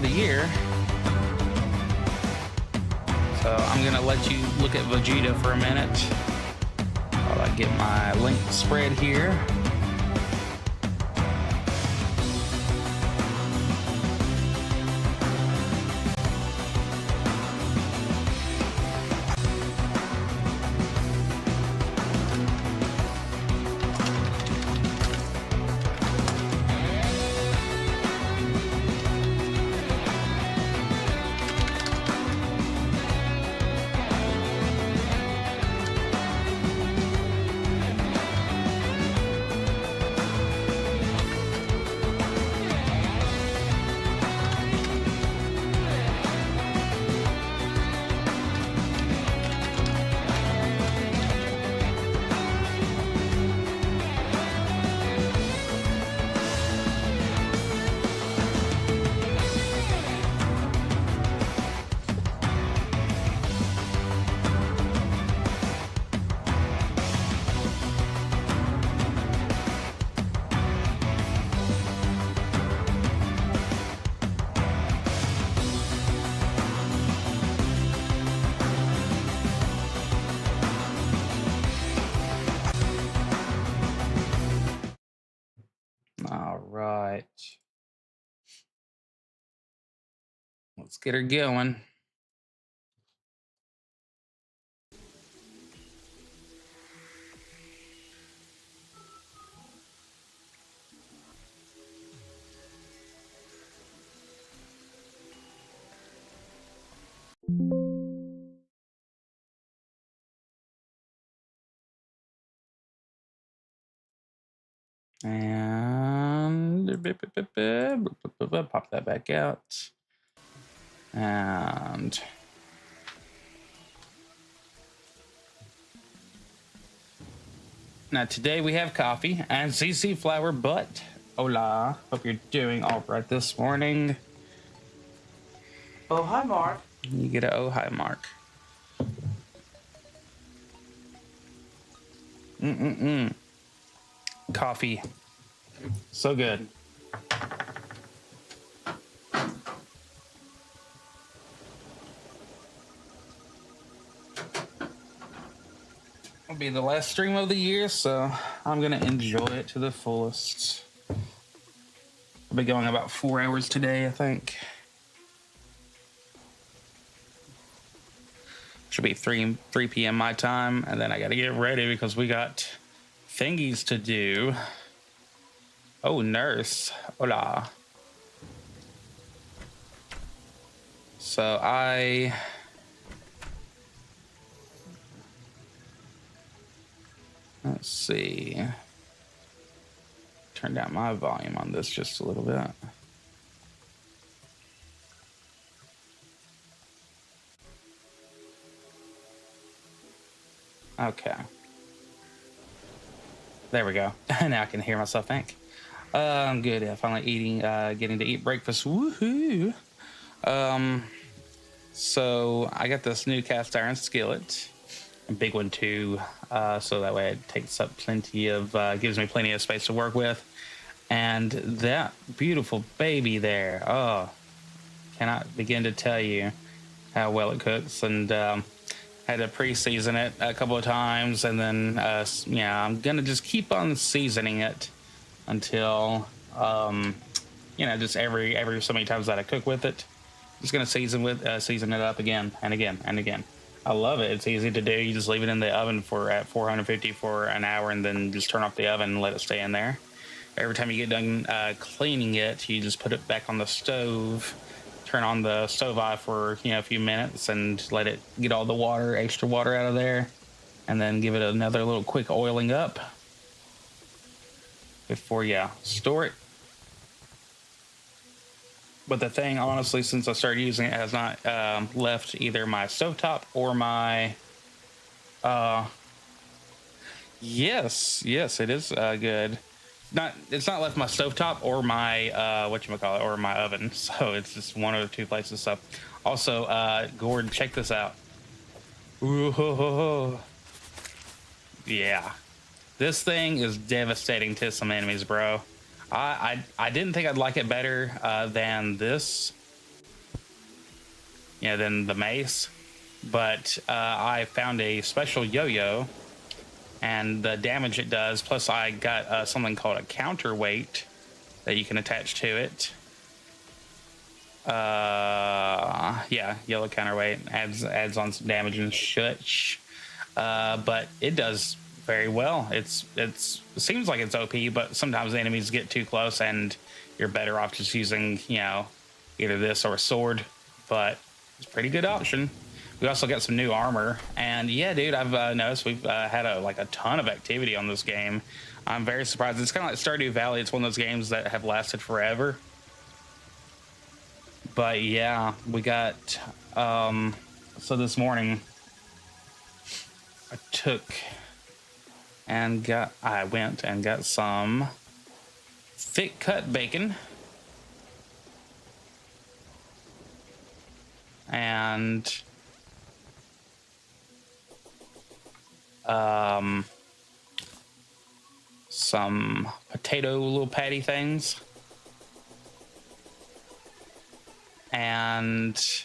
of the year. So I'm gonna let you look at Vegeta for a minute while I get my link spread here. All right. Let's get her going. And pop that back out. And now today we have coffee and CC flour, but hola, hope you're doing all right this morning. Oh, hi, Mark. You get a oh hi, Mark. Coffee, so good. It'll be the last stream of the year, so I'm gonna enjoy it to the fullest. I'll be going about 4 hours today, I think. Should be 3 p.m. my time, and then I gotta get ready because we got thingies to do. Oh, nurse. Hola. So let's see. Turn down my volume on this just a little bit. Okay. There we go. Now I can hear myself think. I'm good. Finally getting to eat breakfast. Woohoo! So I got this new cast iron skillet, a big one too. So that way it takes up gives me plenty of space to work with. And that beautiful baby there. Oh, cannot begin to tell you how well it cooks. And had to pre-season it a couple of times, and then I'm gonna just keep on seasoning it until just every so many times that I cook with it, just gonna season it up again and again and again. I love it. It's easy to do. You just leave it in the oven at 450 for an hour, and then just turn off the oven and let it stay in there. Every time you get done cleaning it, you just put it back on the stove. Turn on the stove off for a few minutes and let it get all the extra water out of there, and then give it another little quick oiling up before you store it. But the thing, honestly, since I started using it, has not left either my stovetop or my yes, it is good. It's not left my stovetop or my or my oven, so it's just one of the two places. So also, Gordon, check this out. Ooh, yeah, this thing is devastating to some enemies, bro. I didn't think I'd like it better than this, than the mace. But I found a special yo-yo, and the damage it does. Plus, I got something called a counterweight that you can attach to it. Yeah, yellow counterweight adds on some damage and shit. But it does very well. It seems like it's OP, but sometimes the enemies get too close, and you're better off just using either this or a sword. But it's a pretty good option. We also got some new armor, and yeah, dude, I've noticed we've had a ton of activity on this game. I'm very surprised. It's kind of like Stardew Valley. It's one of those games that have lasted forever. But yeah, we got so this morning I went and got some thick cut bacon and some potato little patty things, and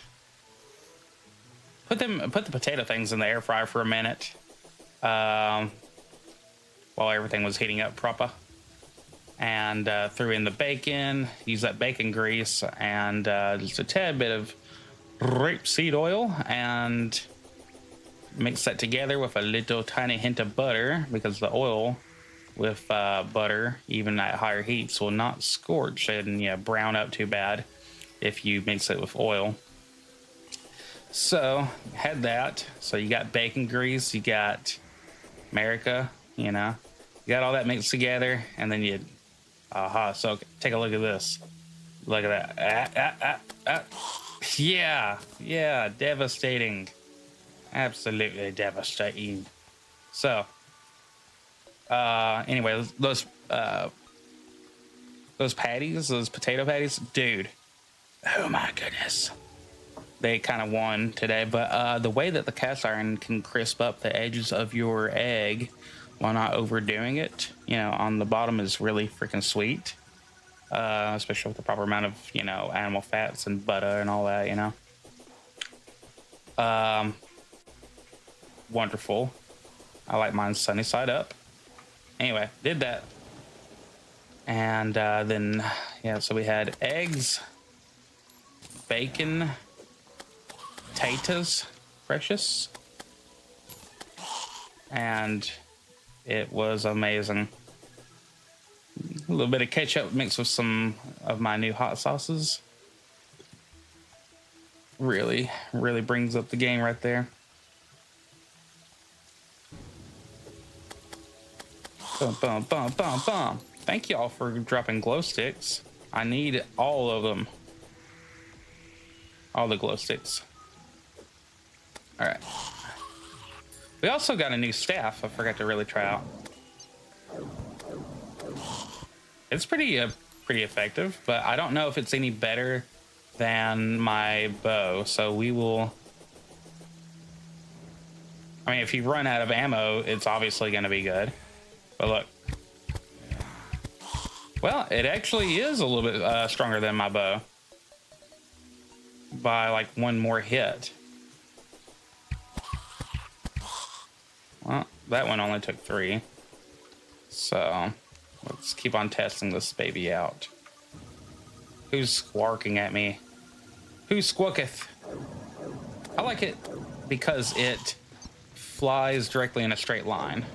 put the potato things in the air fryer for a minute while everything was heating up proper, and threw in the bacon, used that bacon grease and just a tad bit of rapeseed oil, and mix that together with a little tiny hint of butter, because the oil with butter, even at higher heats, will not scorch and brown up too bad if you mix it with oil. So had that. So you got bacon grease, you got America, you got all that mixed together, and then so take a look at this. Look at that. Yeah, devastating. Absolutely devastating. So anyway, those patties, those potato patties, dude, oh my goodness, they kind of won today. But the way that the cast iron can crisp up the edges of your egg while not overdoing it, on the bottom, is really freaking sweet, especially with the proper amount of animal fats and butter and all that. Wonderful. I like mine sunny side up. Anyway, did that, and then so we had eggs, bacon, potatoes, precious, and it was amazing. A little bit of ketchup mixed with some of my new hot sauces really brings up the game right there. Boom, boom, boom, boom, boom. Thank y'all for dropping glow sticks. I need all of them. All the glow sticks. All right. We also got a new staff I forgot to really try out. It's pretty effective, but I don't know if it's any better than my bow. So we will... I mean, if you run out of ammo, it's obviously going to be good. But look. Well, it actually is a little bit stronger than my bow. By like one more hit. Well, that one only took 3. So, let's keep on testing this baby out. Who's squawking at me? Who squawketh? I like it because it flies directly in a straight line.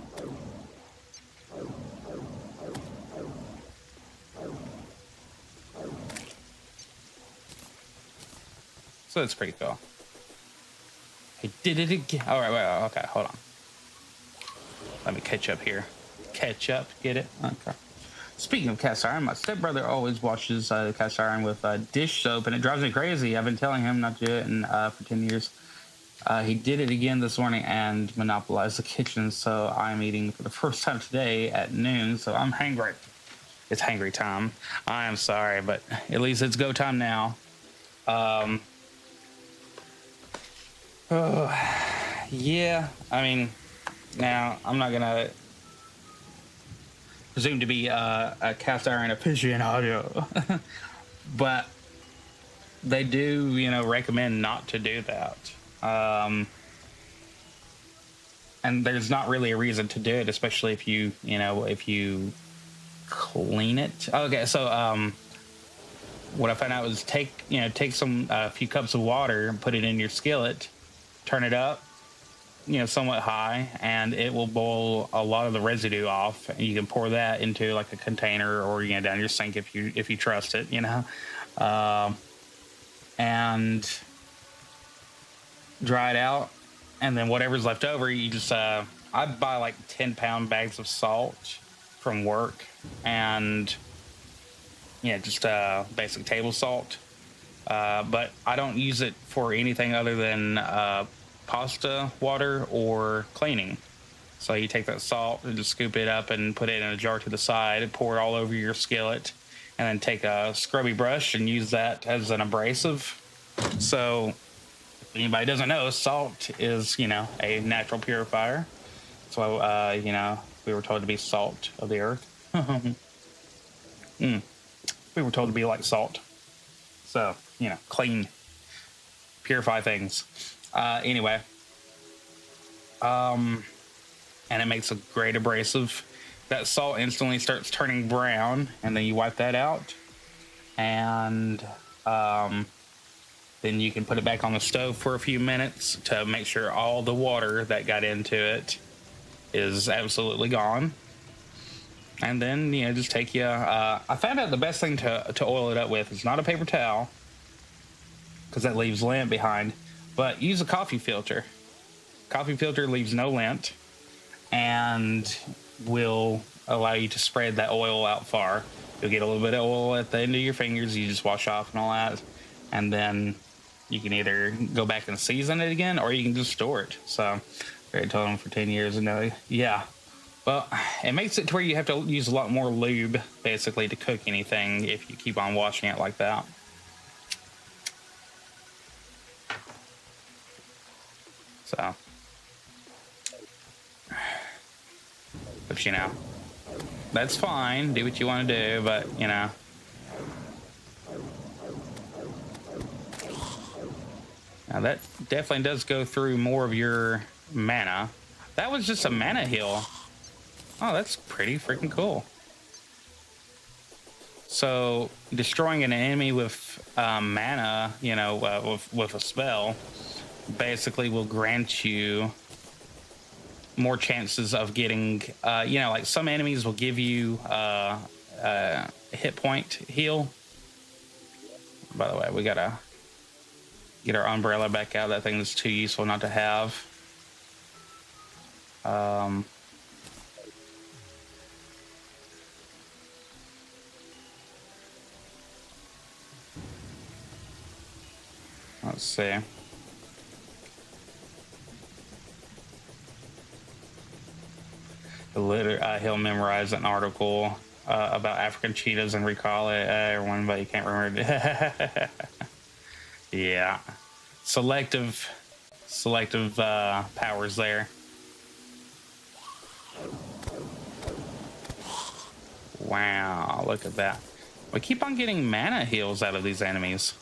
So that's pretty cool. I did it again. All right, wait, okay, hold on. Let me catch up here. Catch up, get it? Okay. Speaking of cast iron, my stepbrother always washes cast iron with dish soap, and it drives me crazy. I've been telling him not to do it for 10 years. He did it again this morning and monopolized the kitchen, so I'm eating for the first time today at noon, so I'm hangry. It's hangry time. I am sorry, but at least it's go time now. Yeah, I mean, now I'm not gonna presume to be a cast iron aficionado, but they do, recommend not to do that. And there's not really a reason to do it, especially if if you clean it. Okay, so what I found out was take some a few cups of water and put it in your skillet, turn it up, somewhat high, and it will boil a lot of the residue off. And you can pour that into like a container or down your sink if you trust it, and dry it out. And then whatever's left over, you just I buy like 10-pound bags of salt from work, and just basic table salt. But I don't use it for anything other than pasta water or cleaning. So you take that salt and just scoop it up and put it in a jar to the side and pour it all over your skillet, and then take a scrubby brush and use that as an abrasive. So if anybody doesn't know, salt is, a natural purifier. So, we were told to be salt of the earth. We were told to be like salt. So, clean, purify things. Anyway. And it makes a great abrasive. That salt instantly starts turning brown, and then you wipe that out. And then you can put it back on the stove for a few minutes to make sure all the water that got into it is absolutely gone. And then, just take I found out the best thing to oil it up with is not a paper towel, because that leaves lint behind, but use a coffee filter. Coffee filter leaves no lint and will allow you to spread that oil out far. You'll get a little bit of oil at the end of your fingers. You just wash off and all that. And then you can either go back and season it again, or you can just store it. So I told them for 10 years, and yeah. Well, it makes it to where you have to use a lot more lube, basically, to cook anything if you keep on washing it like that. So, but that's fine. Do what you want to do, but now that definitely does go through more of your mana. That was just a mana heal. Oh, that's pretty freaking cool. So destroying an enemy with mana, with a spell, basically will grant you more chances of getting, like some enemies will give you a hit point heal. By the way, we gotta get our umbrella back out. That thing is too useful not to have. Let's see. He'll memorize an article about African cheetahs and recall it. Everyone, but you can't remember it. Yeah. Selective powers there. Wow, look at that. We keep on getting mana heals out of these enemies.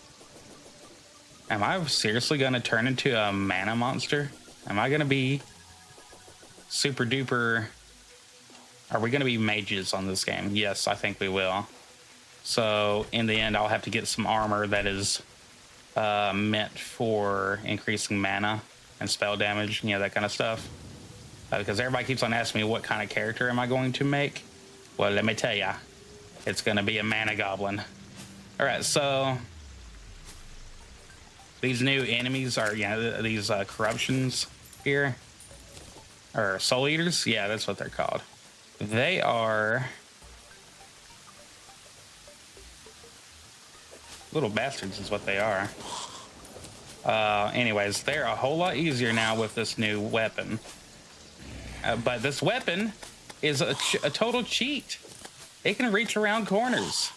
Am I seriously going to turn into a mana monster? Am I going to be super duper... Are we going to be mages on this game? Yes, I think we will. So in the end, I'll have to get some armor that is meant for increasing mana and spell damage, that kind of stuff. Because everybody keeps on asking me what kind of character am I going to make. Well, let me tell ya, it's going to be a mana goblin. All right, so these new enemies are, these corruptions here, or soul eaters. Yeah, that's what they're called. They are little bastards is what they are. Anyways, they're a whole lot easier now with this new weapon. But this weapon is a total cheat. It can reach around corners.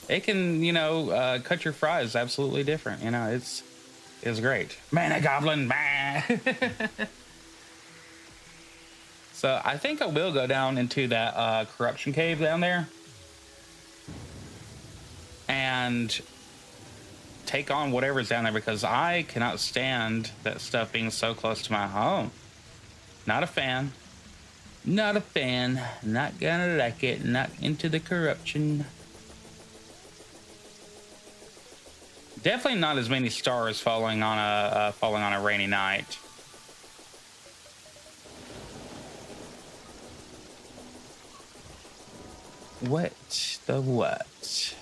It can, cut your fries absolutely different. It's great. Mana goblin, So I think I will go down into that corruption cave down there. And take on whatever's down there because I cannot stand that stuff being so close to my home. Not a fan. Not a fan. Not gonna like it. Not into the corruption. Definitely not as many stars falling on a rainy night. What the what?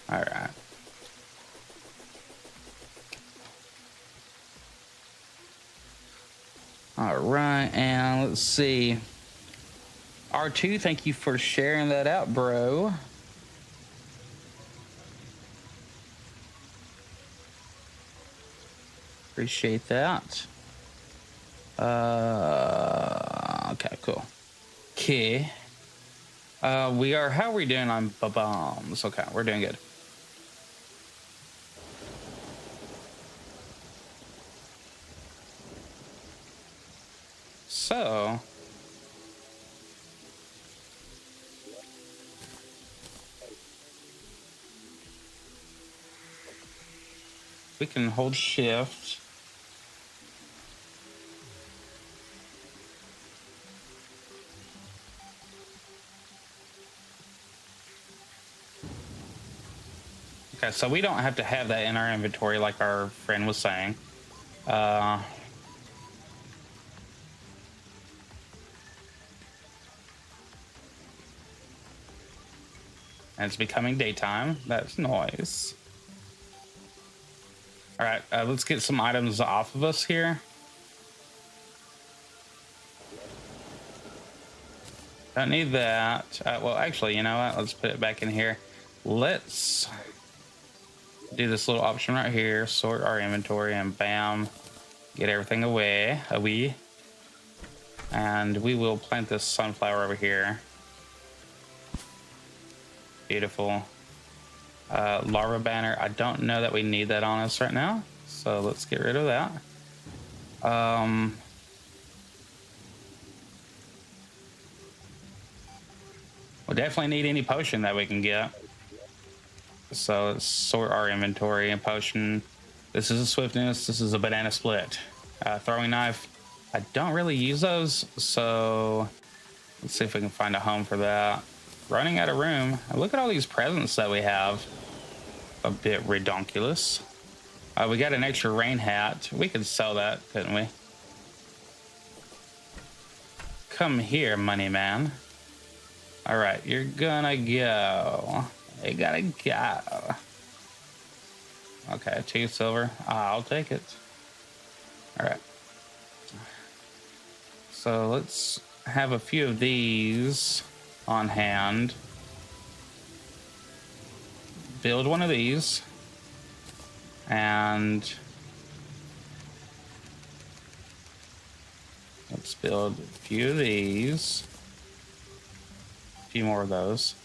All right. All right, and let's see. R2, thank you for sharing that out, bro. Appreciate that. Okay, cool. Okay. How are we doing on bombs? Okay, we're doing good. So, we can hold shift. Okay, so we don't have to have that in our inventory like our friend was saying. And it's becoming daytime. That's nice. All right, let's get some items off of us here. Don't need that. Well, actually, you know what? Let's put it back in here. Let's do this little option right here. Sort our inventory and bam, get everything away. And we will plant this sunflower over here. Beautiful. Larva banner. I don't know that we need that on us right now. So let's get rid of that. We'll definitely need any potion that we can get. So let's sort our inventory and potion. This is a swiftness. This is a banana split. Throwing knife. I don't really use those. So let's see if we can find a home for that. Running out of room. Look at all these presents that we have. A bit redonkulous. We got an extra rain hat. We could sell that, couldn't we? Come here, money man. All right, you're gonna go. You gotta go. Okay, 2 silver. I'll take it. All right. So let's have a few of these on hand. Build one of these. And let's build a few of these. A few more of those.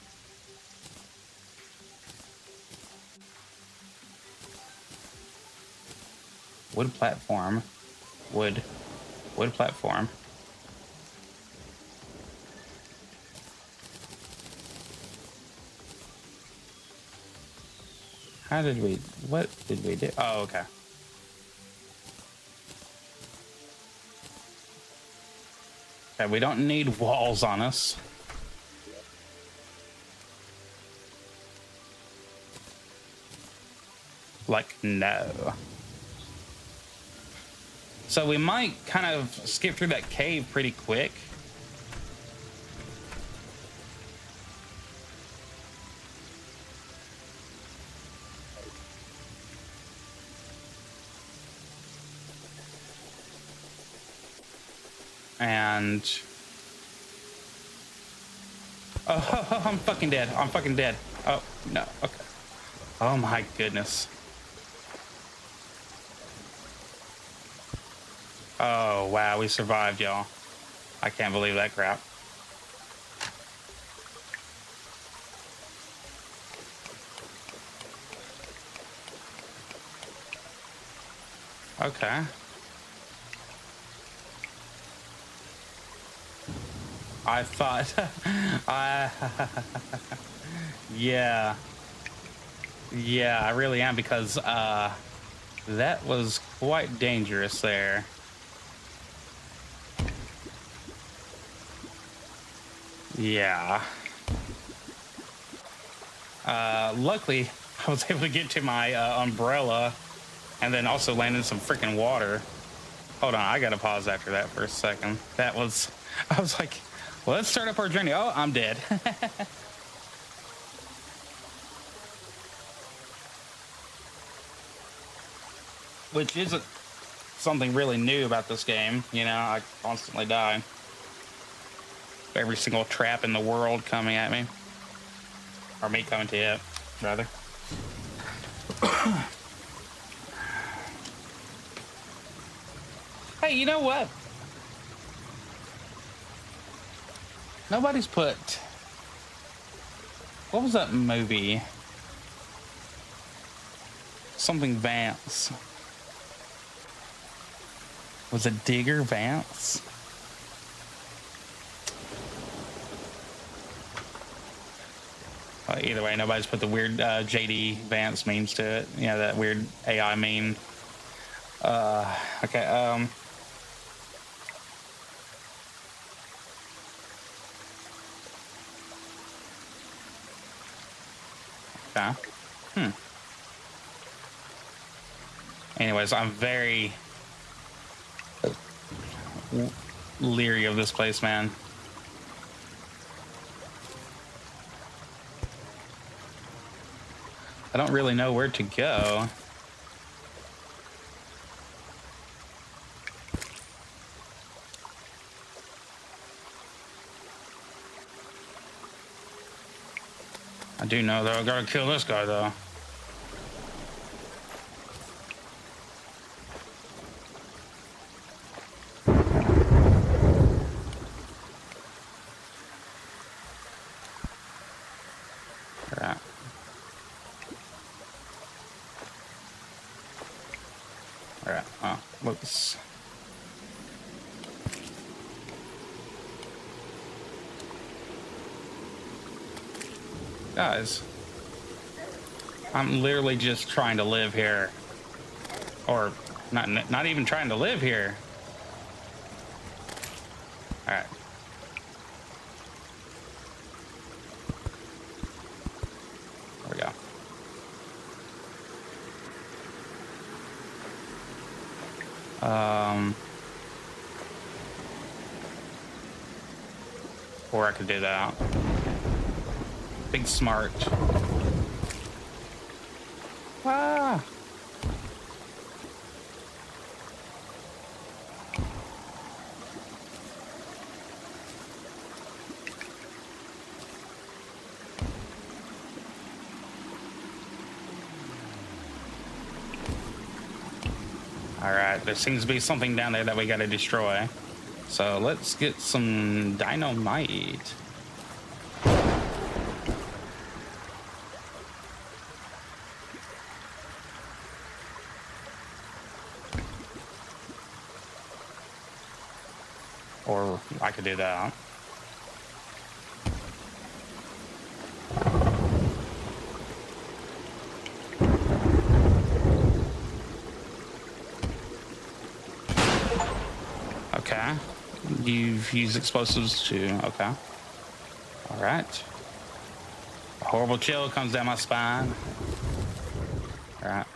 Wood platform. Wood platform. What did we do? Oh, okay. Okay, we don't need walls on us. Like, no. So we might kind of skip through that cave pretty quick. And oh, I'm fucking dead. I'm fucking dead. Oh no. Okay. Oh my goodness. Oh wow, we survived, y'all. I can't believe that crap. Okay. I thought, I, yeah, yeah, I really am because that was quite dangerous there. Yeah. Luckily, I was able to get to my umbrella and then also land in some freaking water. Hold on, I gotta pause after that for a second. That was, I was like, well, let's start up our journey. Oh, I'm dead. Which isn't something really new about this game. You know, I constantly die. Every single trap in the world coming at me. Or me coming to it, rather. Hey, you know what? Nobody's put. What was that movie? Something Vance. Was it Digger Vance? Either way, nobody's put the weird JD Vance memes to it. Yeah, that weird AI meme. Okay. Okay. Anyways, I'm very leery of this place, man. I don't really know where to go. I do know though, I gotta kill this guy though. Alright. Alright, oh, whoops. Guys, I'm literally just trying to live here. Or not even trying to live here. Alright. There we go. Or I could do that. Big smart. Ah. All right, there seems to be something down there that we got to destroy. So let's get some dynamite. Or I could do that. Okay. You've used explosives too. Okay. All right. A horrible chill comes down my spine. All right.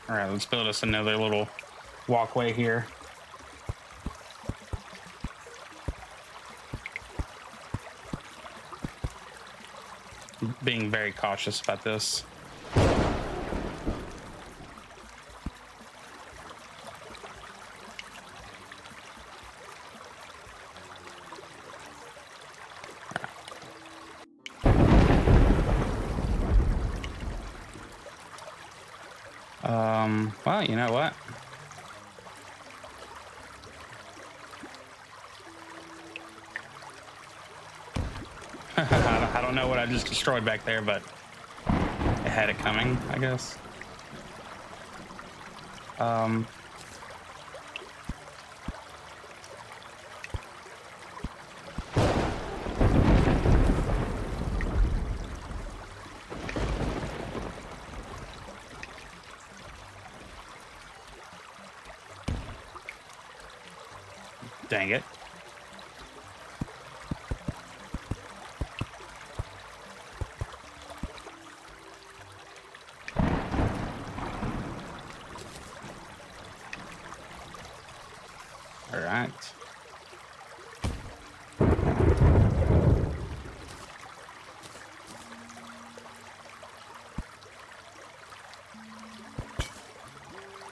All right, let's build us another little walkway here. Being very cautious about this. Well, you know what? I don't know what I just destroyed back there, but it had it coming, I guess. Dang it. All right.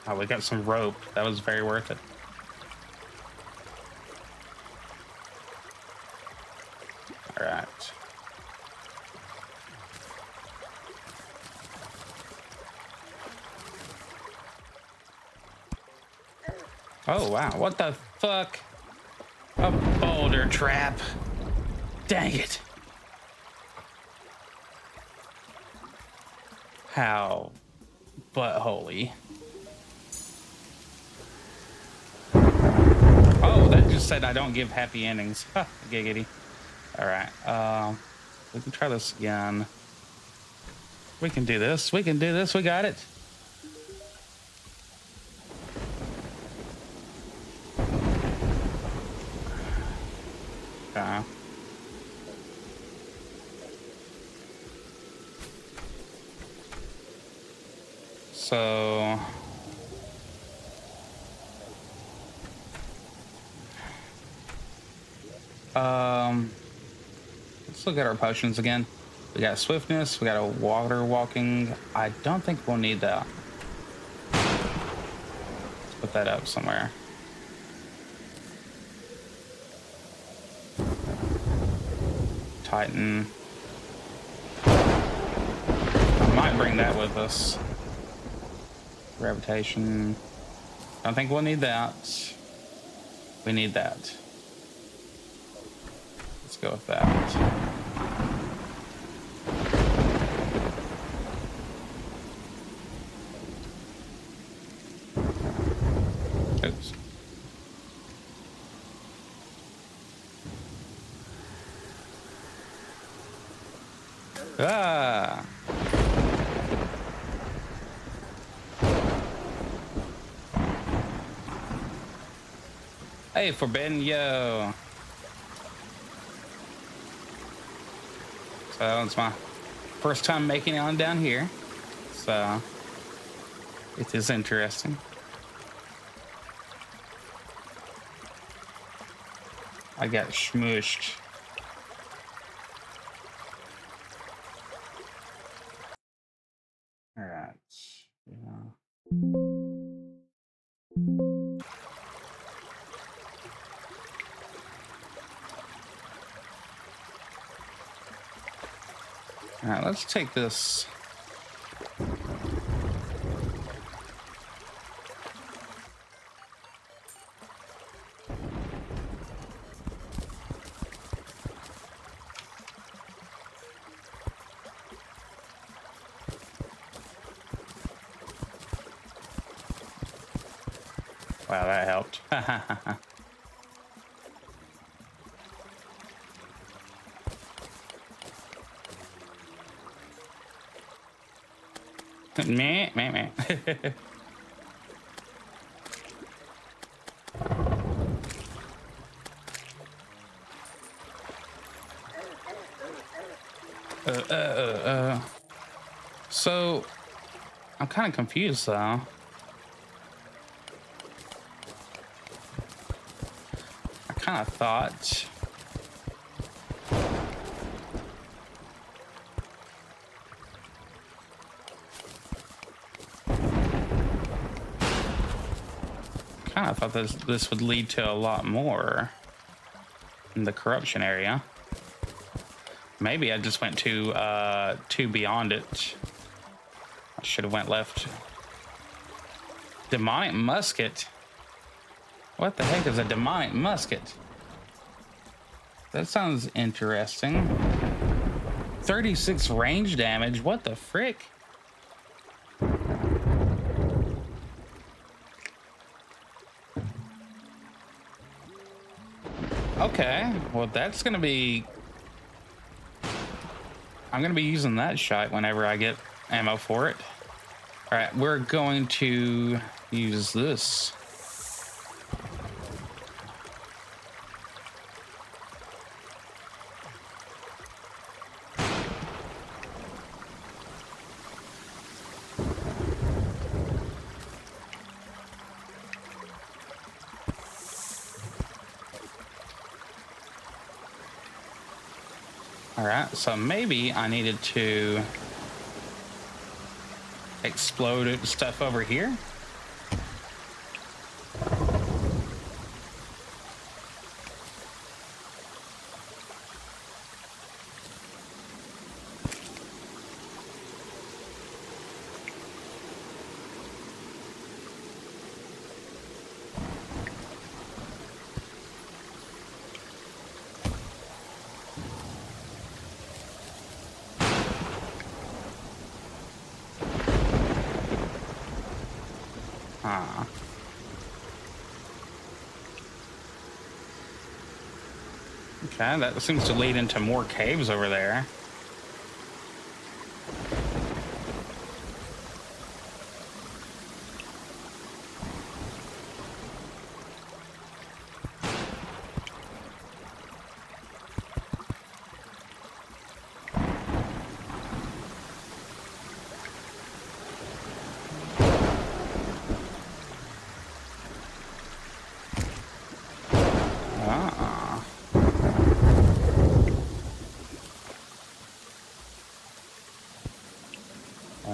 Oh, we got some rope. That was very worth it. All right. Oh, wow. What the fuck? A boulder trap. Dang it. How buttholy. Oh, that just said I don't give happy endings. Ha, giggity. All right. We can try this again. We can do this. We can do this. We got it. Okay. So let's look at our potions again. We got swiftness, we got a water walking. I don't think we'll need that. Let's put that up somewhere. Titan. I might bring that with us. Gravitation. Don't think we'll need that. We need that. Let's go with that. Oops. Ah. Hey, Forbidden, yo. So it's my first time making it on down here. So it is interesting. I got smushed. All right. Yeah. All right, let's take this. Wow, that helped. Meh, meh, meh. So, I'm kind of confused though. I kind of thought. I thought this would lead to a lot more in the corruption area. Maybe I just went too beyond it. I should have went left. Demonic musket. What the heck is a demonic musket? That sounds interesting. 36 range damage. What the frick? Okay, well that's gonna be... I'm gonna be using that shot whenever I get ammo for it. All right, we're going to use this. All right, so maybe I needed to explode stuff over here. Okay, that seems to lead into more caves over there.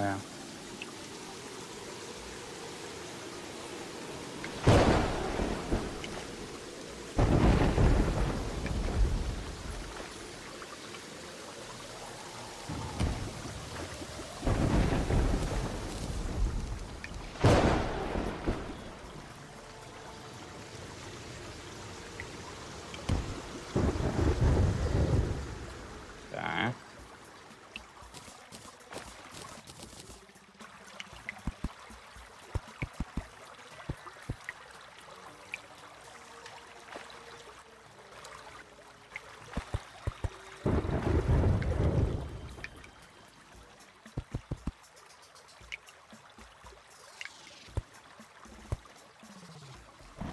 Yeah. Okay.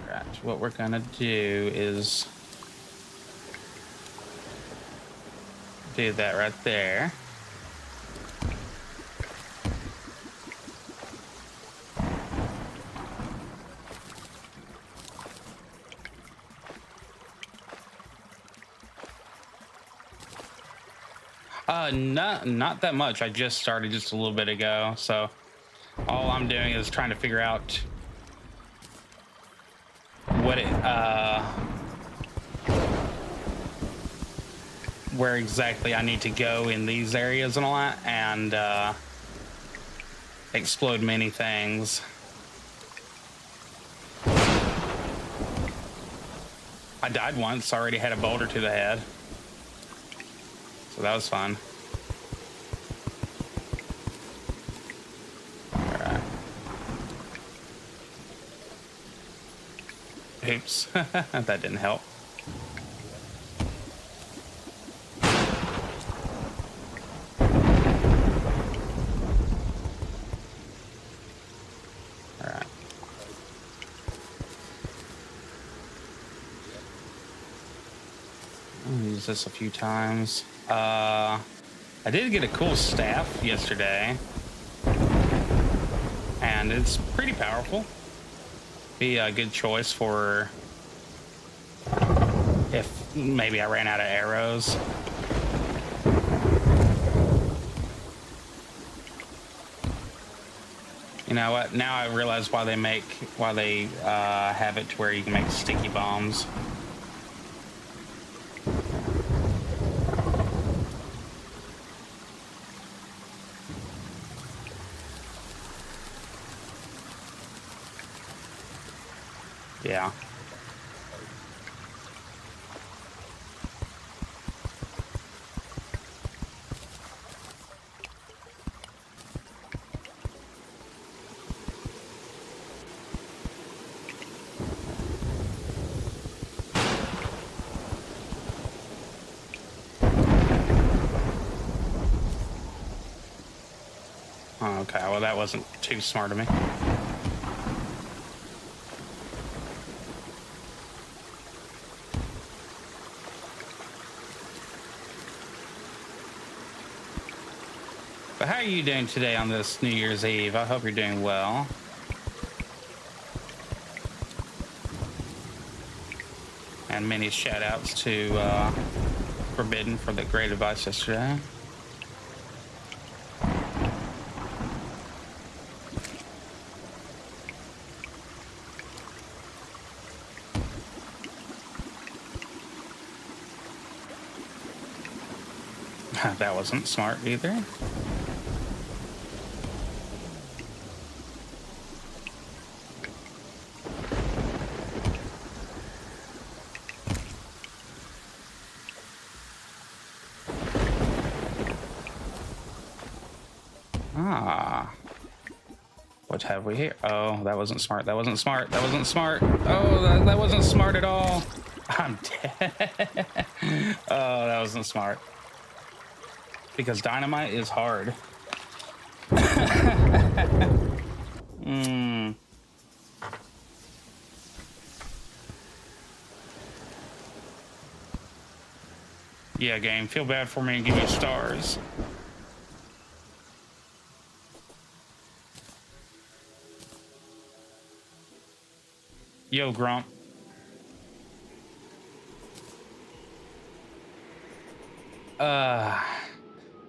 Right, what we're gonna do is do that right there. Not that much. I just started just a little bit ago, so all I'm doing is trying to figure out what it where exactly I need to go in these areas and all that, and explode many things. I died once, already had a boulder to the head, so that was fun. Alright. Oops. That didn't help. Alright. I'll use this a few times. I did get a cool staff yesterday, and it's pretty powerful. Be a good choice for if maybe I ran out of arrows. You know what? Now I realize why they have it to where you can make sticky bombs. Yeah. Okay, well, that wasn't too smart of me. But how are you doing today on this New Year's Eve? I hope you're doing well. And many shout outs to Forbidden for the great advice yesterday. That wasn't smart either. Ah. What have we here? Oh, that wasn't smart. That wasn't smart. That wasn't smart. Oh, that wasn't smart at all. I'm dead. Oh, that wasn't smart. Because dynamite is hard. Hmm. Yeah, game. Feel bad for me and give you stars. Yo, Grump.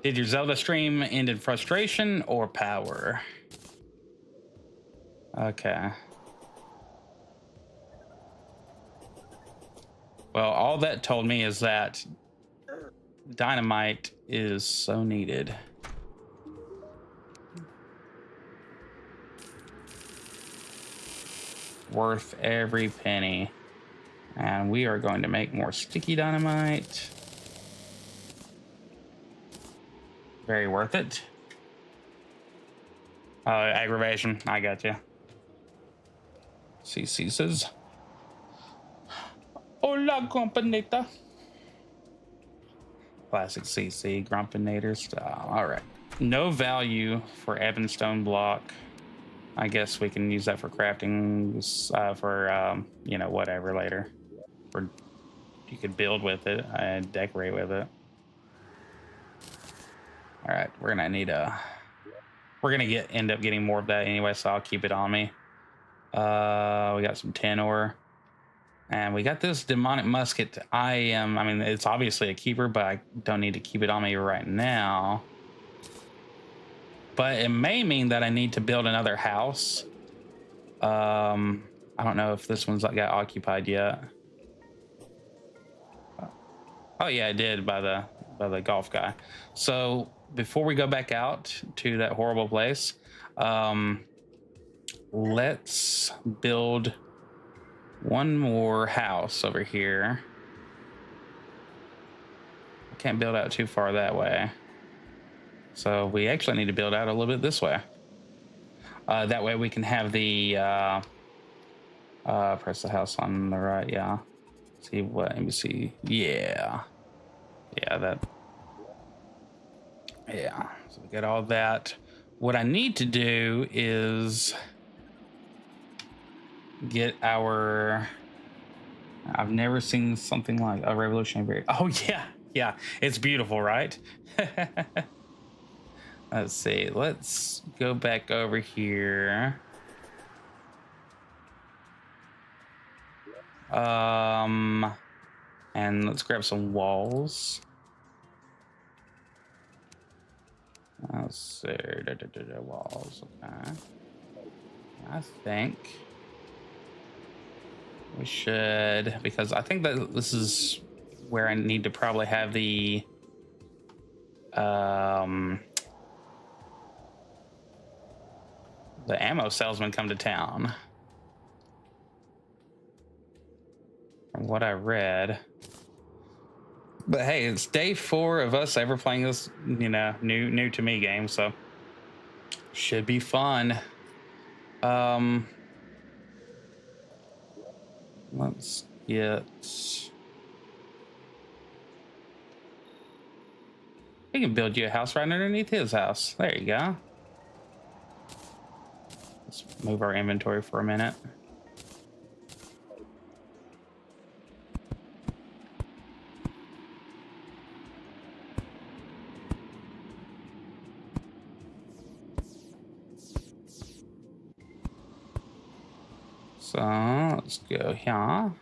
Did your Zelda stream end in frustration or power? Okay. Well, all that told me is that dynamite is so needed. Worth every penny. And we are going to make more sticky dynamite. Very worth it. Aggravation. I got you. CC says, hola, Grumpinator. Classic CC, Grumpinator style. All right. No value for Evanstone block. I guess we can use that for crafting, you know, whatever later. Or you could build with it and decorate with it. All right, we're gonna need end up getting more of that anyway, so I'll keep it on me. We got some tin ore, and we got this demonic musket. I mean, it's obviously a keeper, but I don't need to keep it on me right now. But it may mean that I need to build another house. I don't know if this one's got occupied yet. Oh yeah, I did by the golf guy. So before we go back out to that horrible place, let's build one more house over here. I can't build out too far that way. So we actually need to build out a little bit this way. That way we can have the press the house on the right. Yeah. See what? Let me see. Yeah. Yeah, so we got all that. What I need to do is get our, I've never seen something like a revolutionary. Oh yeah, it's beautiful, right? Let's see, let's go back over here. And let's grab some walls. Let's see, walls, okay. I think we should, because I think that this is where I need to probably have the ammo salesman come to town. from what I read. But hey, it's day 4 of us ever playing this, you know, new to me game, so should be fun. Let's get. We can build you a house right underneath his house. There you go. Let's move our inventory for a minute. So let's go here.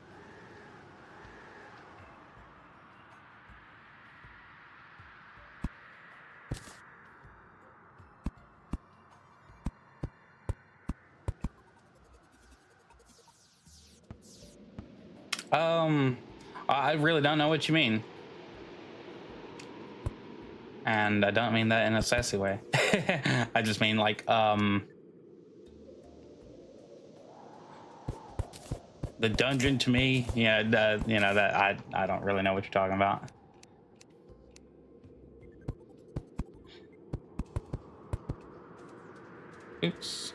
I really don't know what you mean. And I don't mean that in a sassy way. I just mean like, the dungeon to me, yeah, you know, that I don't really know what you're talking about. Oops.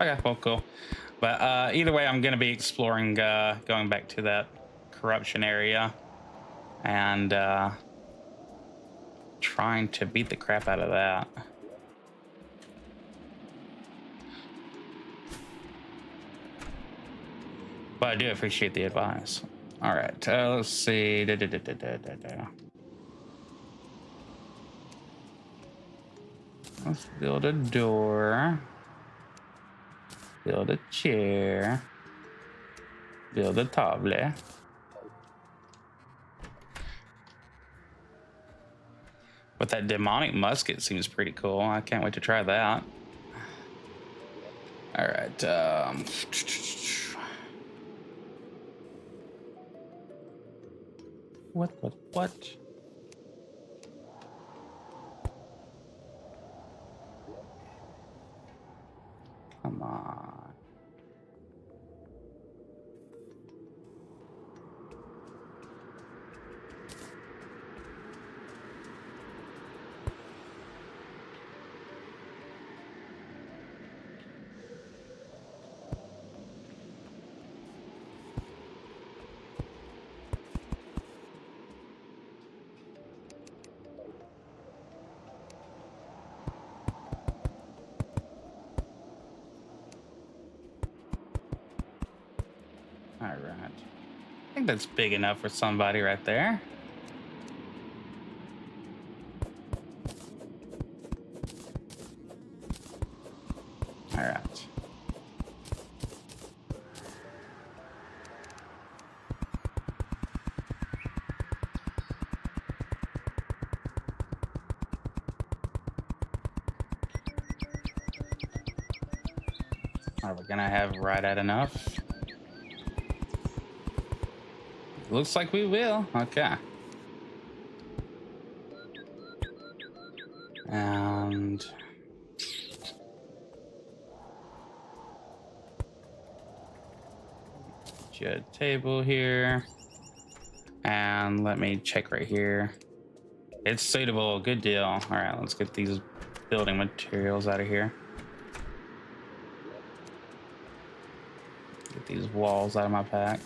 Okay, well, cool. But either way, I'm going to be exploring, going back to that corruption area and trying to beat the crap out of that. But I do appreciate the advice. All right, let's see. Let's build a door. Build a chair. Build a table. But that demonic musket seems pretty cool. I can't wait to try that. All right. What? Come on. All right. I think that's big enough for somebody right there. All right. Are we gonna have right at enough? Looks like we will. Okay. And get a table here. And let me check right here. It's suitable. Good deal. All right, let's get these building materials out of here. Get these walls out of my pack.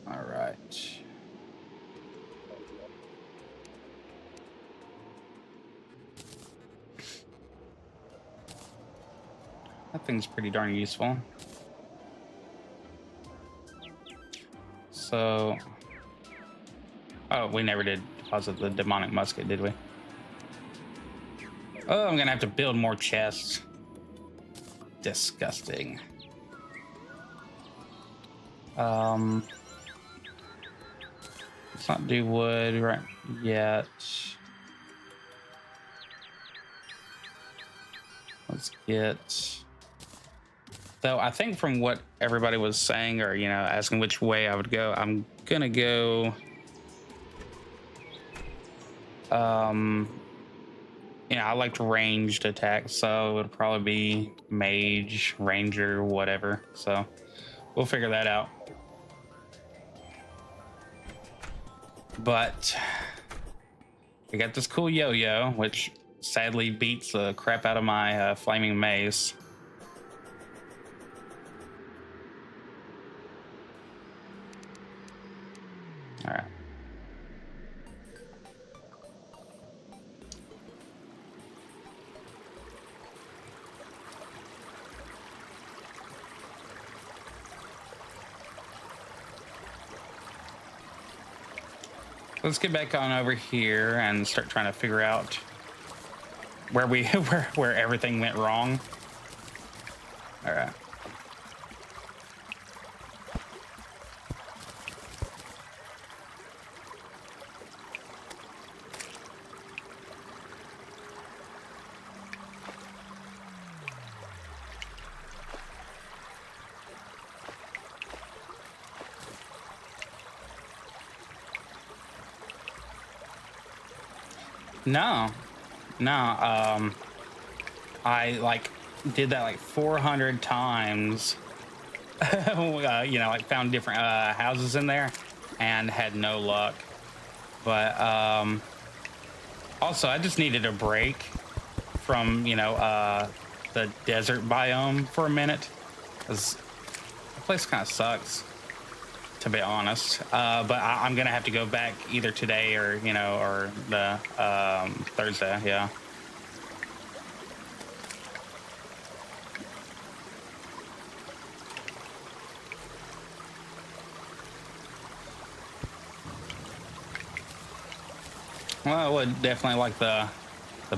All right. That thing's pretty darn useful. So, oh, we never did deposit the demonic musket, did we? Oh, I'm gonna have to build more chests. Disgusting. Let's not do wood right yet. Let's get. Though I think from what everybody was saying, or you know, asking which way I would go, I'm gonna go. I liked ranged attacks, so it would probably be mage, ranger, whatever. So we'll figure that out. But I got this cool yo-yo, which sadly beats the crap out of my flaming mace. All right. Let's get back on over here and start trying to figure out where we where everything went wrong. All right. No, no. I like did that like 400 times. Like found different houses in there and had no luck. But also, I just needed a break from the desert biome for a minute, because the place kind of sucks, to be honest. But I'm gonna have to go back either today or the Thursday. Yeah. Well, I would definitely like the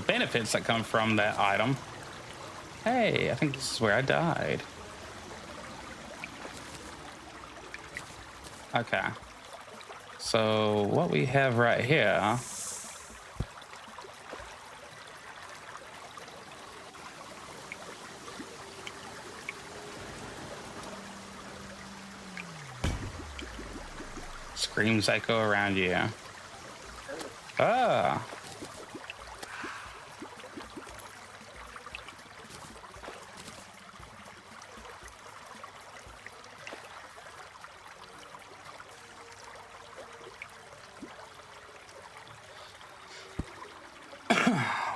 benefits that come from that item. Hey, I think this is where I died. Okay. So what we have right here. Screams echo around you. Ah.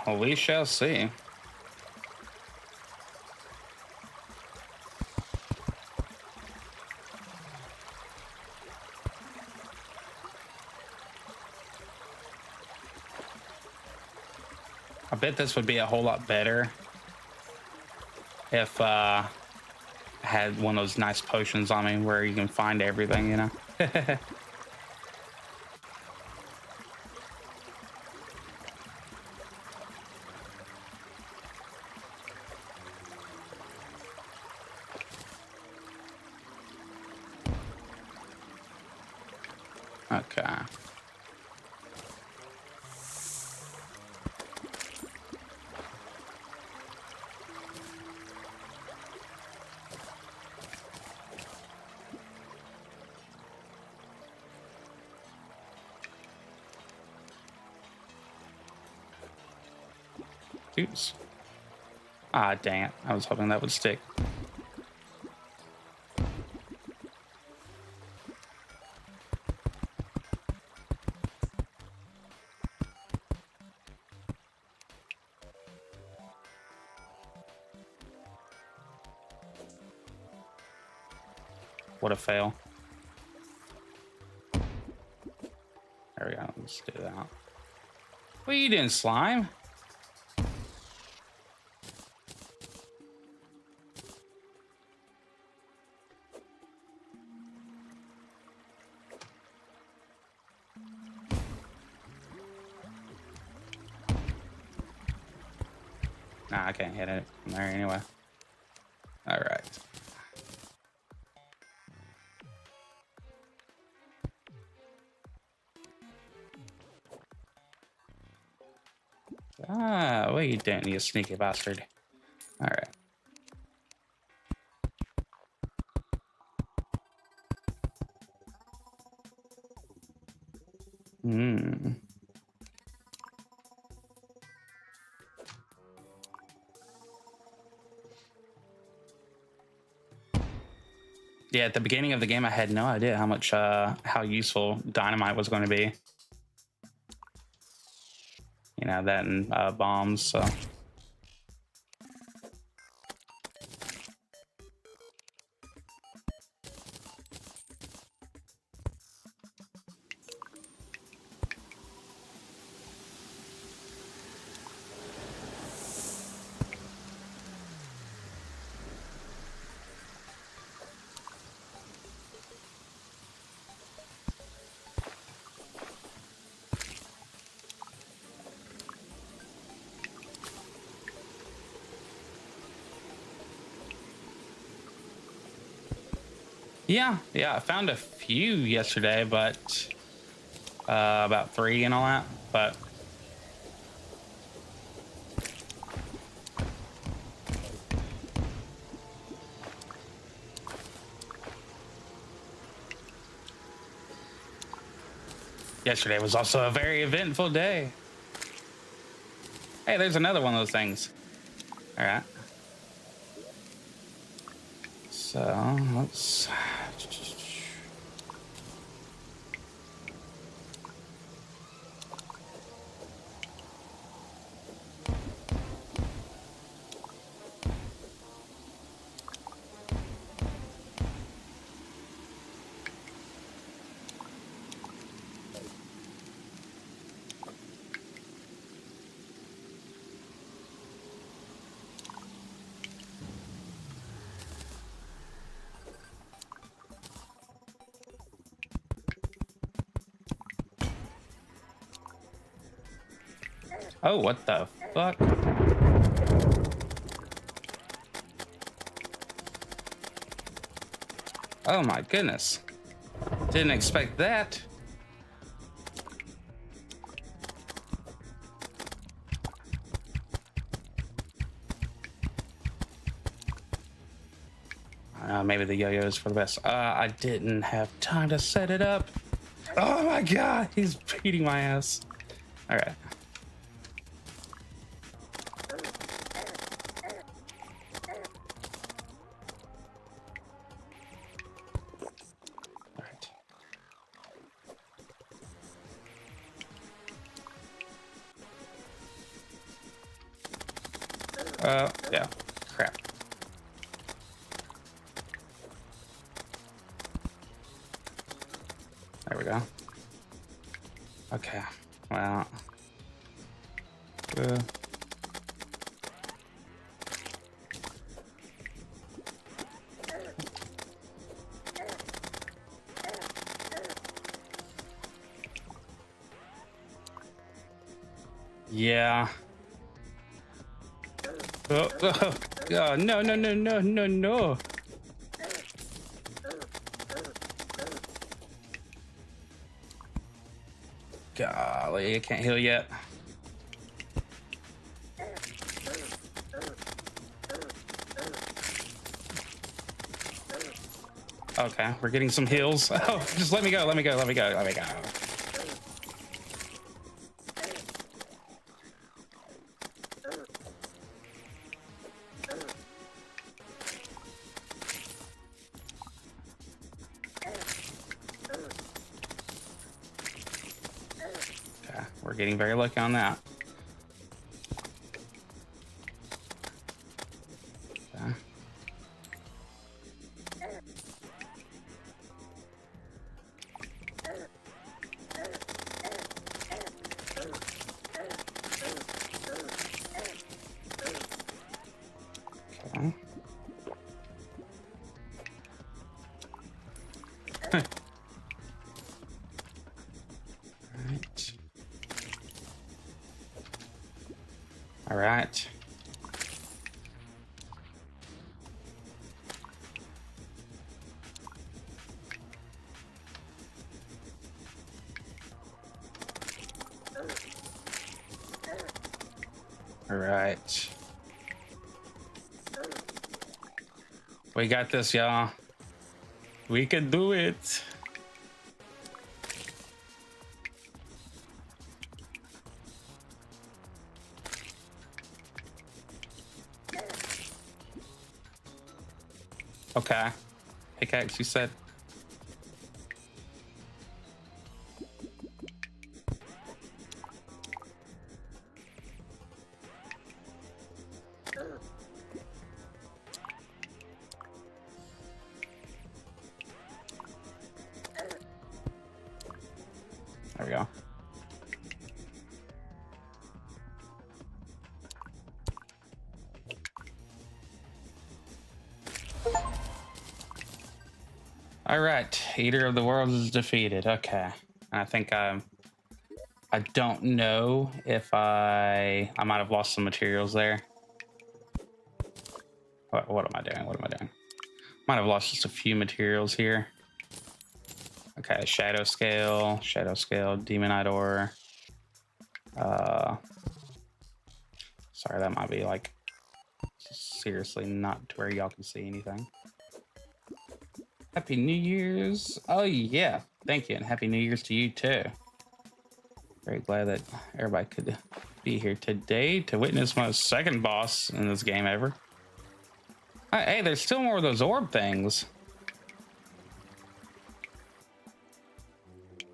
Well, we shall see. I bet this would be a whole lot better if I had one of those nice potions on me where you can find everything, you know? Okay. Oops. Ah, dang it. I was hoping that would stick. What a fail. There we go. Let's do that. What are you doing, slime? Nah, I can't hit it from there anyway. All right. Ah, what are you doing, you sneaky bastard? All right. Yeah, at the beginning of the game, I had no idea how much how useful dynamite was going to be. You know, that and bombs. So. Yeah, I found a few yesterday, but about 3 and all that. But yesterday was also a very eventful day. Hey, there's another one of those things. All right. So let's. Oh, what the fuck? Oh my goodness. Didn't expect that. Maybe the yo-yo is for the best. I didn't have time to set it up. Oh my god, he's beating my ass. All right. Yeah. Crap. There we go. Okay. Well. Yeah. Oh, no. Golly, I can't heal yet. Okay, we're getting some heals. Oh, just let me go. We're getting very lucky on that. Okay. Okay. All right. All right. We got this, y'all. We can do it. Okay. pickaxe, you said? There we go. All right, Eater of the Worlds is defeated. Okay, I think I don't know if I might have lost some materials there. What am I doing? What am I doing? Might have lost just a few materials here. Okay, shadow scale, demonite ore. Sorry, that might be like seriously not to where y'all can see anything. Happy New Year's. Oh yeah, thank you, and Happy New Year's to you too. Very glad that everybody could be here today to witness my second boss in this game ever. Hey, there's still more of those orb things.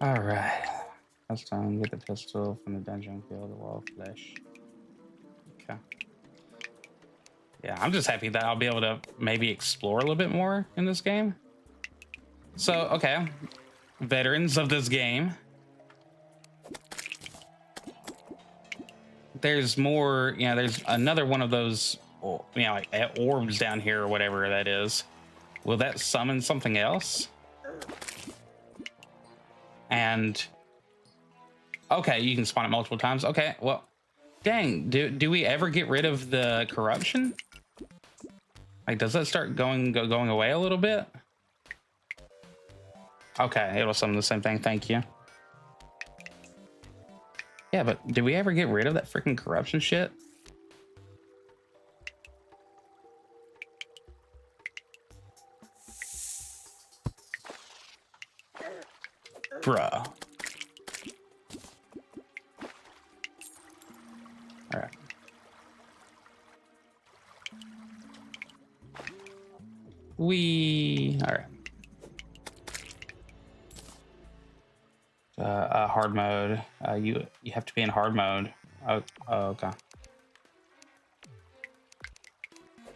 All right, that's time. Get the pistol from the dungeon. Kill the wall of flesh. Okay. Yeah, I'm just happy that I'll be able to maybe explore a little bit more in this game. So, okay, veterans of this game. There's more, you know, there's another one of those, you know, like orbs down here or whatever that is. Will that summon something else? And, okay, you can spawn it multiple times. Okay, well, dang, do we ever get rid of the corruption? Like, does that start going away a little bit? Okay, it'll summon the same thing. Thank you. Yeah, but did we ever get rid of that freaking corruption shit? Bruh. All right. All right. Hard mode. You have to be in hard mode. Oh, okay.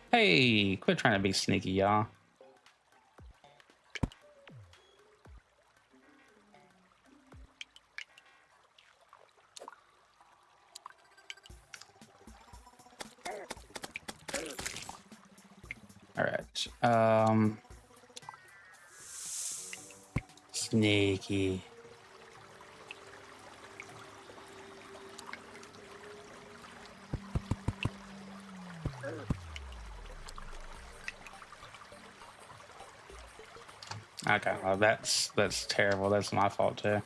Hey, quit trying to be sneaky, y'all. All right. Sneaky. Okay, well that's terrible. That's my fault too.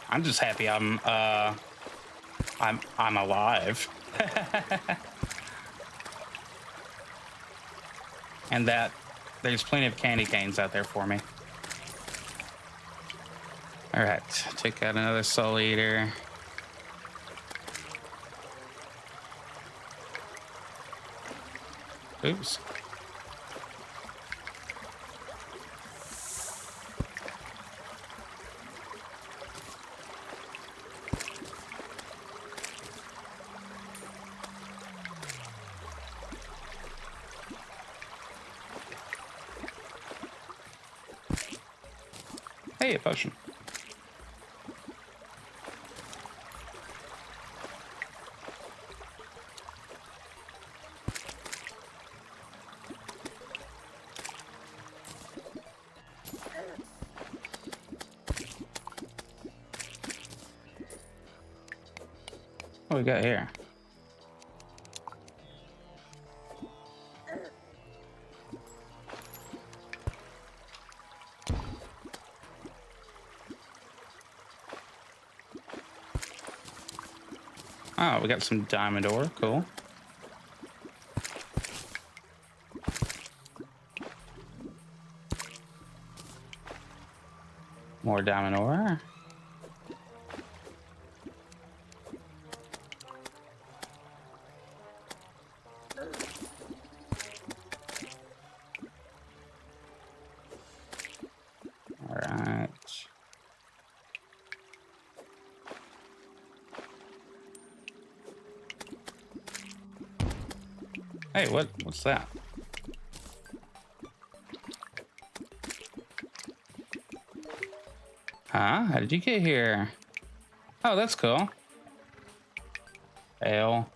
I'm just happy I'm alive. And that there's plenty of candy canes out there for me. All right, take out another soul eater. Oops. Hey, a potion. What we got here? Oh, we got some diamond ore. Cool. More diamond ore. All right. Hey, what's that? Huh? How did you get here? Oh, that's cool. Ale.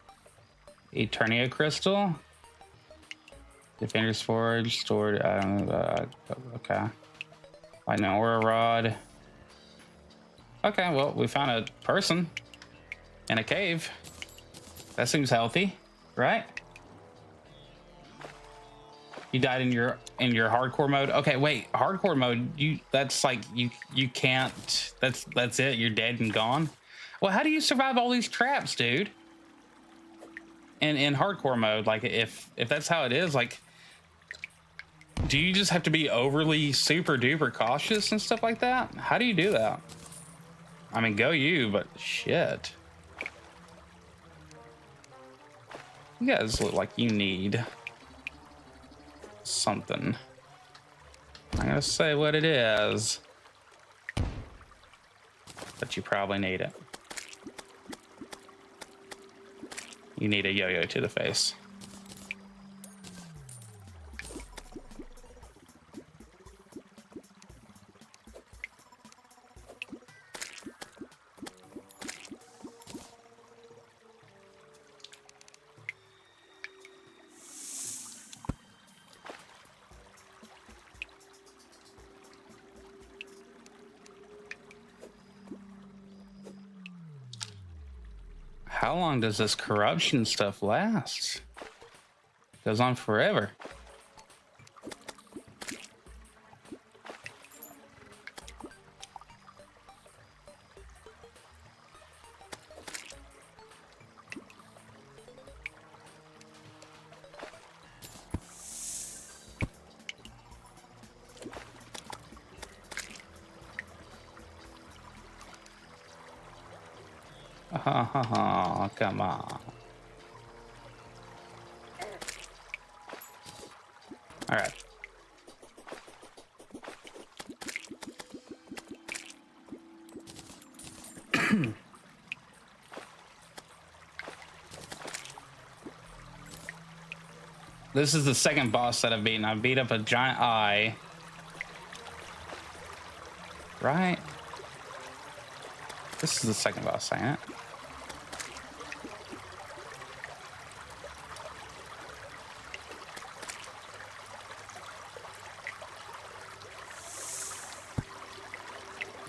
Eternia crystal. Defender's forge. Stored. Okay. Lightning aura rod. Okay, well, we found a person in a cave. That seems healthy, right? You died in your hardcore mode. Okay, wait, hardcore mode. That's like you can't. That's it. You're dead and gone. Well, how do you survive all these traps, dude? In hardcore mode, like if that's how it is, like, do you just have to be overly super duper cautious and stuff like that? How do you do that? I mean, go you, but shit. You guys look like you need something. I'm gonna say what it is, but you probably need it. You need a yo-yo to the face. How long does this corruption stuff last? It goes on forever. Oh, come on. All right. This is the second boss that I've beaten. I beat up a giant eye. Right? This is the second boss, ain't it?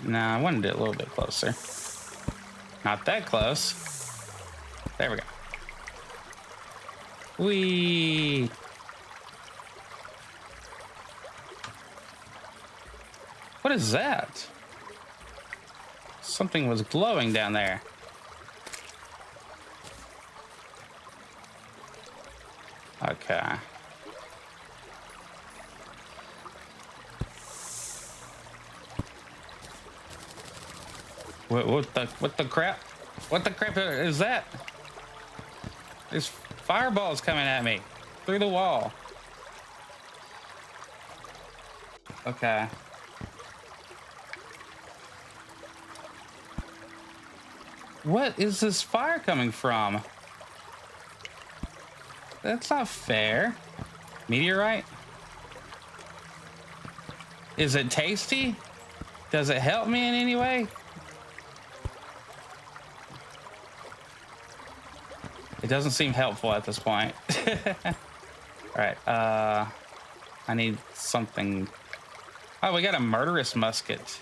Nah, I wanted it a little bit closer. Not that close. There we go. Whee! What is that? Something was glowing down there. Okay. What the crap? What the crap is that? There's fireballs coming at me through the wall. Okay. What is this fire coming from? That's not fair. Meteorite? Is it tasty? Does it help me in any way? It doesn't seem helpful at this point. All right, I need something. Oh, we got a murderous musket.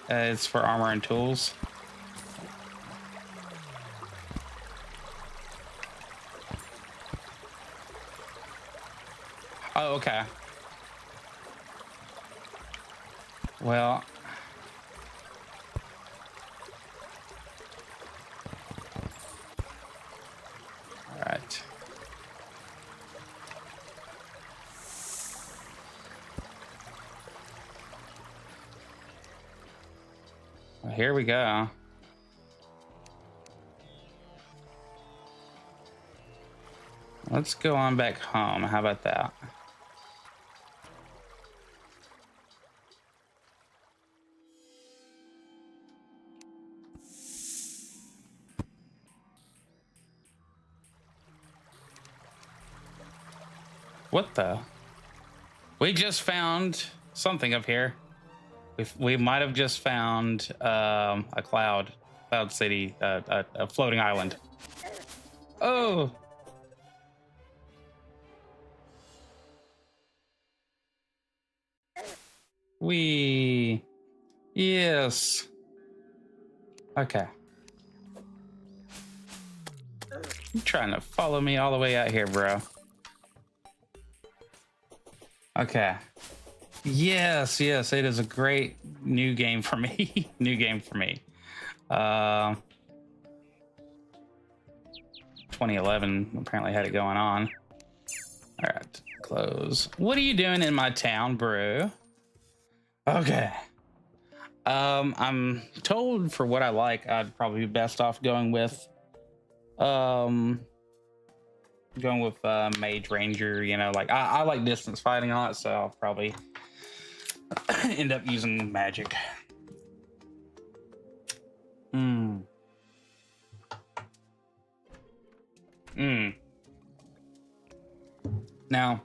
It's for armor and tools. Oh, okay. Well, here we go. Let's go on back home. How about that? What the? We just found something up here. We might have just found a cloud city, a floating island. Oh. Yes. Okay. You trying to follow me all the way out here, bro? Okay. Yes, yes, it is a great new game for me. New game for me. 2011 apparently had it going on. All right, close. What are you doing in my town, bro? Okay. I'm told for what I like, I'd probably be best off going with Mage Ranger. You know, like I like distance fighting a lot, so I'll probably end up using magic. Now,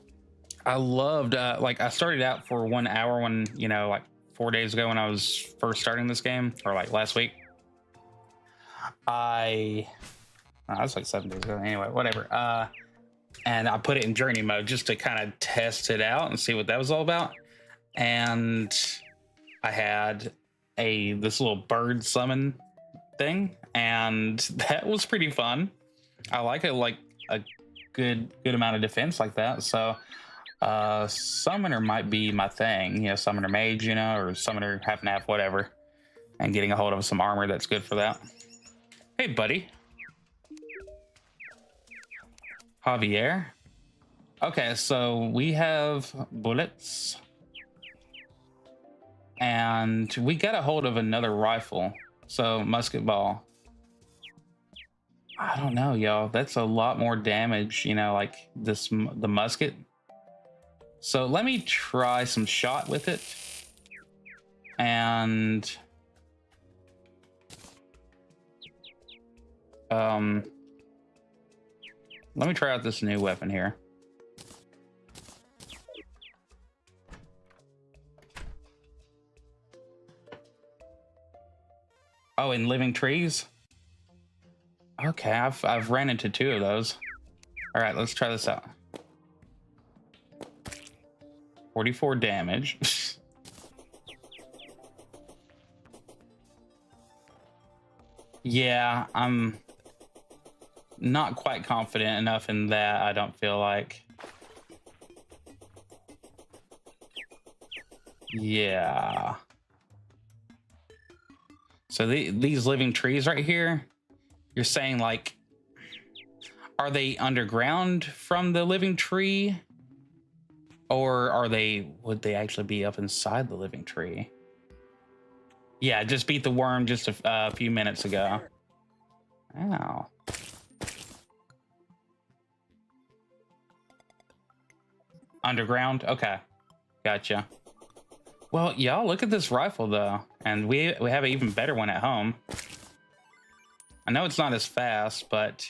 I loved like I started out for 1 hour when, you know, like 4 days ago when I was first starting this game, or like last week. That's like 7 days ago. Anyway, whatever. And I put it in journey mode just to kind of test it out and see what that was all about. And I had this little bird summon thing, and that was pretty fun. I like it, like a good amount of defense like that. So summoner might be my thing. You know, summoner mage, you know, or summoner half and half, whatever. And getting a hold of some armor that's good for that. Hey, buddy. Javier. Okay, so we have bullets. And we got a hold of another rifle. So musket ball. I don't know, y'all. That's a lot more damage, you know, like the musket. So let me try some shot with it. And let me try out this new weapon here. Oh, in living trees? Okay, I've ran into 2 of those. All right, let's try this out. 44 damage. Yeah, I'm not quite confident enough in that, I don't feel like. Yeah. So these living trees right here, you're saying, like, are they underground from the living tree? Or would they actually be up inside the living tree? Yeah, just beat the worm just a few minutes ago. Ow. Underground? Okay. Gotcha. Well, y'all, look at this rifle, though. And we have an even better one at home. I know it's not as fast, but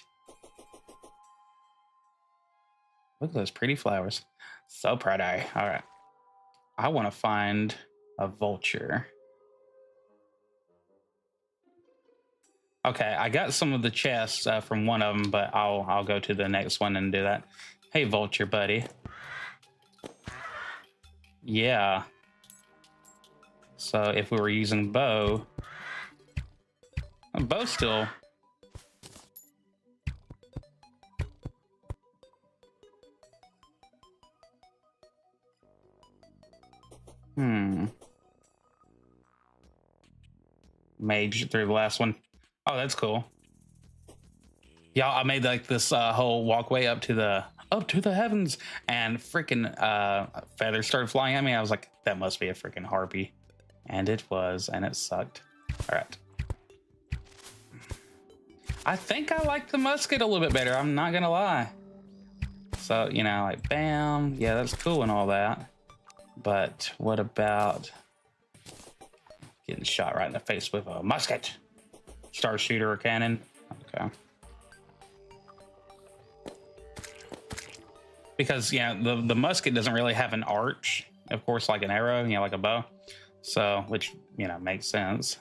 look at those pretty flowers. So pretty. All right. I want to find a vulture. Okay, I got some of the chests from one of them, but I'll go to the next one and do that. Hey, vulture buddy. Yeah. So if we were using bow still. Mage through the last one. Oh, that's cool. Yeah, I made like this whole walkway up to the heavens, and freaking feathers started flying at me. I was like, that must be a freaking harpy, and it was, and it sucked. All right. I think I like the musket a little bit better. I'm not gonna lie. So, you know, like, bam. Yeah, that's cool and all that. But what about getting shot right in the face with a musket? Star shooter or cannon? Okay. Because, yeah, the musket doesn't really have an arch, of course, like an arrow, you know, like a bow. So, which, you know, makes sense.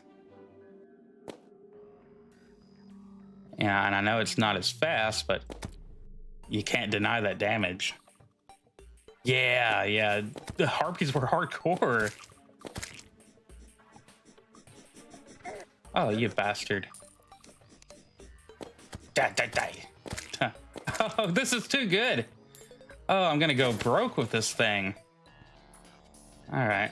Yeah, and I know it's not as fast, but you can't deny that damage. Yeah, yeah. The harpies were hardcore. Oh, you bastard. Die, die, die. Oh, this is too good. Oh, I'm gonna go broke with this thing. All right.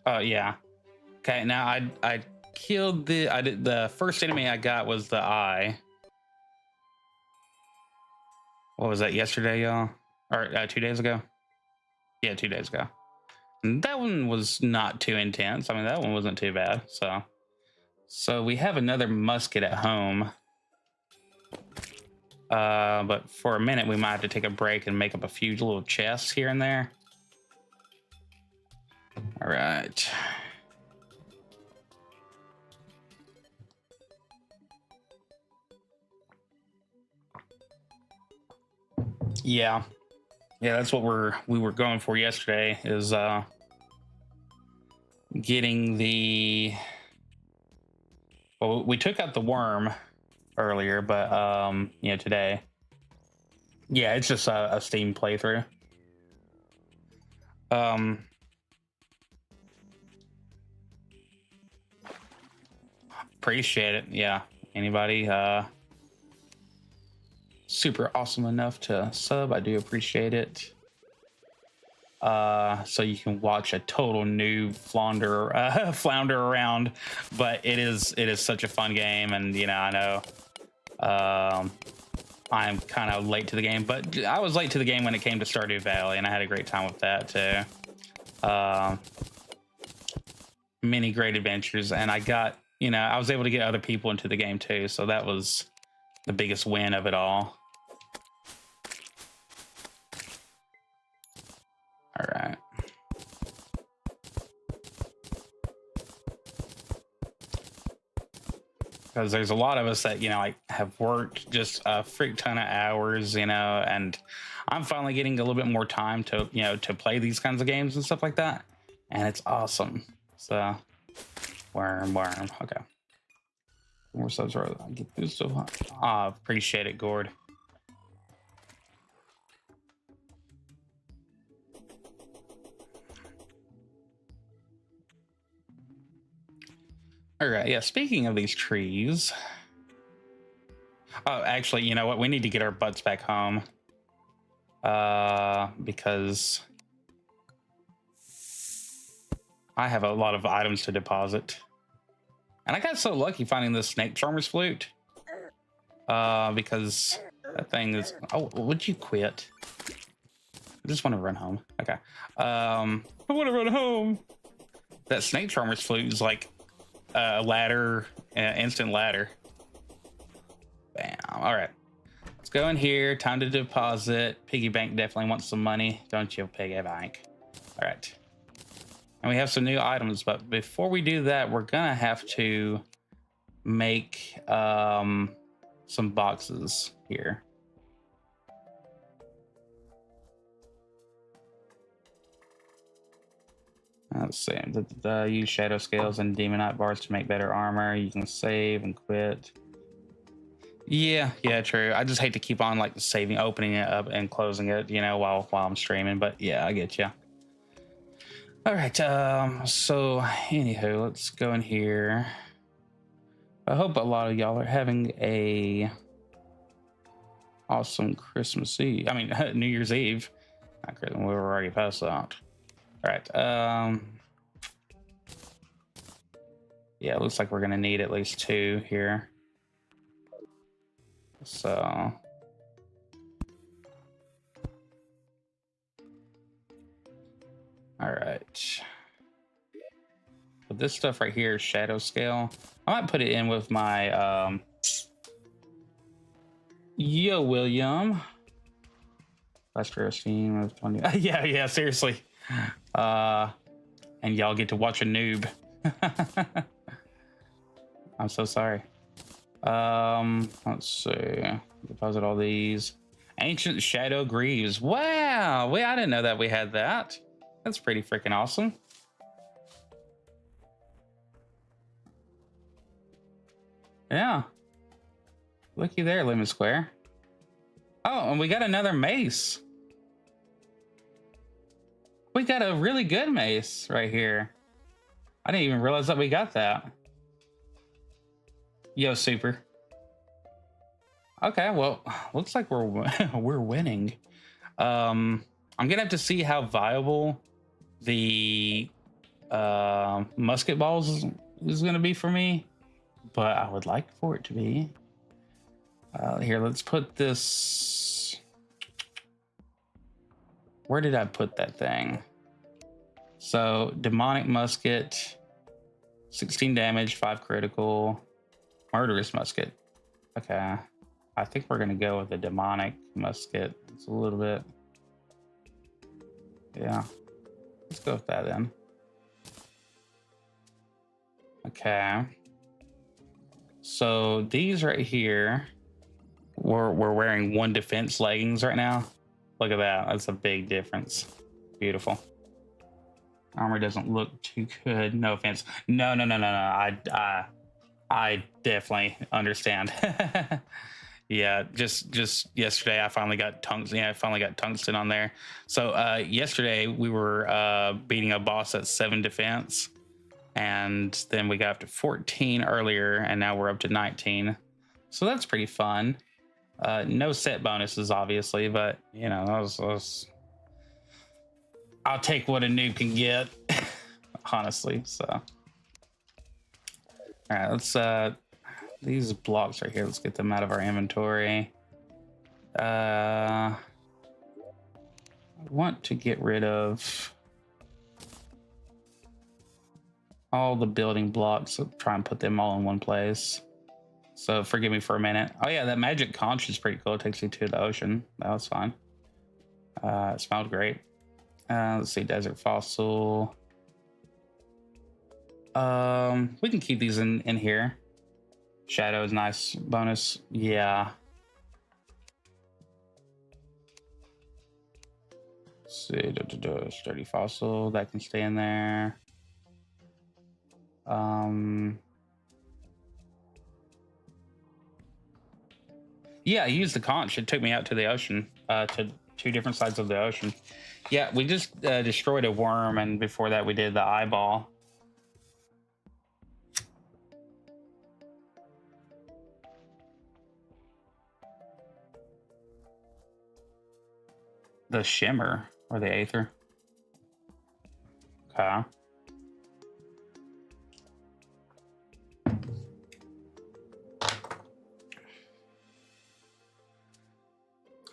Oh yeah. Okay, now I killed the first enemy I got was the eye. What was that, yesterday, y'all? Or 2 days ago? Yeah, 2 days ago. And that one was not too intense. I mean, that one wasn't too bad. So we have another musket at home. But for a minute, we might have to take a break and make up a few little chests here and there. All right. Yeah, that's what we were going for yesterday, is getting the. Well, we took out the worm earlier, but you know, today. Yeah, it's just a Steam playthrough. Appreciate it. Yeah, anybody super awesome enough to sub, I do appreciate it. So you can watch a total noob flounder around, but it is such a fun game. And you know, I know I'm kind of late to the game, but I was late to the game when it came to Stardew Valley, and I had a great time with that too. Many great adventures, and I got, you know, I was able to get other people into the game too, so that was the biggest win of it all. All right. Because there's a lot of us that, you know, like, have worked just a freak ton of hours, you know, and I'm finally getting a little bit more time to, you know, to play these kinds of games and stuff like that, and it's awesome. So, worm. Okay. More subs, right? Get this stuff. Ah, appreciate it, Gord. All right, yeah, speaking of these trees. Oh, actually, you know what? We need to get our butts back home. Because I have a lot of items to deposit. And I got so lucky finding the snake charmer's flute. Because that thing is... Oh, would you quit? I just want to run home. Okay. I want to run home. That snake charmer's flute is like a ladder, instant ladder. Bam. All right. Let's go in here. Time to deposit. Piggy bank definitely wants some money. Don't you, piggy bank? All right. And we have some new items, but before we do that, we're gonna have to make some boxes here. Let's see. Use shadow scales and demonite bars to make better armor. You can save and quit. Yeah, true. I just hate to keep on like saving, opening it up and closing it, you know, while I'm streaming. But yeah, I get you. All right. So anywho, let's go in here. I hope a lot of y'all are having a awesome Christmas Eve. I mean, New Year's Eve. Not Christmas. We were already past that. All right. Yeah, it looks like we're gonna need at least 2 here. So All right. But this stuff right here is shadow scale. I might put it in with my Yo William. Lester Steam of 20. Yeah, seriously. And y'all get to watch a noob. I'm so sorry. Let's see. Deposit all these. Ancient Shadow Greaves. Wow. Wait, I didn't know that we had that. That's pretty freaking awesome. Yeah. Looky there, Lemon Square. Oh, and we got another mace. We got a really good mace right here. I didn't even realize that we got that. Yo, super. Okay, well, looks like we're we're winning. I'm gonna have to see how viable the musket balls is gonna be for me, but I would like for it to be. Here, let's put this. Where did I put that thing? So, demonic musket, 16 damage, 5 critical, murderous musket. Okay, I think we're gonna go with the demonic musket. It's a little bit. Yeah, let's go with that then. Okay. So these right here, we're wearing 1 defense leggings right now. Look at that. That's a big difference. Beautiful. Armor doesn't look too good. No offense. No. I definitely understand. Yeah, just yesterday I finally got tungsten. Yeah, I finally got tungsten on there. So yesterday we were beating a boss at 7 defense, and then we got up to 14 earlier, and now we're up to 19. So that's pretty fun. No set bonuses, obviously, but you know, I'll take what a noob can get, honestly. So, all right, let's these blocks right here. Let's get them out of our inventory. I want to get rid of all the building blocks. So try and put them all in one place. So forgive me for a minute. Oh yeah, that magic conch is pretty cool. It takes you to the ocean. That was fine. It smelled great. Let's see, desert fossil. We can keep these in here. Shadow is nice bonus. Yeah. Let's see, sturdy fossil that can stay in there. Yeah, I used the conch. It took me out to the ocean, to 2 different sides of the ocean. Yeah, we just destroyed a worm, and before that we did the eyeball. The shimmer or the aether. Okay.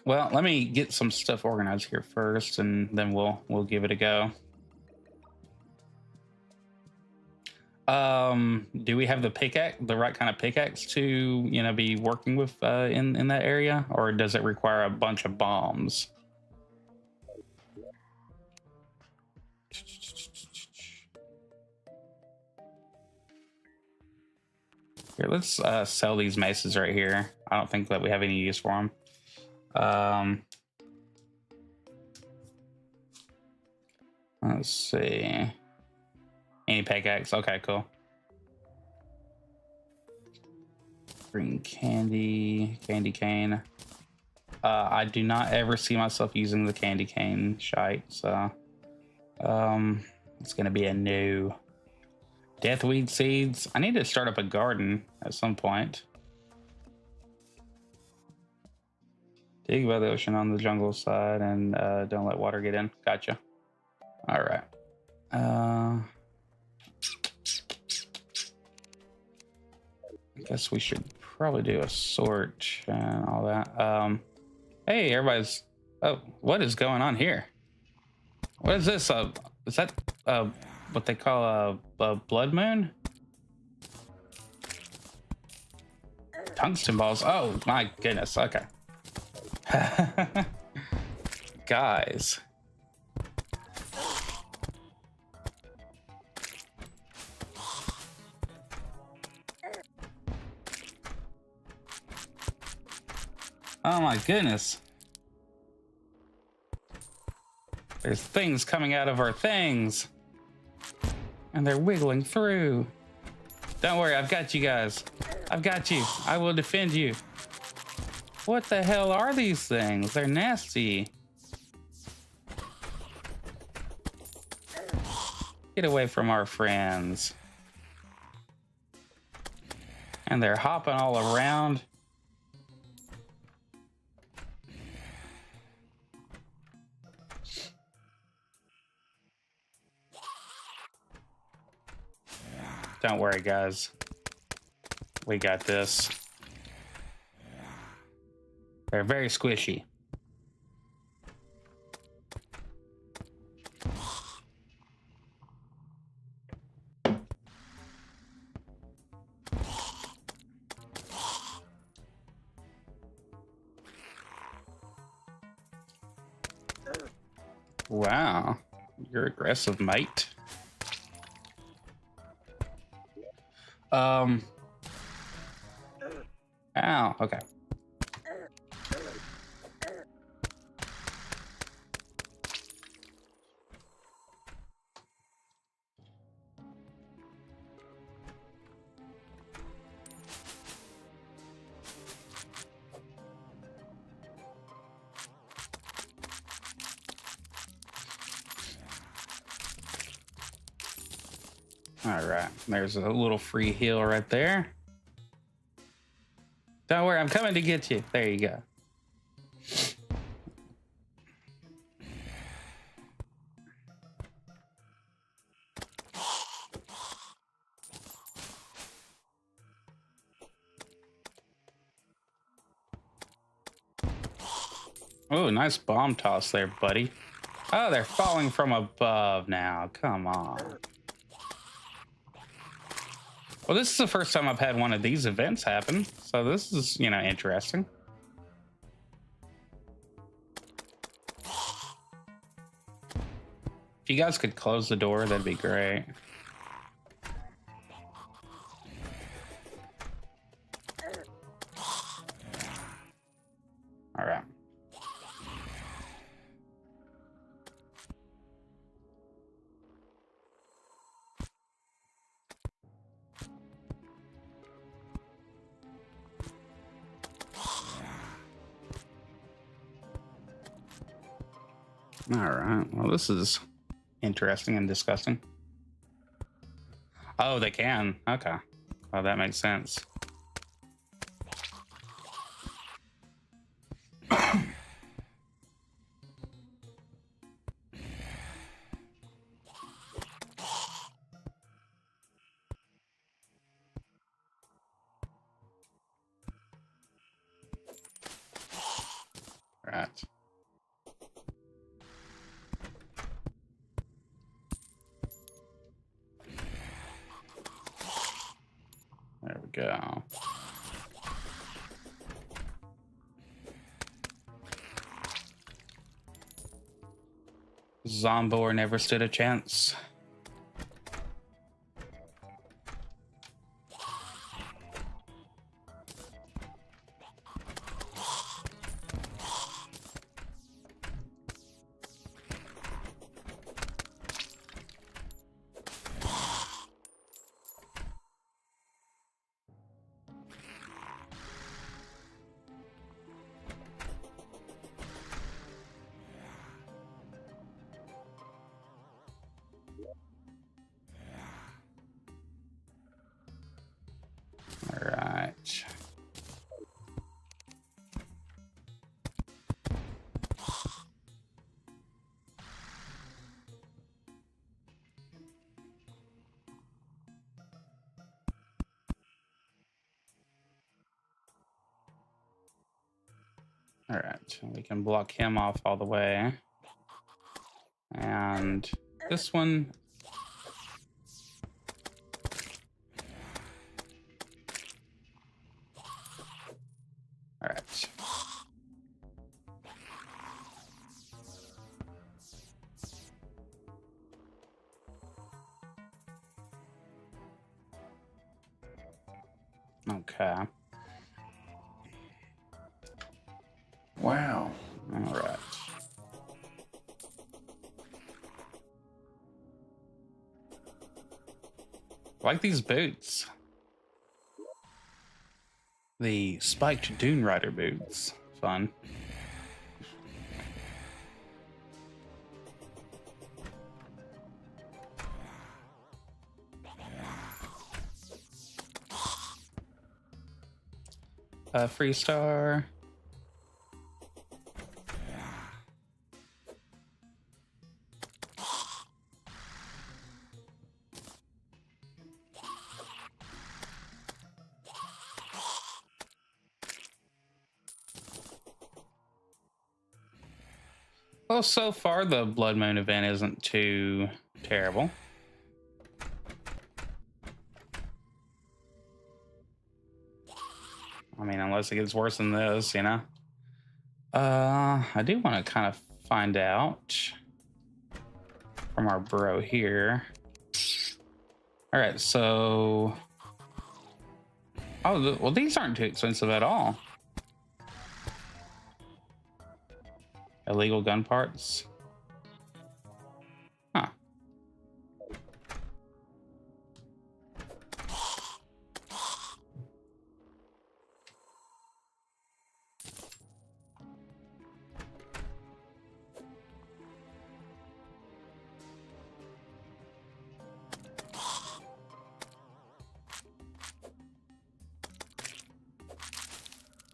Well, let me get some stuff organized here first, and then we'll give it a go. Do we have the pickaxe, the right kind of pickaxe to, you know, be working with in that area, or does it require a bunch of bombs? Here, let's sell these maces right here. I don't think that we have any use for them. Let's see. Any pickaxe? Okay, cool. Green candy cane. I do not ever see myself using the candy cane shite, so it's gonna be a no. Deathweed seeds. I need to start up a garden at some point. Dig by the ocean on the jungle side, and don't let water get in. Gotcha. All right. I guess we should probably do a sort and all that. Hey, everybody's. Oh, what is going on here? What is this? Is that what they call a blood moon? Tungsten balls. Oh my goodness. Okay. Guys. Oh my goodness. There's things coming out of our things. And they're wiggling through. Don't worry, I've got you guys. I've got you. I will defend you. What the hell are these things? They're nasty. Get away from our friends. And they're hopping all around. Don't worry, guys. We got this. They're very squishy. Wow. You're aggressive, mate. Ow, okay. All right, there's a little free heal right there. Don't worry, I'm coming to get you. There you go. Oh, nice bomb toss there, buddy. Oh, they're falling from above now. Come on. Well, this is the first time I've had one of these events happen, so this is, you know, interesting. If you guys could close the door, that'd be great. All right. All right. Well, this is interesting and disgusting. Oh, they can. Okay. Well, that makes sense. Right. There we go. Zombor never stood a chance. All right. All right, we can block him off all the way. And This one. All right. Okay. Wow. All right. I like these boots. The spiked Dune Rider boots. Fun. Freestar. Well, so far the Blood Moon event isn't too terrible. I mean, unless it gets worse than this, you know? I do want to kind of find out from our bro here. All right, so... Oh, well, these aren't too expensive at all. Illegal gun parts. Huh.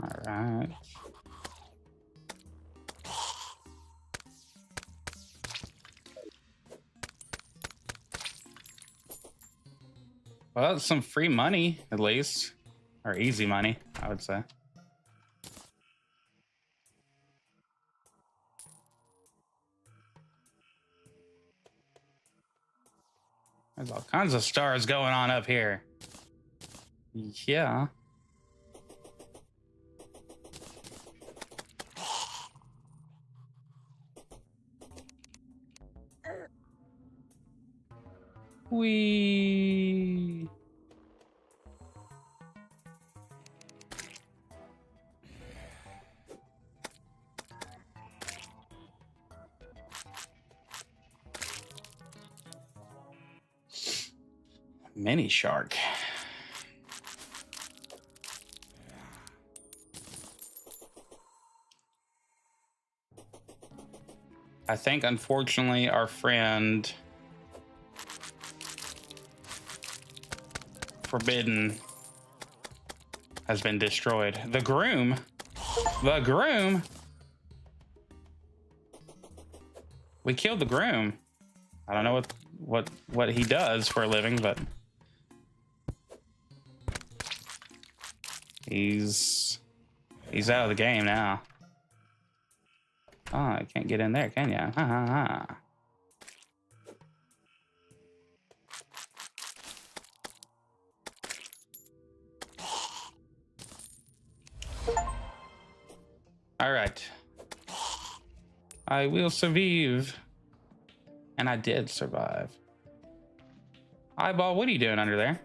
All right. Well, that's some free money, at least. Or easy money, I would say. There's all kinds of stars going on up here. Yeah. Wee. Mini shark. I think, unfortunately, our friend Forbidden has been destroyed. The groom. The groom. We killed the groom. I don't know what he does for a living, but he's out of the game now. Oh, I can't get in there, can ya? Ha ha ha. All right. I will survive. And I did survive. Eyeball, what are you doing under there?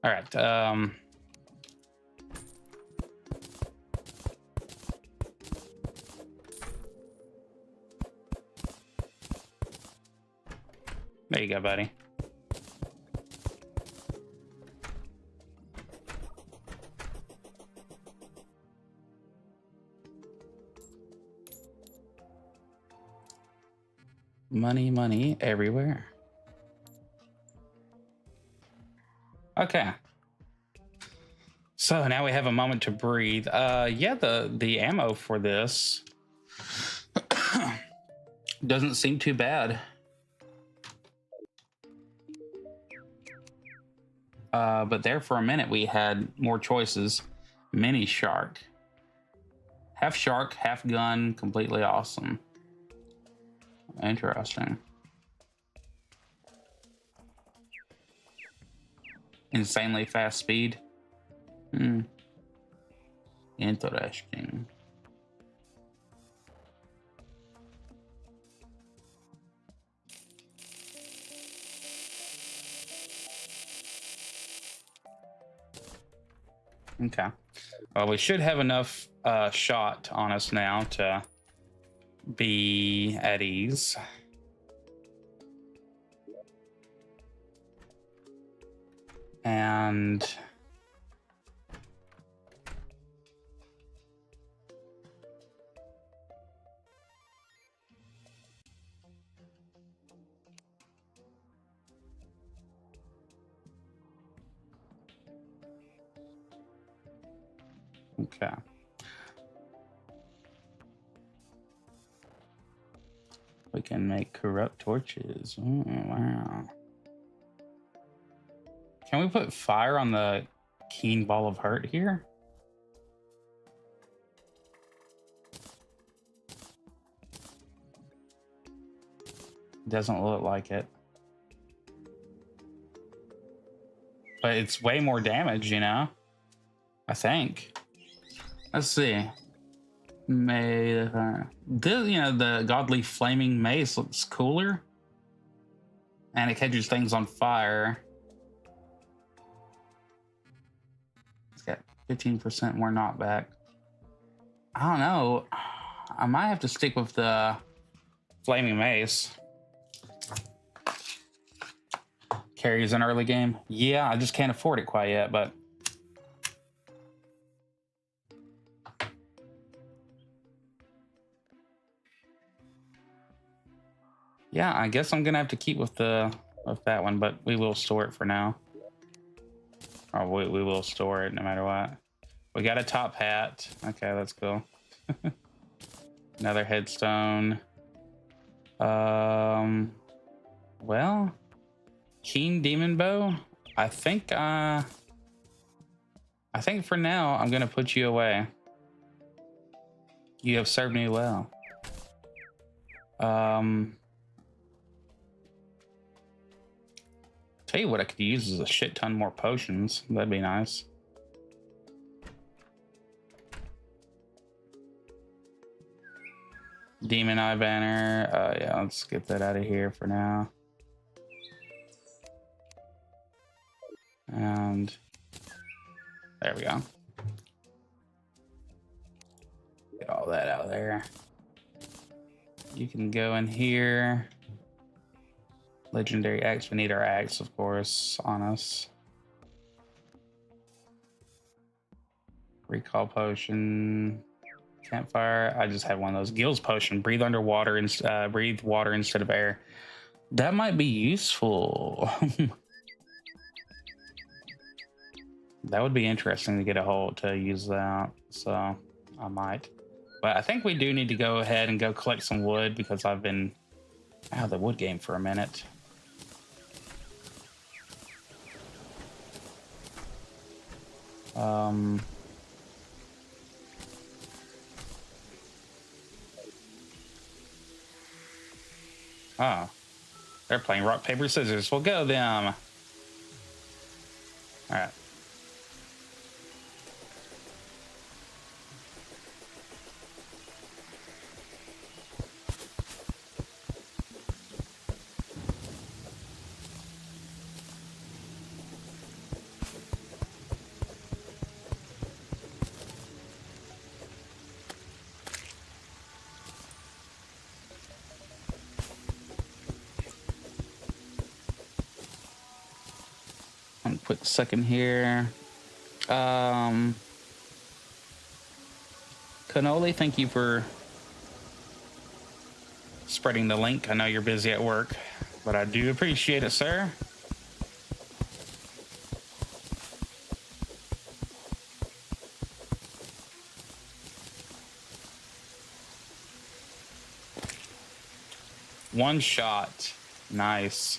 All right. There you go, buddy. Money, money everywhere. Okay. So now we have a moment to breathe. Yeah, the ammo for this Doesn't seem too bad. But there for a minute we had more choices. Mini shark. Half shark, half gun, completely awesome. Interesting. Insanely fast speed. Interesting. Okay. Well, we should have enough shot on us now to be at ease. And okay. We can make corrupt torches. Oh, wow. Can we put fire on the keen ball of hurt here? Doesn't look like it. But it's way more damage, you know? I think. Let's see. May this, you know, the godly flaming mace looks cooler. And it catches things on fire. It's got 15% more knockback. I don't know. I might have to stick with the flaming mace. Carries an early game. Yeah, I just can't afford it quite yet, but yeah, I guess I'm gonna have to keep with that one, but we will store it for now. Or we will store it no matter what. We got a top hat. Okay, that's cool. Another headstone. Well, keen demon bow. I think for now I'm gonna put you away. You have served me well. Tell you what I could use is a shit ton more potions. That'd be nice. Demon Eye banner. Yeah, let's get that out of here for now. And there we go. Get all that out there. You can go in here. Legendary axe. We need our axe, of course, on us. Recall potion. Campfire. I just had one of those. Gills potion. Breathe underwater and breathe water instead of air. That might be useful. That would be interesting to get a hold to use that. So I might. But I think we do need to go ahead and go collect some wood because I've been out of the wood game for a minute. Oh, they're playing rock, paper, scissors. We'll go them. All right. One quick second here. Cannoli, thank you for spreading the link. I know you're busy at work, but I do appreciate it, sir. one shot. Nice.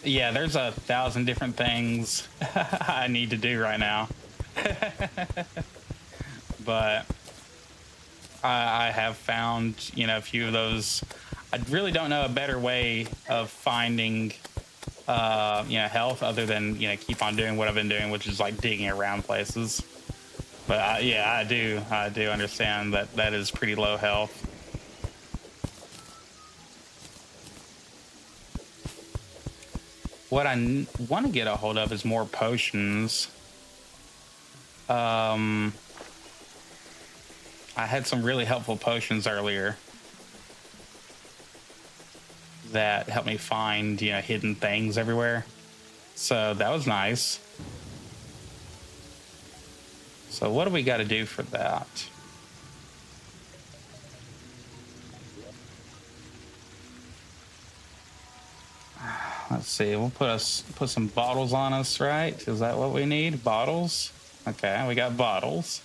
Yeah, there's 1,000 different things I need to do right now. But I have found, a few of those. I really don't know a better way of finding, health other than, keep on doing what I've been doing, which is like digging around places. But yeah, I do understand that that is pretty low health. What I want to get a hold of is more potions. Um, I had some really helpful potions earlier that helped me find, hidden things everywhere. So that was nice. So what do we got to do for that? Let's see. We'll put some bottles on us, right? Is that what we need? Bottles? Okay, we got bottles.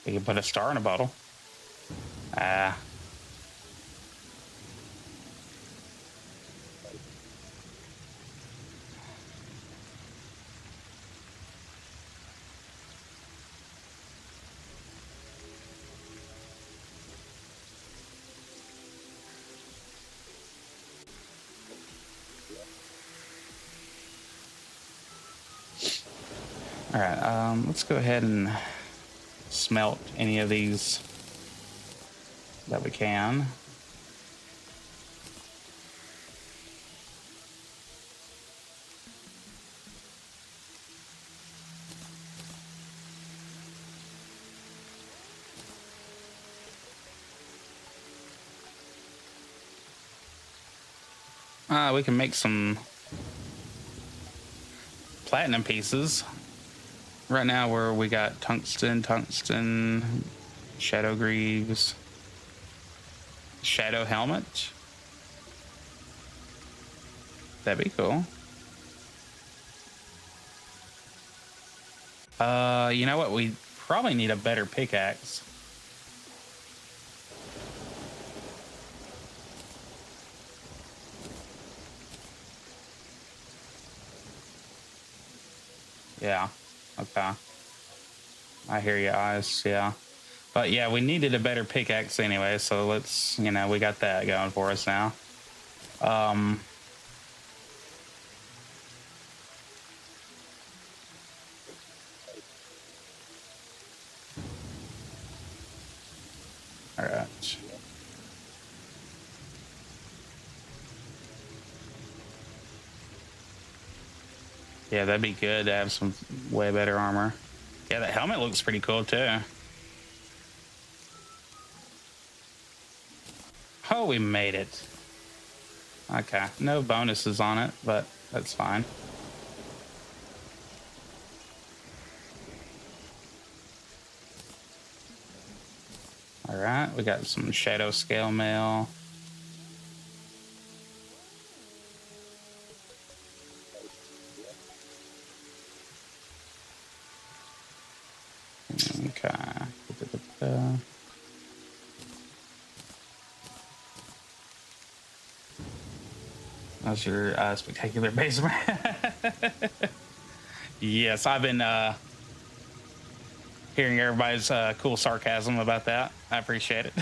We can put a star in a bottle. Ah. All right, let's go ahead and smelt any of these that we can. We can make some platinum pieces. Right now, where we got tungsten, shadow greaves, shadow helmet. That'd be cool. You know what? We probably need a better pickaxe. Yeah. Okay. I hear you, eyes. Yeah. But yeah, we needed a better pickaxe anyway, so let's, we got that going for us now. Um, all right. Yeah, that'd be good to have some way better armor. Yeah, the helmet looks pretty cool too. Oh, we made it. Okay, no bonuses on it, but that's fine. All right, we got some shadow scale mail. Okay. That's your spectacular basement. Yes, I've been hearing everybody's cool sarcasm about that. I appreciate it.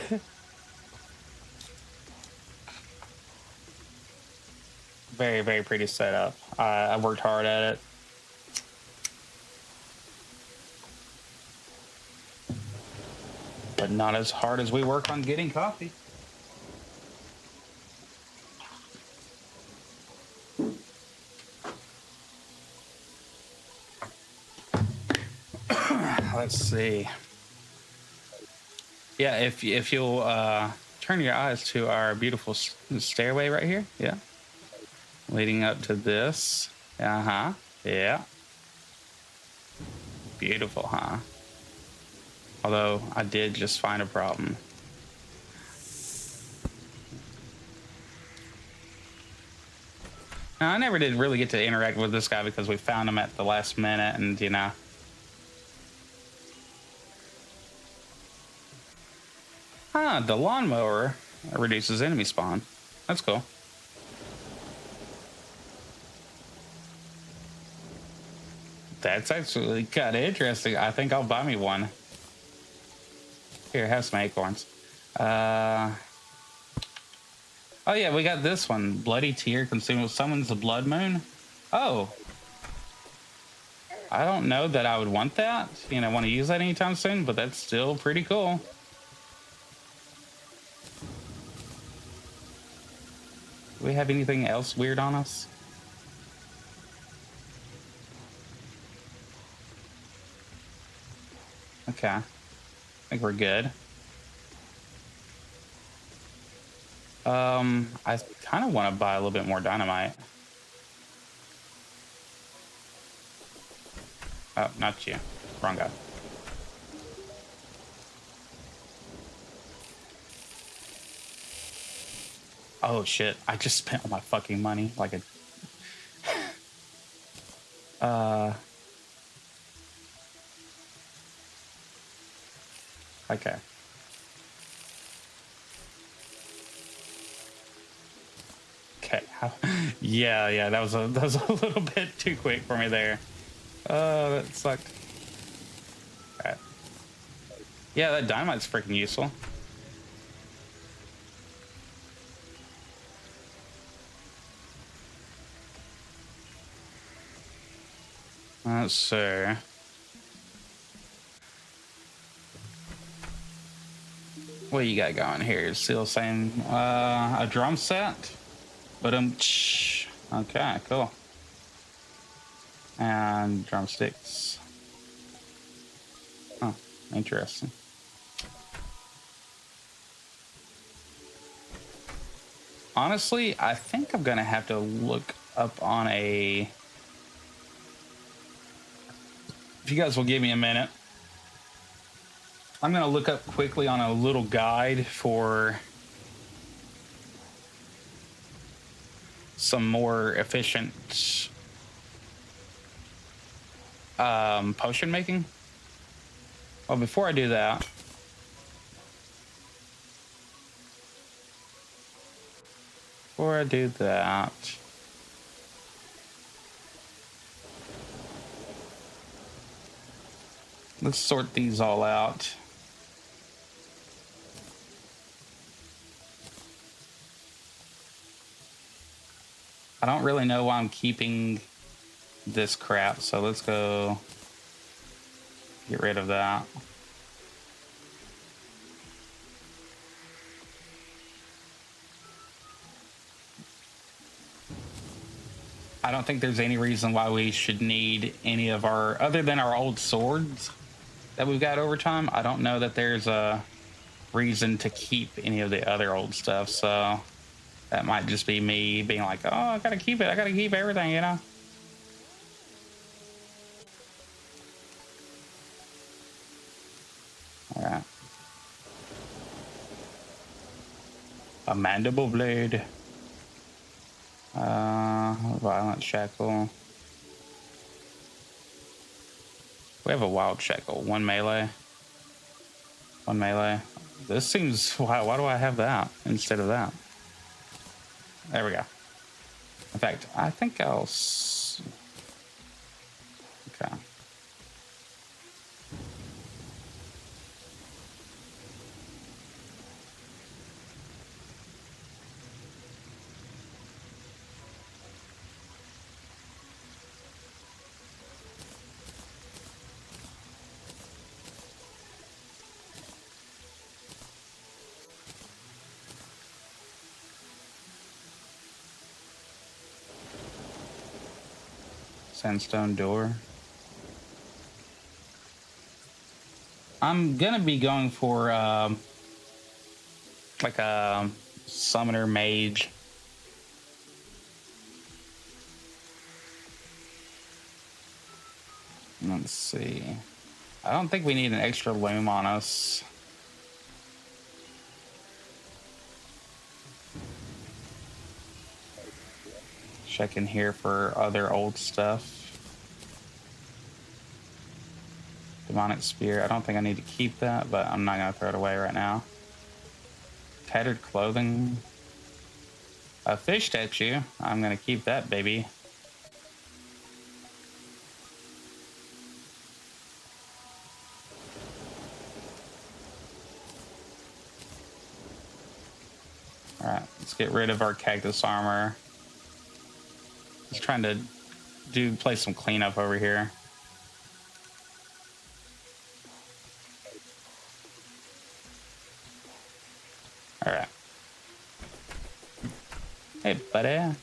Very, very pretty setup. I worked hard at it. But not as hard as we work on getting coffee. let's see. Yeah, if you'll turn your eyes to our beautiful stairway right here. Yeah, leading up to this. Uh-huh. Yeah. Beautiful, huh? Although I did just find a problem. Now, I never did really get to interact with this guy because we found him at the last minute, and you know. Ah, the lawnmower reduces enemy spawn. That's cool. That's actually kind of interesting. I think I'll buy me one. Here, have some acorns. Oh yeah, we got this one. Bloody Tear consumes summons the blood moon. Oh. I don't know that I would want that. You know, want to use that anytime soon, but that's still pretty cool. Do we have anything else weird on us? Okay. I think we're good. I kind of want to buy a little bit more dynamite. Oh, not you. Wrong guy. Oh shit! I just spent all my fucking money like a. Okay. Okay. Yeah. That was a little bit too quick for me there. Oh, that sucked. All right. Yeah, that dynamite's freaking useful. Let's see. What you got going here? Still saying a drum set, but okay, cool. And drumsticks. Oh, interesting. Honestly, I think I'm gonna have to look up on a. If you guys will give me a minute, I'm gonna look up quickly on a little guide for some more efficient potion making. Well, before I do that, let's sort these all out. I don't really know why I'm keeping this crap, so let's go get rid of that. I don't think there's any reason why we should need any of our, other than our old swords that we've got over time. I don't know that there's a reason to keep any of the other old stuff, so that might just be me being like, oh, I gotta keep it. I gotta keep everything, you know? All right. A mandible blade. Violent shackle. We have a wild shackle. One melee. This seems, why do I have that instead of that? There we go. In fact, I think I'll. Okay. Sandstone door. I'm gonna be going for like a summoner mage. Let's see. I don't think we need an extra loom on us. Check in here for other old stuff. Demonic spear. I don't think I need to keep that, but I'm not gonna throw it away right now. Tattered clothing. A fish statue. I'm gonna keep that baby. All right, let's get rid of our cactus armor. Just trying to play some cleanup over here. All right. Hey, buddy.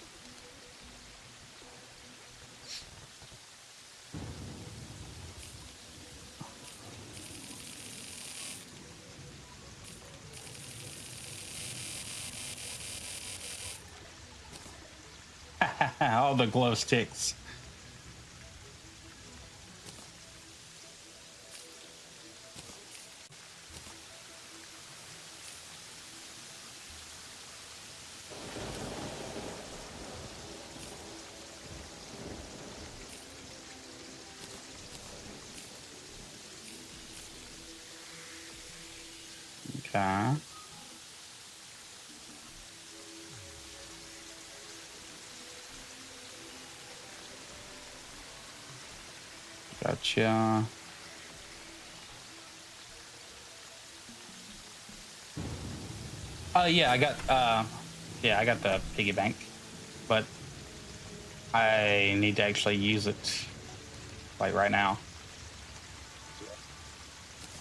All the glow sticks. Okay. Gotcha. Yeah, I got the piggy bank, but I need to actually use it like right now.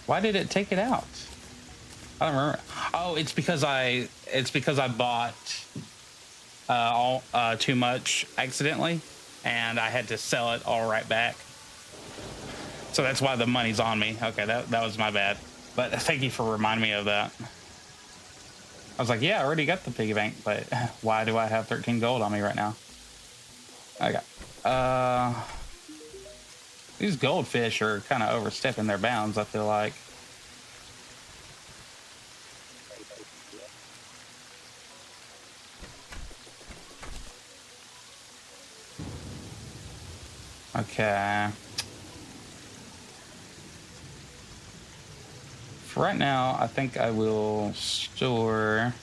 Why did it take it out? I don't remember. Oh, it's because I bought all too much accidentally, and I had to sell it all right back. So that's why the money's on me. Okay, that was my bad. But thank you for reminding me of that. I was like, yeah, I already got the piggy bank, but why do I have 13 gold on me right now? Okay. These goldfish are kind of overstepping their bounds, I feel like. Okay. For right now, I think I will store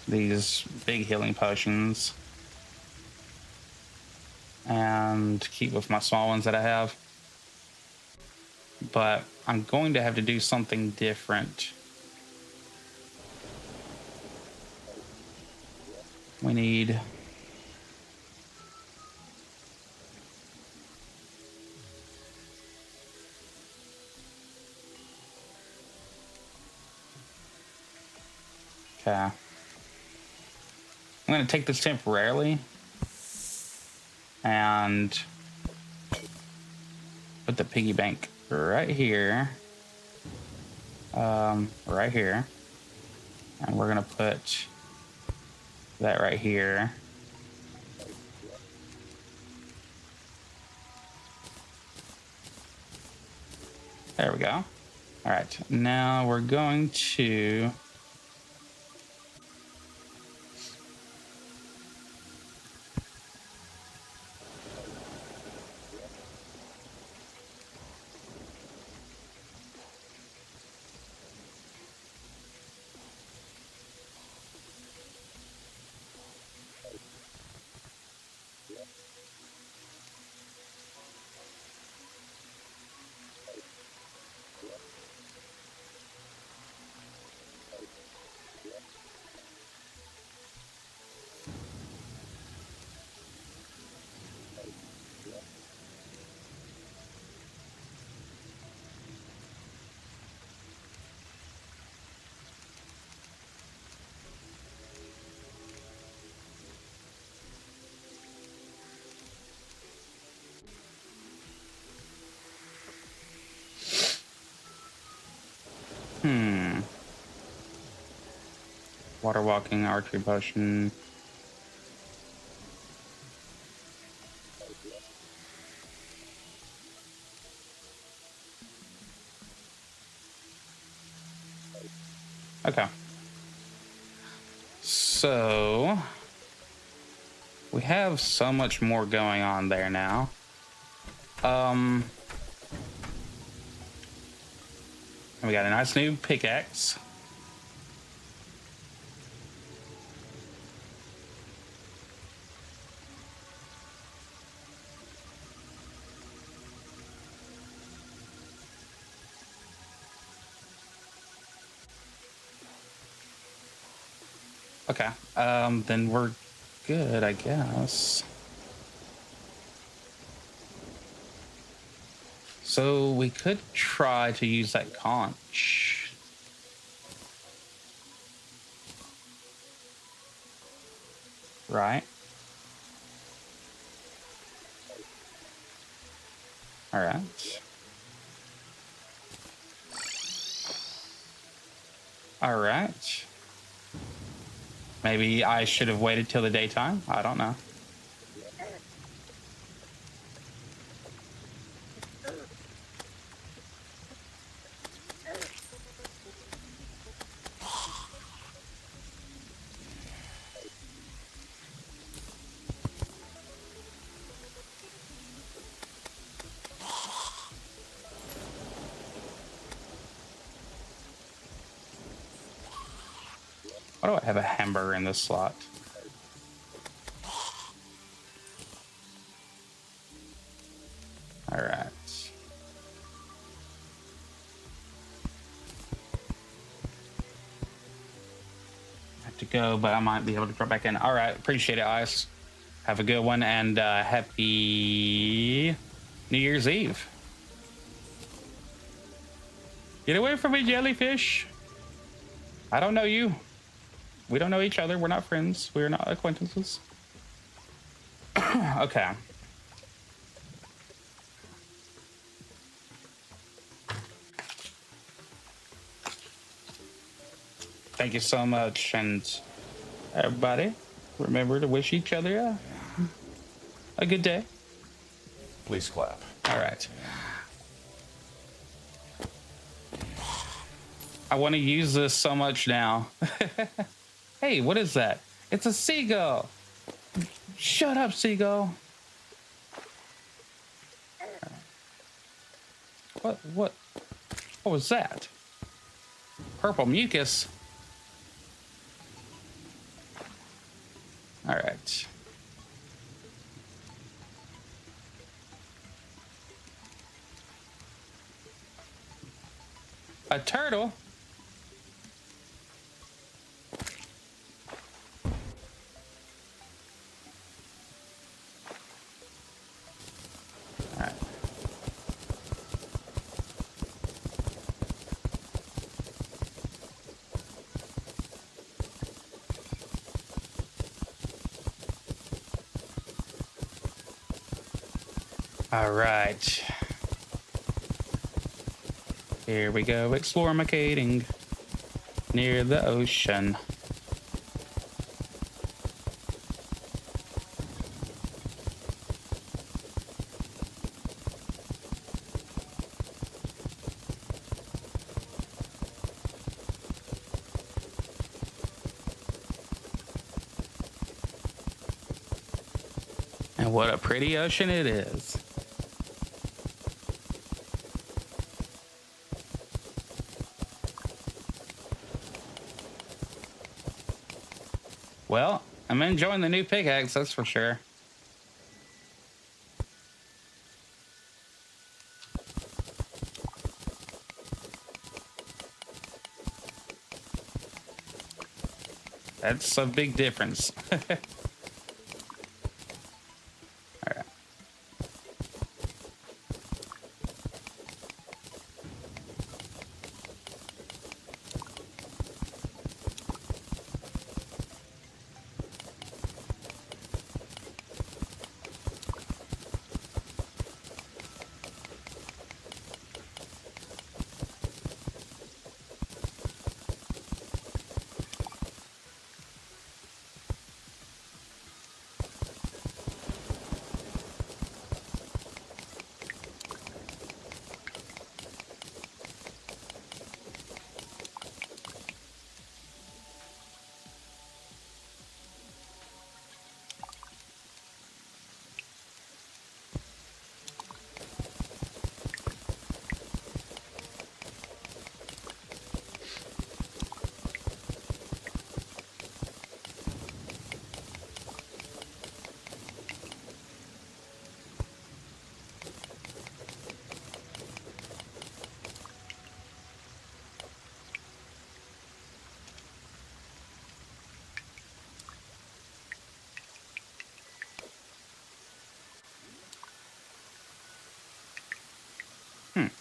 these big healing potions and keep with my small ones that I have. But I'm going to have to do something different. We need... Okay. I'm going to take this temporarily and put the piggy bank right here. Right here. And we're going to put that right here. There we go. All right. Now we're going to... Hmm. Water walking, archery potion. Okay. So we have so much more going on there now. We got a nice new pickaxe. Okay. Then we're good, I guess. So we could try to use that conch. Right? All right. All right. Maybe I should have waited till the daytime. I don't know. Why do I have a hamburger in this slot? All right. I have to go, but I might be able to drop back in. All right. Appreciate it, Ice. Have a good one, and happy New Year's Eve. Get away from me, jellyfish. I don't know you. We don't know each other. We're not friends. We're not acquaintances. Okay. Thank you so much, and everybody, remember to wish each other a good day. Please clap. All right. I want to use this so much now. Hey, what is that? It's a seagull. Shut up, seagull. What was that? Purple mucus. All right. A turtle? All right. All right. Here we go, exploricating near the ocean. And what a pretty ocean it is. Well, I'm enjoying the new pickaxe, that's for sure. That's a big difference. All right.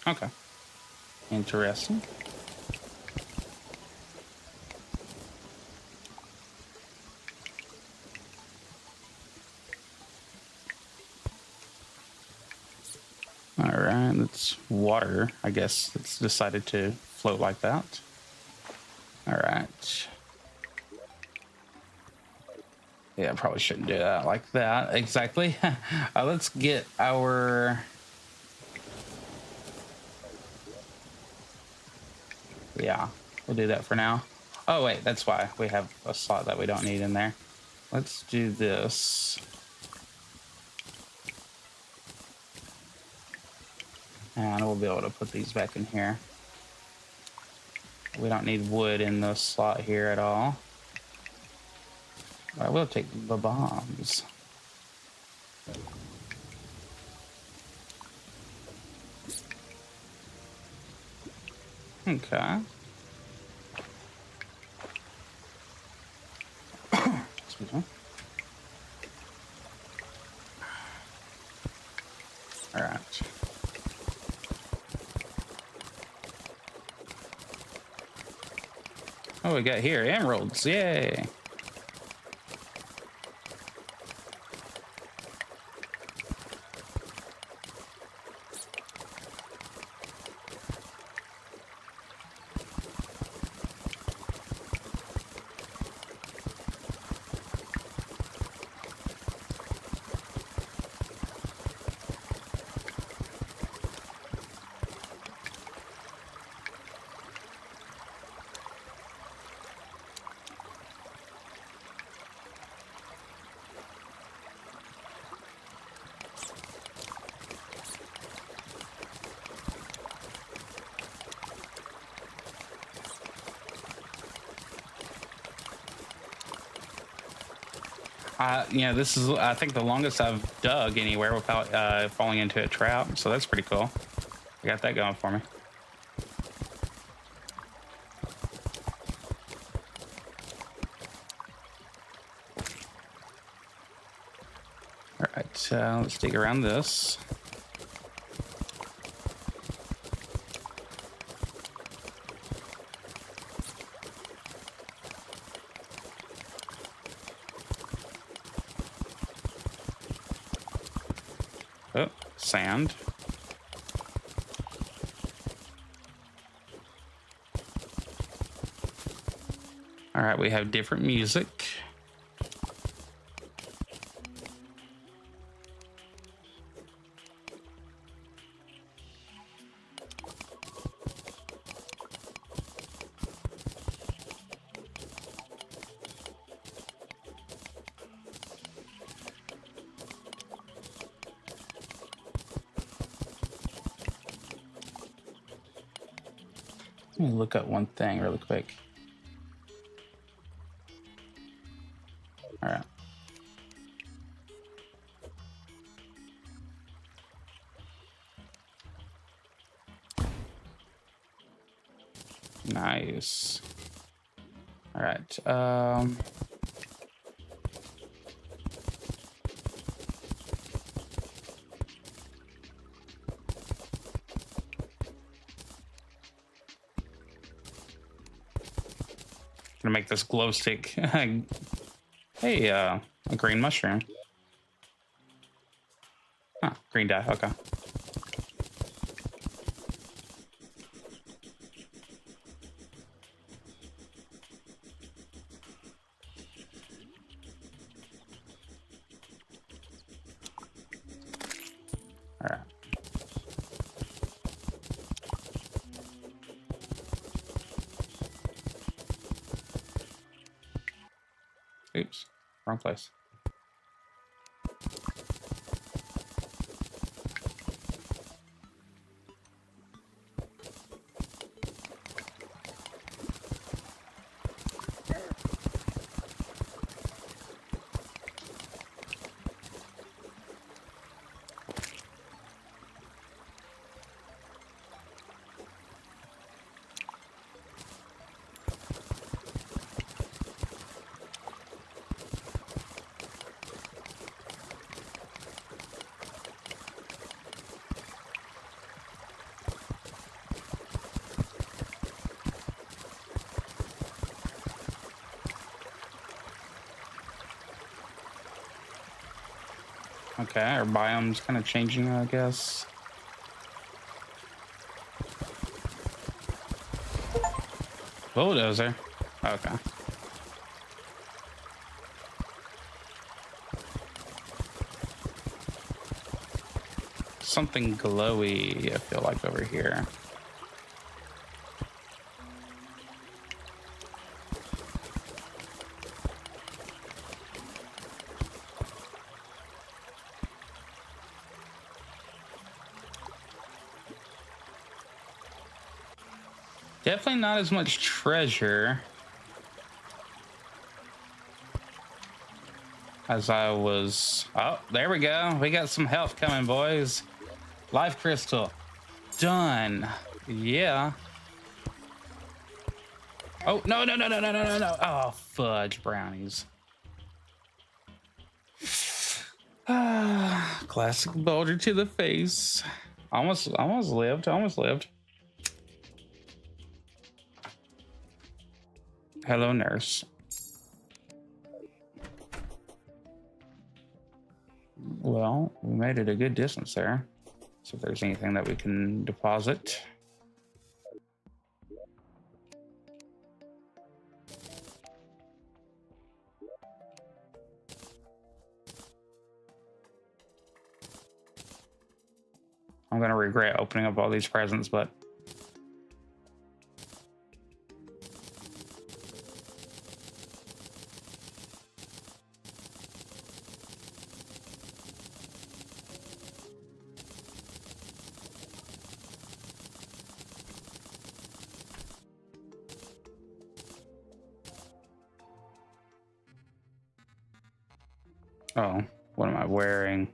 Okay. Interesting. All right, it's water. I guess it's decided to float like that. All right. Yeah, I probably shouldn't do that like that. Exactly. Let's get our... Yeah, we'll do that for now. Oh, wait, that's why we have a slot that we don't need in there. Let's do this. And we'll be able to put these back in here. We don't need wood in the slot here at all. I will take the bombs. Okay. Excuse me. All right. Oh, we got here emeralds. Yay. This is, I think, the longest I've dug anywhere without falling into a trap. So that's pretty cool. I got that going for me. All right, let's dig around this. Oh, sand. All right, we have different music. Let me look up one thing really quick. All right. Nice. All right. Gonna make this glow stick. Hey, a green mushroom. Huh, green dye. Okay. All right. Oops, wrong place. Okay, our biome's kind of changing, I guess. Bulldozer. Okay. Something glowy, I feel like, over here. Definitely not as much treasure as I was. Oh, there we go. We got some health coming, boys. Life crystal. Done. Yeah. Oh, no, no, no, no, no, no, no, no. Oh, fudge brownies. Classic boulder to the face. Almost lived. Almost lived. Hello, nurse. Well, we made it a good distance there. So if there's anything that we can deposit. I'm going to regret opening up all these presents, but oh, what am I wearing?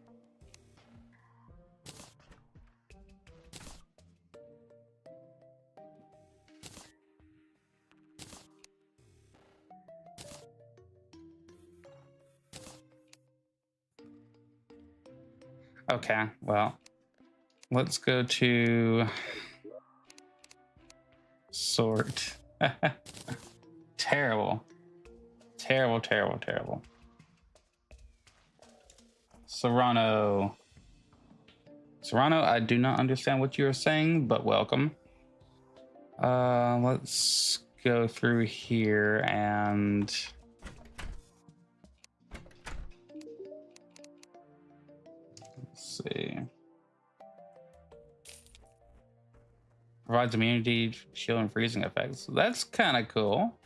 Okay, well, let's go to sort. Terrible. Terrible, terrible, terrible. Serrano. Serrano, I do not understand what you are saying, but welcome. Let's go through here and let's see. Provides immunity, shield, and freezing effects. That's kind of cool.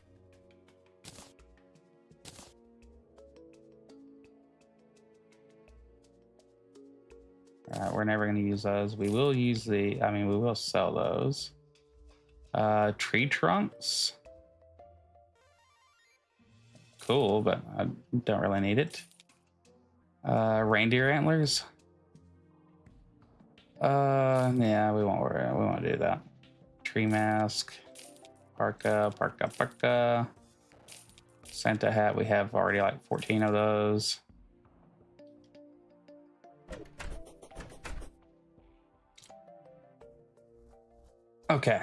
We're never going to use those. We will use we will sell those. Tree trunks. Cool, but I don't really need it. Reindeer antlers. Yeah, we won't do that. Tree mask. Parka, parka, parka. Santa hat, we have already like 14 of those. Okay.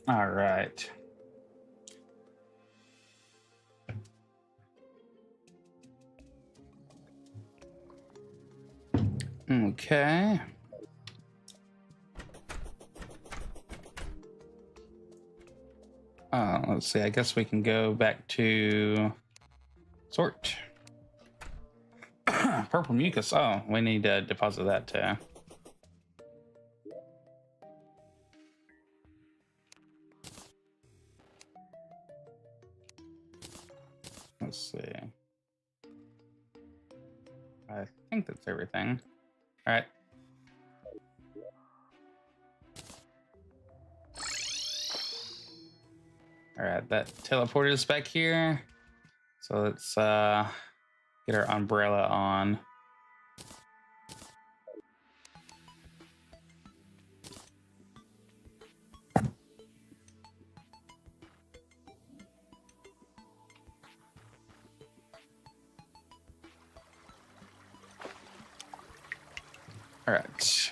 All right. Okay. Let's see. I guess we can go back to sort. Purple mucus. Oh, we need to deposit that too. Let's see. I think that's everything. All right. All right, that teleported us back here. So let's get our umbrella on. All right.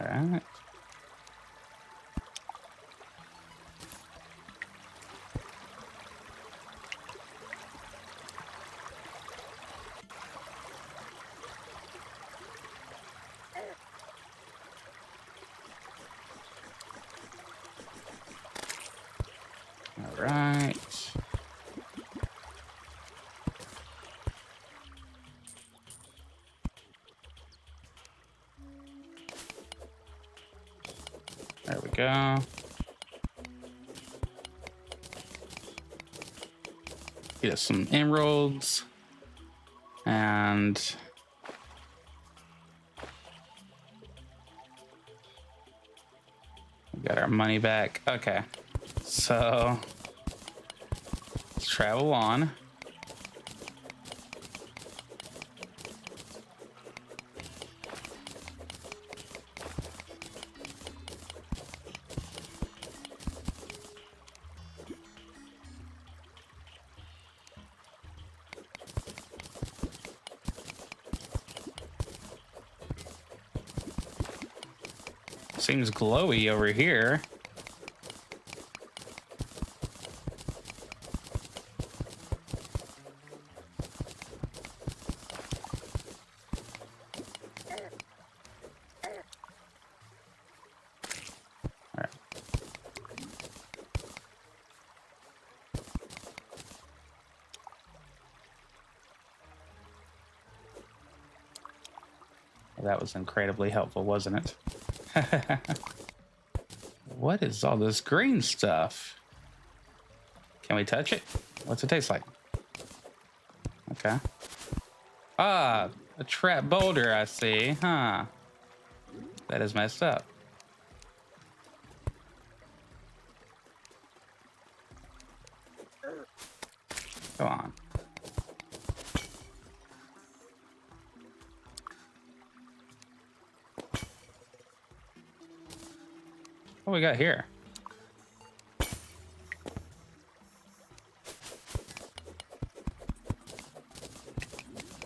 right. All right. There we go. Get us some emeralds. And we got our money back. Okay. So let's travel on. Seems glowy over here. All right. That was incredibly helpful, wasn't it? What is all this green stuff? Can we touch it? What's it taste like? Okay. Ah, a trap boulder, I see. Huh. That is messed up. Come on. What we got here?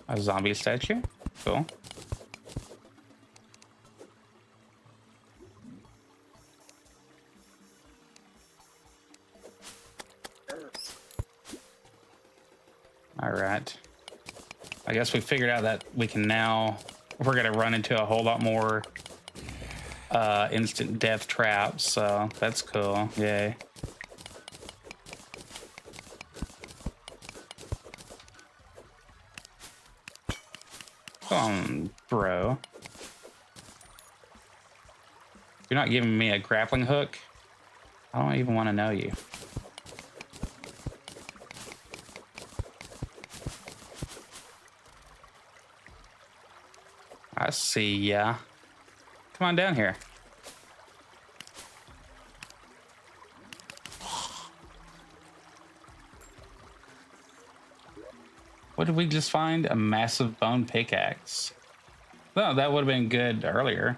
A zombie statue. Cool. All right. I guess we figured out that we can now, we're going to run into a whole lot more instant death traps. So that's cool. Yay. Come on, bro. You're not giving me a grappling hook? I don't even want to know you. I see ya. Come on down here. What did we just find? A massive bone pickaxe. No, that would have been good earlier.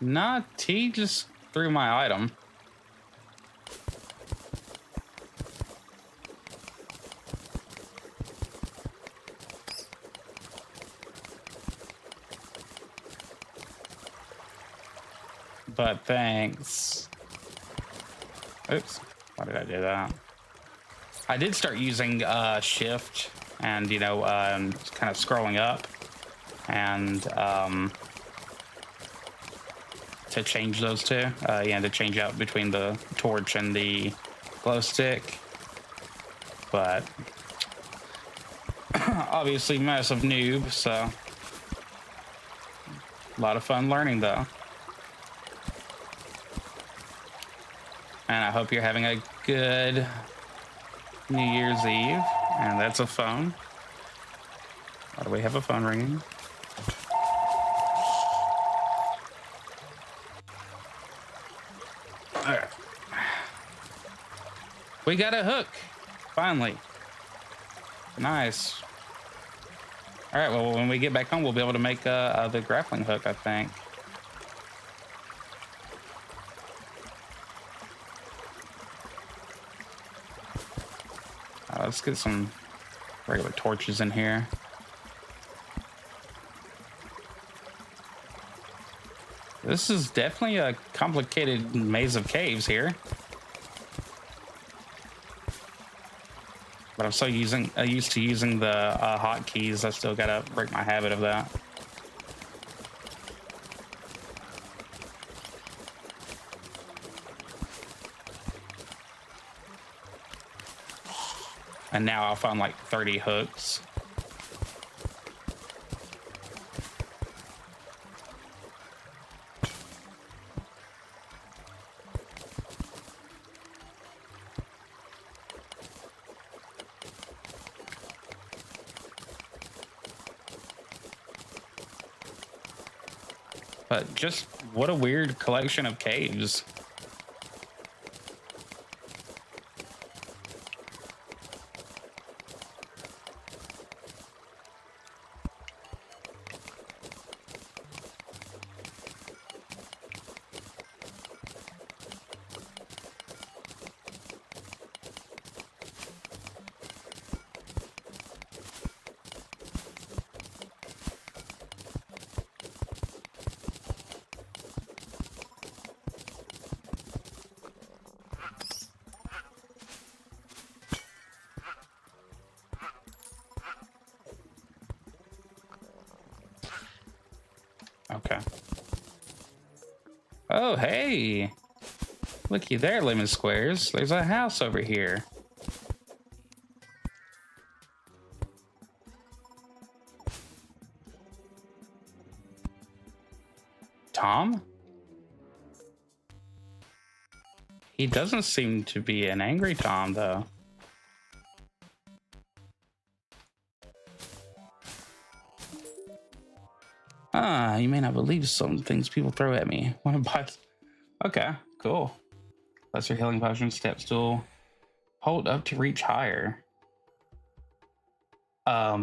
Nah, T just threw my item. But thanks. Oops. Why did I do that? I did start using shift and, you know, kind of scrolling up and to change those two. Yeah, to change out between the torch and the glow stick. But obviously massive noob, so a lot of fun learning though. And I hope you're having a good New Year's Eve. And that's a phone. Why do we have a phone ringing? All right. We got a hook. Finally. Nice. All right, well, when we get back home, we'll be able to make the grappling hook, I think. Let's get some regular torches in here. This is definitely a complicated maze of caves here. But I'm so used to using the hotkeys. I still gotta break my habit of that. And now I found like 30 hooks. But just what a weird collection of caves. Okay. Oh, hey. Looky there, lemon squares. There's a house over here. Tom? He doesn't seem to be an angry Tom, though. Ah, you may not believe some things people throw at me. Want to buy? Okay, cool. Lesser healing potion, step stool. Hold up to reach higher. I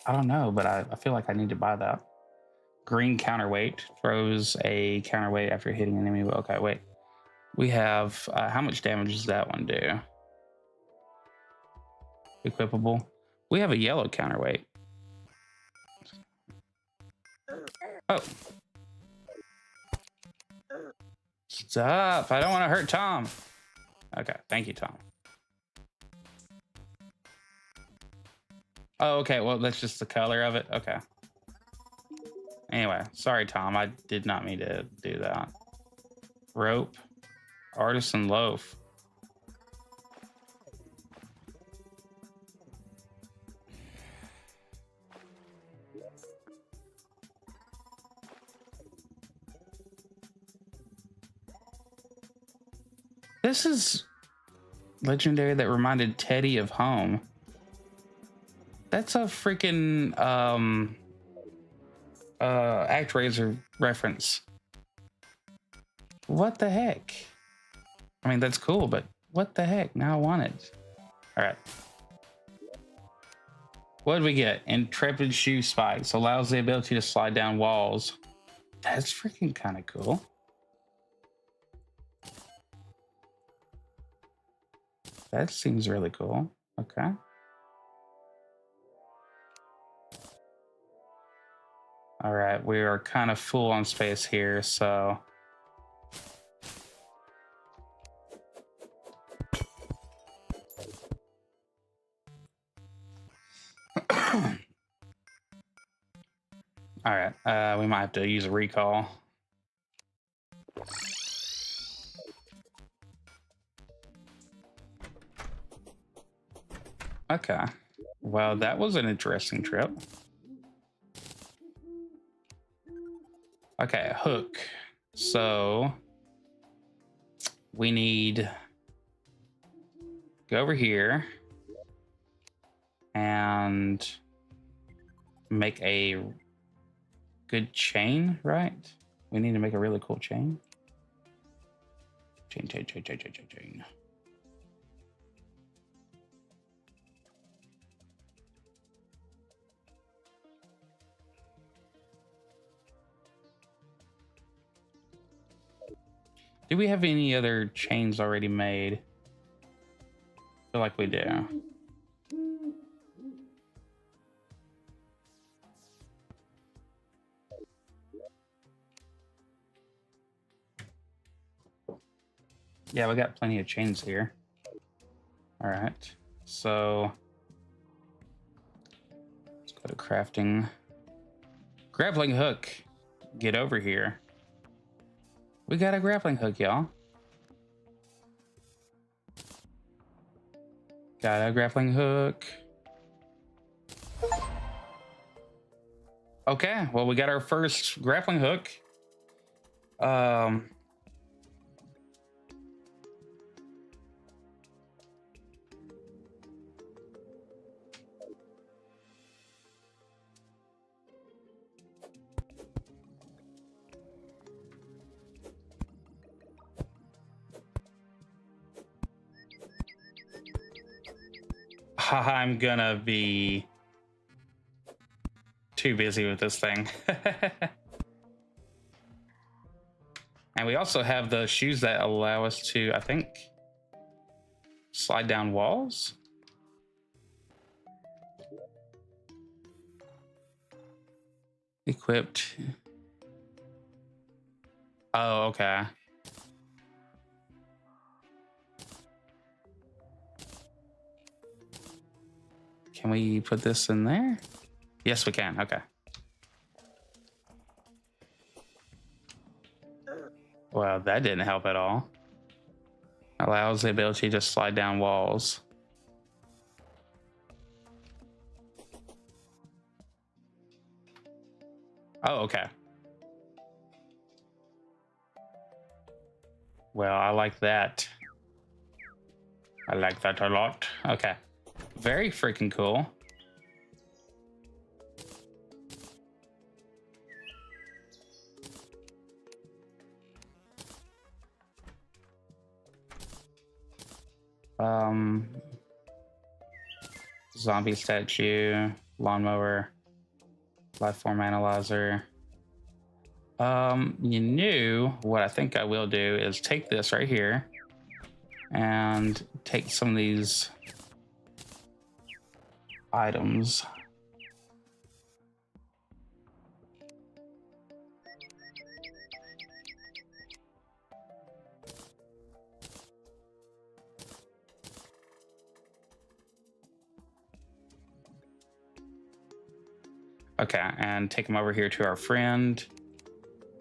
don't know, but I feel like I need to buy that. Green counterweight throws a counterweight after hitting an enemy. Okay, wait. We have how much damage does that one do? Equipable. We have a yellow counterweight. Oh. Stop. I don't want to hurt Tom. Okay. Thank you, Tom. Oh, okay. Well, that's just the color of it. Okay. Anyway, sorry, Tom. I did not mean to do that. Rope. Artisan loaf. This is legendary that reminded Teddy of home. That's a freaking ActRaiser reference. What the heck? I mean, that's cool, but what the heck? Now I want it. All right. What did we get? Intrepid shoe spikes allows the ability to slide down walls. That's freaking kind of cool. That seems really cool. Okay. All right, we are kind of full on space here, so. All right, we might have to use a recall. Okay. Well, that was an interesting trip. Okay, hook. So we need go over here and make a good chain, right? We need to make a really cool chain. Chain. Do we have any other chains already made? feel like we do. Yeah, we got plenty of chains here. All right, so let's go to crafting. Grappling hook. Get over here. We got a grappling hook, y'all. Got a grappling hook. Okay, well, we got our first grappling hook. I'm gonna be too busy with this thing. And we also have the shoes that allow us to, I think, slide down walls. Equipped. Oh, okay. Can we put this in there? Yes, we can. Okay. Well, that didn't help at all. Allows the ability to slide down walls. Oh, okay. Well, I like that. I like that a lot. Okay. Very freaking cool. Zombie statue, lawnmower, platform analyzer. You knew what I think I will do is take this right here and take some of these items. Okay, and take them over here to our friend.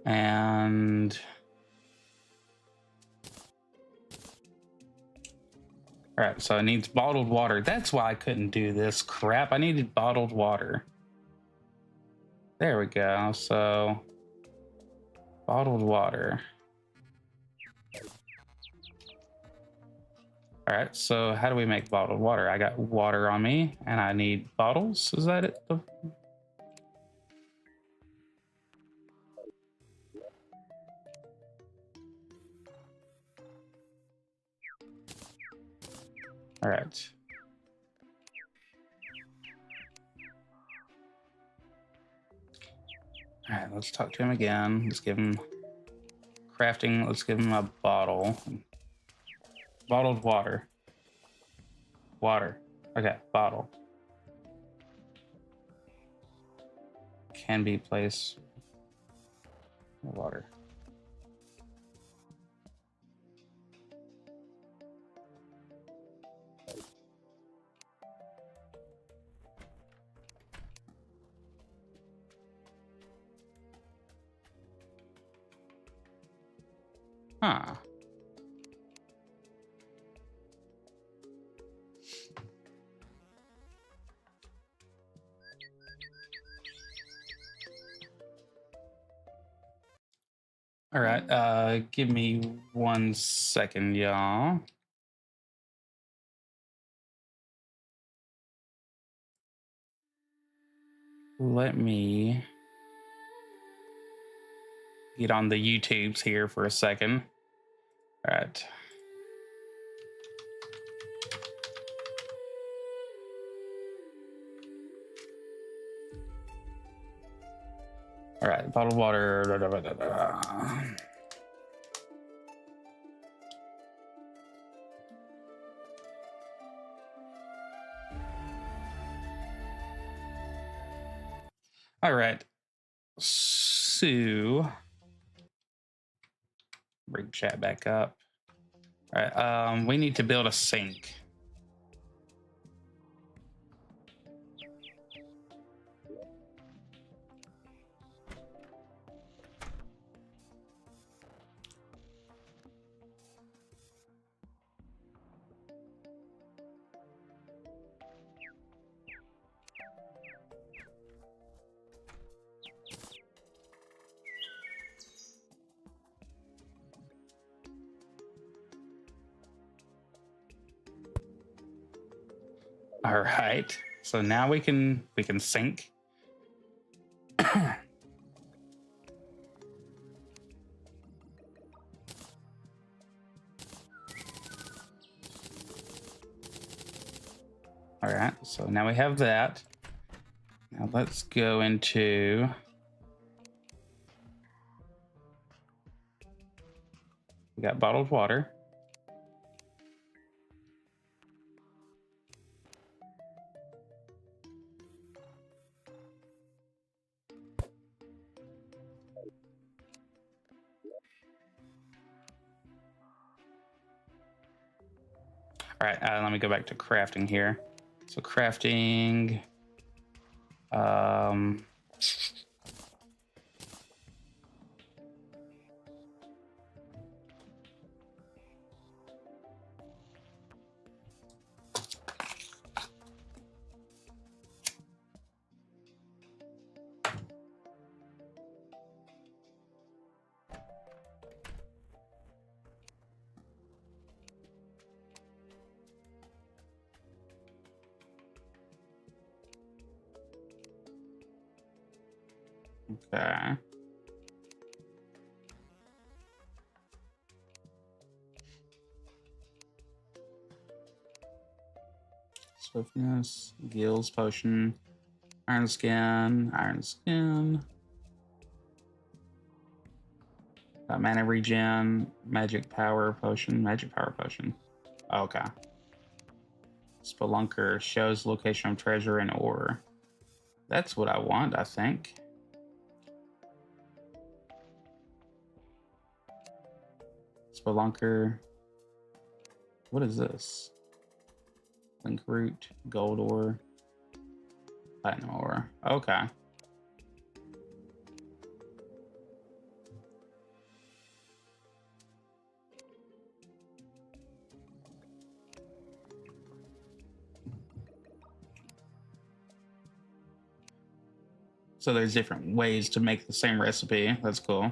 And all right, so it needs bottled water. That's why I couldn't do this crap. I needed bottled water. There we go. So bottled water. All right, so how do we make bottled water? I got water on me and I need bottles. Is that it? All right. All right, let's talk to him again. Let's give him crafting. Let's give him a bottle. Bottled water. Water. Okay, bottle. Can be placed. Water. Huh. All right, give me 1 second, y'all. Let me get on the YouTubes here for a second. All right. All right, bottled water. All right. So bring chat back up. All right. We need to build a sink. All right. So now we can sink. All right. So now we have that. Now let's go into we got bottled water. All right, let me go back to crafting here. So crafting, um, okay. Swiftness, gills potion, iron skin, mana regen, magic power potion. Okay. Spelunker shows location of treasure and ore. That's what I want, I think. Spelunker. What is this? Link root, gold ore, platinum ore. Okay. So there's different ways to make the same recipe. That's cool.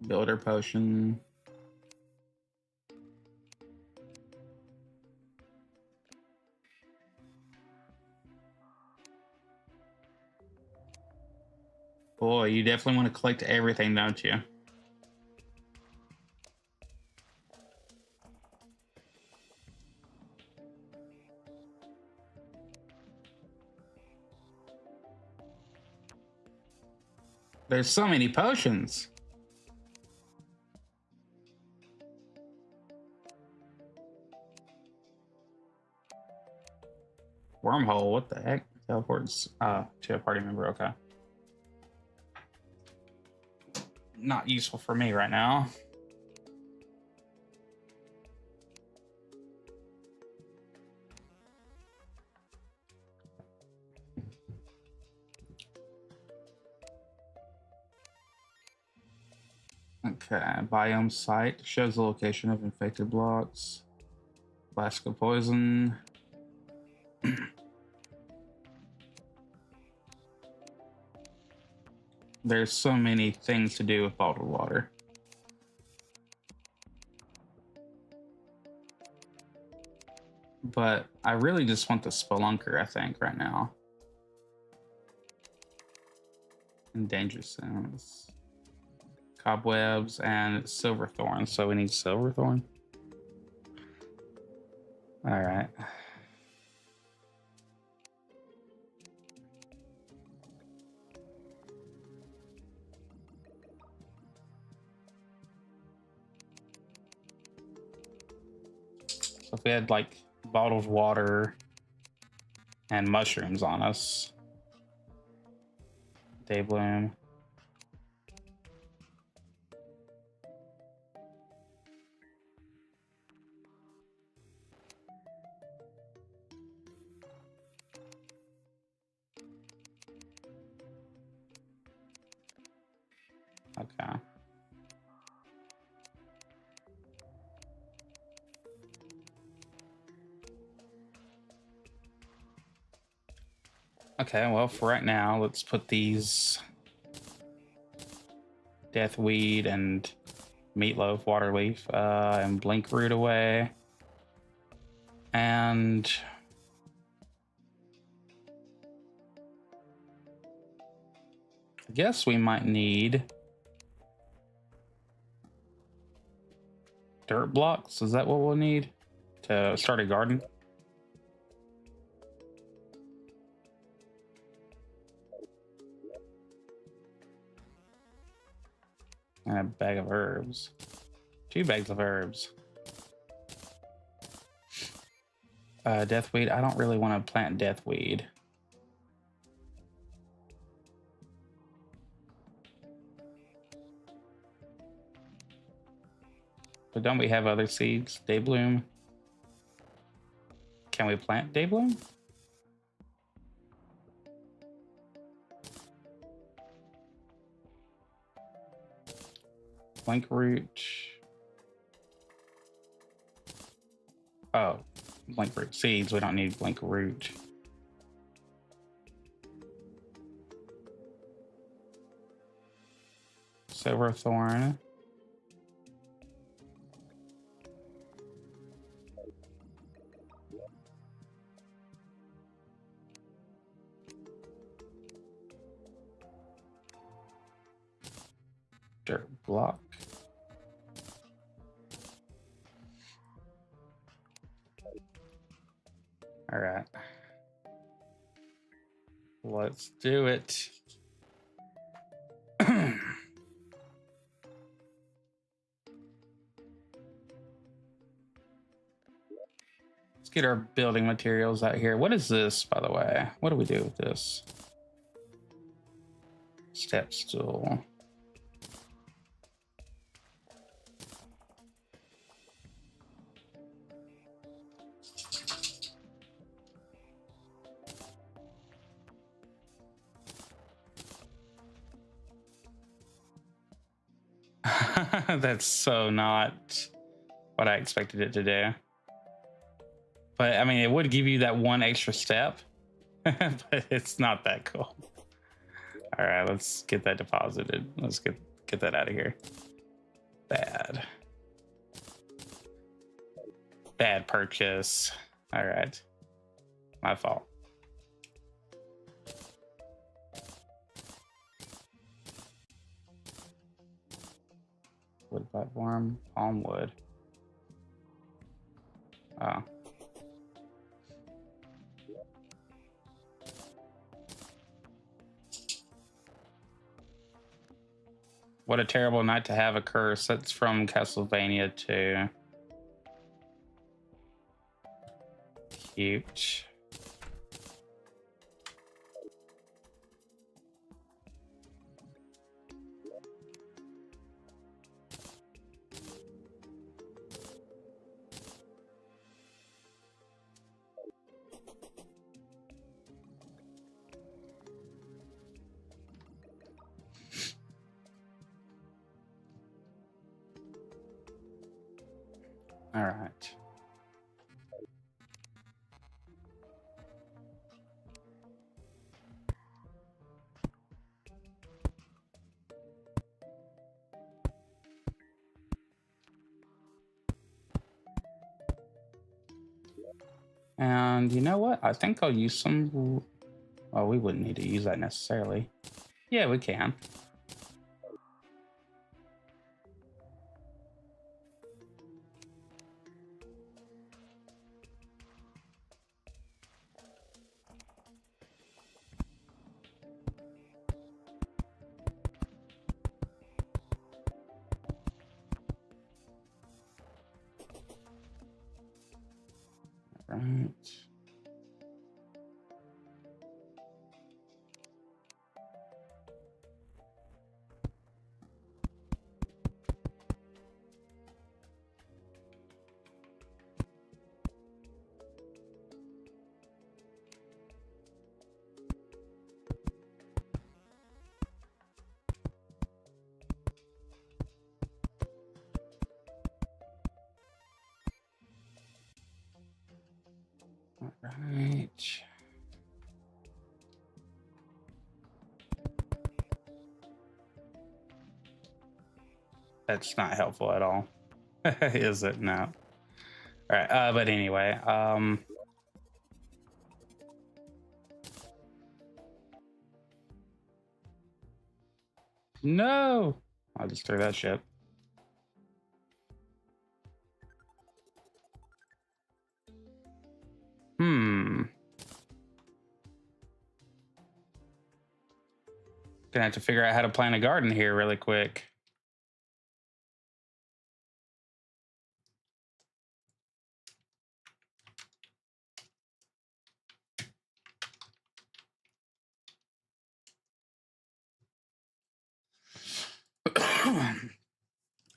Builder potion. Boy, you definitely want to collect everything, don't you? There's so many potions. Wormhole, what the heck? Teleports to a party member, okay. Not useful for me right now. Okay, biome site shows the location of infected blocks. Flask of poison. There's so many things to do with bottled water. But I really just want the Spelunker, I think, right now. And danger zones. Cobwebs and Silverthorn. So we need Silverthorn. All right. we had like bottled water and mushrooms on us. Day bloom. Okay. Okay, well, for right now, let's put these deathweed and meatloaf, waterleaf, and blink root away. And I guess we might need dirt blocks. Is that what we'll need to start a garden? And a bag of herbs. 2 bags of herbs. Deathweed. I don't really want to plant deathweed. But don't we have other seeds? Daybloom. Can we plant daybloom? Blink root. Oh, blink root seeds. We don't need blink root. Silverthorn. Dirt block. All right. Let's do it. Let's get our building materials out here. What is this, by the way? What do we do with this? Step stool. That's so not what I expected it to do. But I mean, it would give you that one extra step, but it's not that cool. All right, let's get that deposited. Let's get that out of here. Bad purchase. All right, my fault. Wood platform, palm wood. Oh. What a terrible night to have a curse. That's from Castlevania 2. Cute. All right. And you know what? I think I'll use some. Well, we wouldn't need to use that necessarily. Yeah, we can. Right. All right. That's not helpful at all. Is it? No. All right. But anyway, no. I'll just throw that ship. Hmm. Gonna have to figure out how to plant a garden here really quick.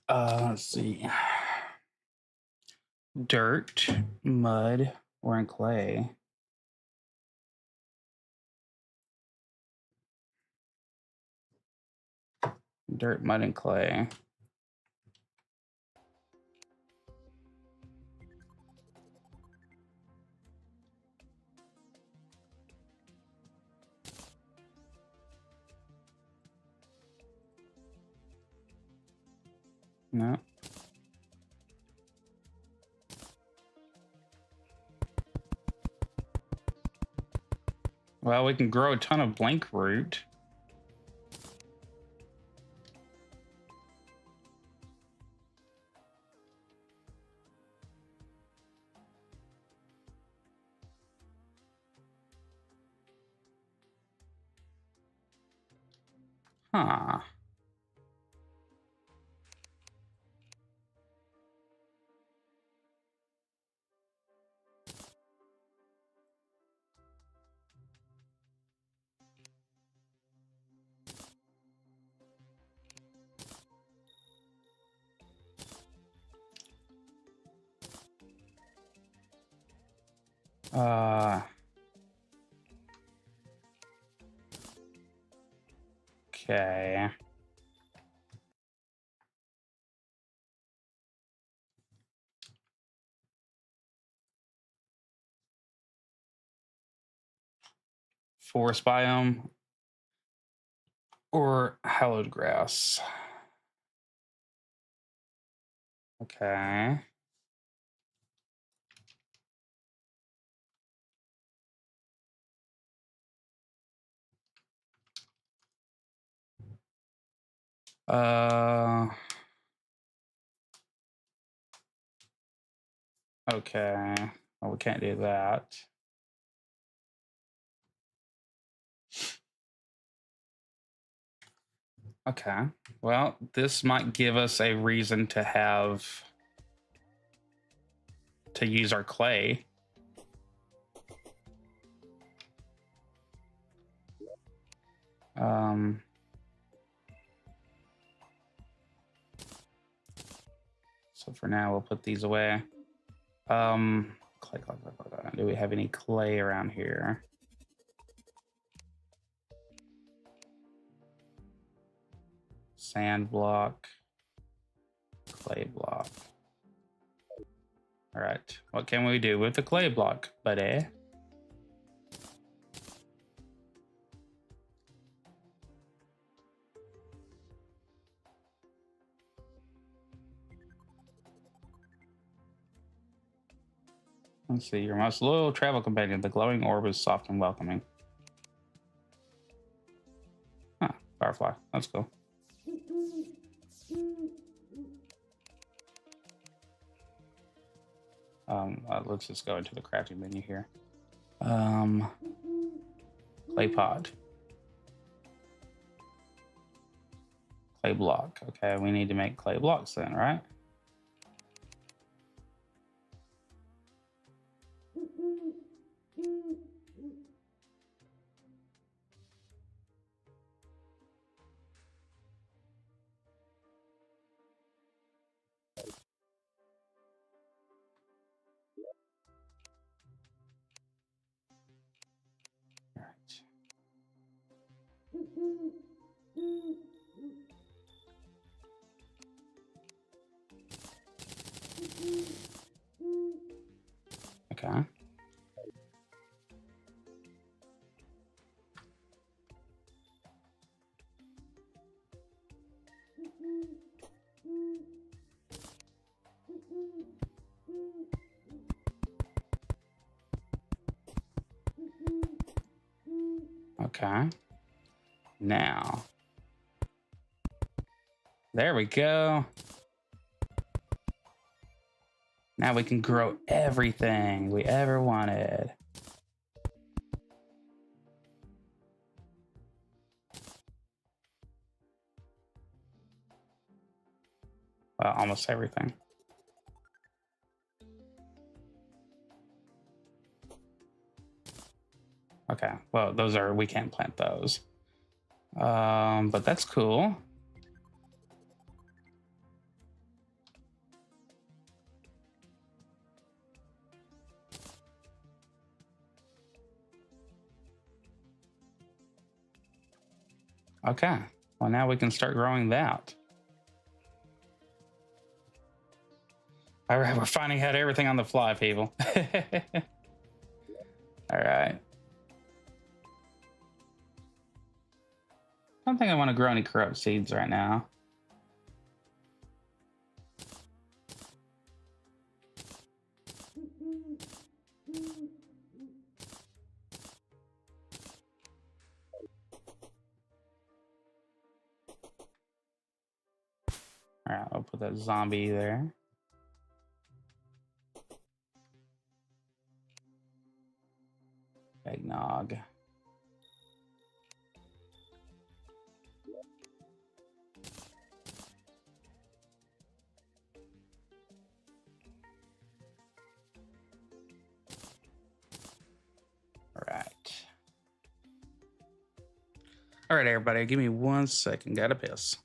Let's see. Dirt, mud, or in clay. Dirt, mud, and clay. No. Well, we can grow a ton of blank root. Huh. Okay. Forest biome or hallowed grass. Okay. Okay. Well, we can't do that. Okay. Well, this might give us a reason to use our clay. So for now, we'll put these away. Clay. Do we have any clay around here? Sand block, clay block. All right. What can we do with the clay block, buddy? Let's see. Your most loyal travel companion. The glowing orb is soft and welcoming. Huh. Firefly. That's cool. Let's just go into the crafting menu here. Clay pot. Clay block. Okay, we need to make clay blocks then, right? Okay. Okay. Now. There we go. Now we can grow everything we ever wanted. Well, almost everything. Okay. Well, those are, we can't plant those. But that's cool. Okay. Well, now we can start growing that. All right, we're finding out everything on the fly, people. All right. I don't think I want to grow any corrupt seeds right now. All right, I'll put that zombie there. Eggnog. All right. All right, everybody, give me 1 second. Gotta piss.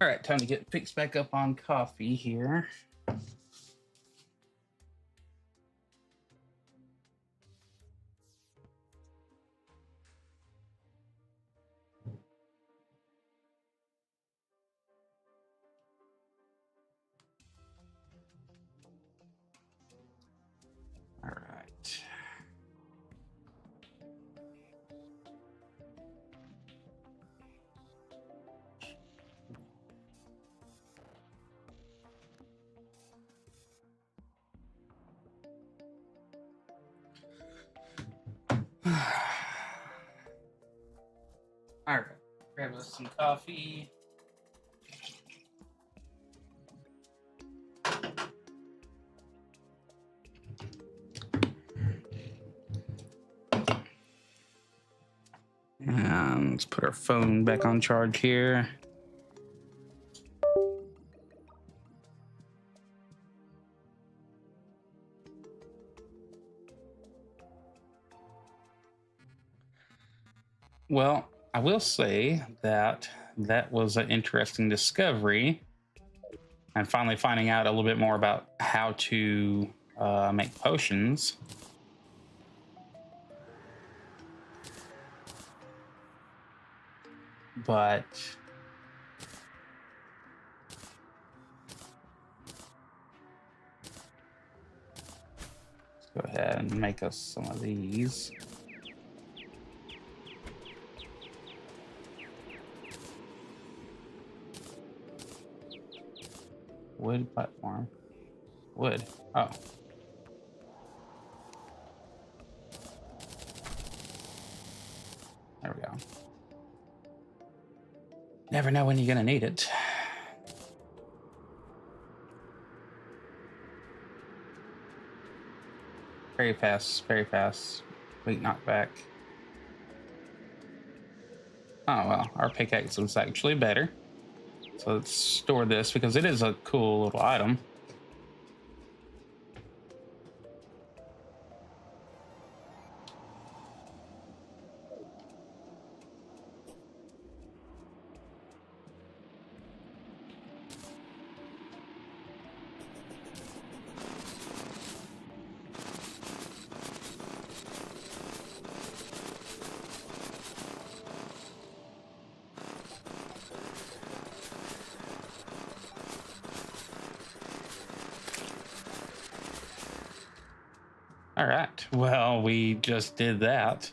All right, time to get fixed back up on coffee here. All right. All right, grab us some coffee. And let's put our phone back on charge here. Well, I will say that that was an interesting discovery, and finally finding out a little bit more about how to make potions. But let's go ahead and make us some of these. Wood platform. Wood. Oh. There we go. Never know when you're going to need it. Very fast, very fast. Weak knockback. Oh, well, our pickaxe is actually better. So let's store this because it is a cool little item. All right. Well, we just did that.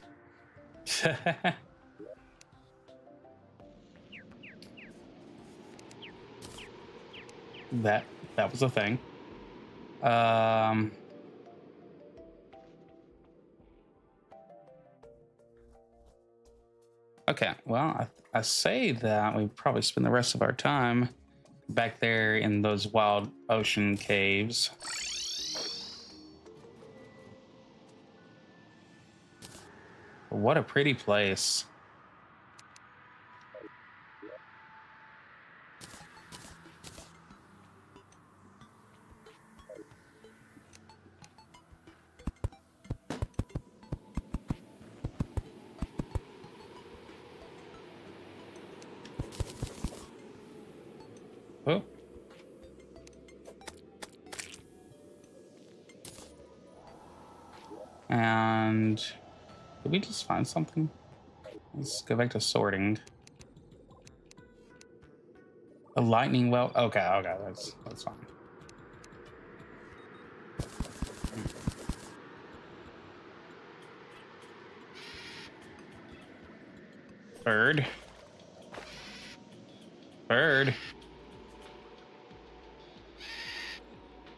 that was a thing. Okay. Well, I say that we probably spend the rest of our time back there in those wild ocean caves. What a pretty place. Oh. And did we just find something? Let's go back to sorting. A lightning well. Okay, that's fine. Bird. Bird.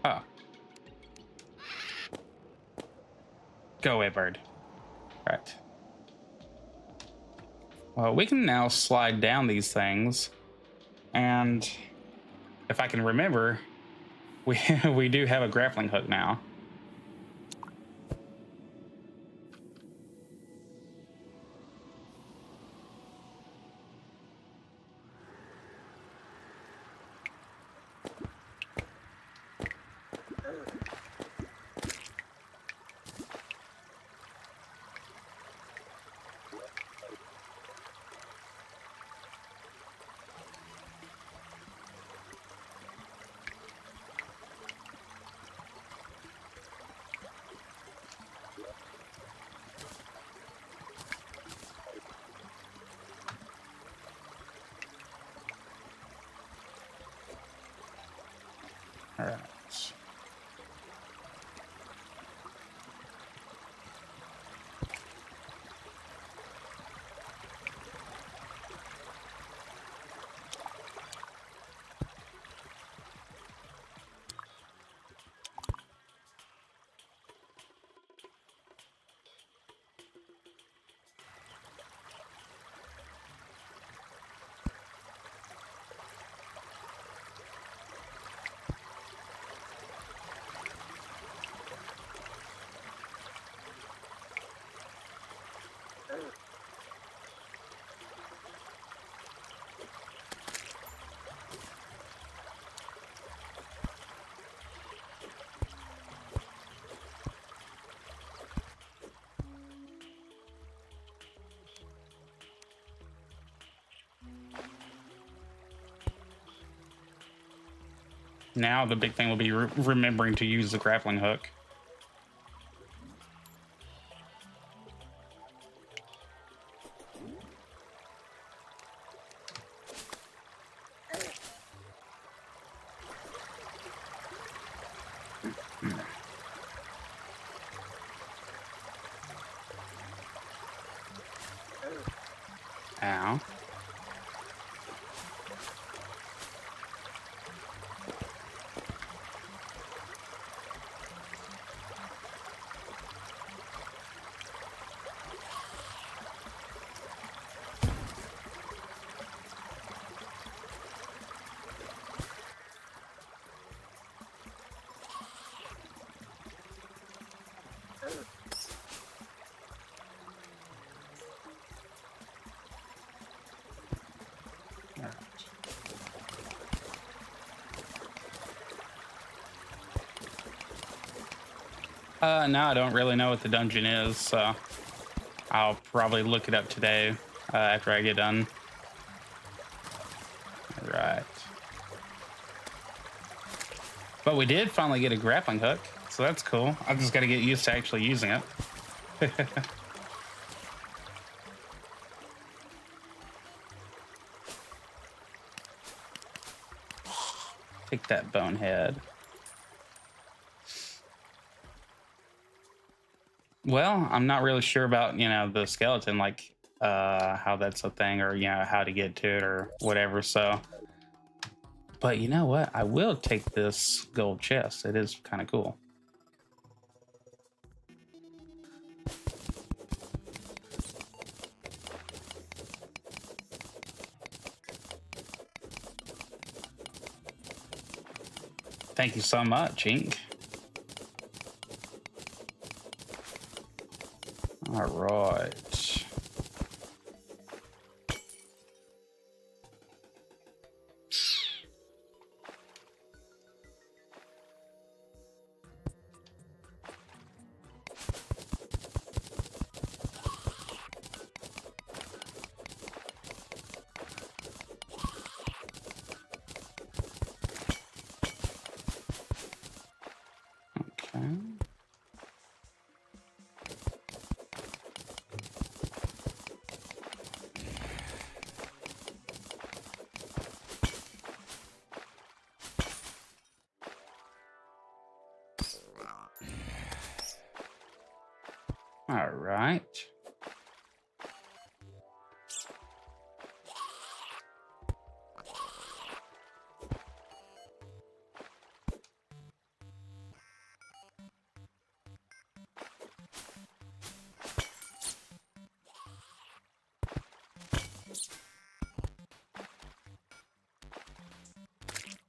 Oh. Go away, bird. Right. Well, we can now slide down these things. And if I can remember, we we do have a grappling hook now. Now the big thing will be remembering to use the grappling hook. Ow. Now I don't really know what the dungeon is, so I'll probably look it up today after I get done. All right. But we did finally get a grappling hook, so that's cool. I've just got to get used to actually using it. Take that bonehead. Well, I'm not really sure about, the skeleton, like how that's a thing, or how to get to it or whatever. So, but you know what? I will take this gold chest. It is kind of cool. Thank you so much, Ink. All right. Okay. All right.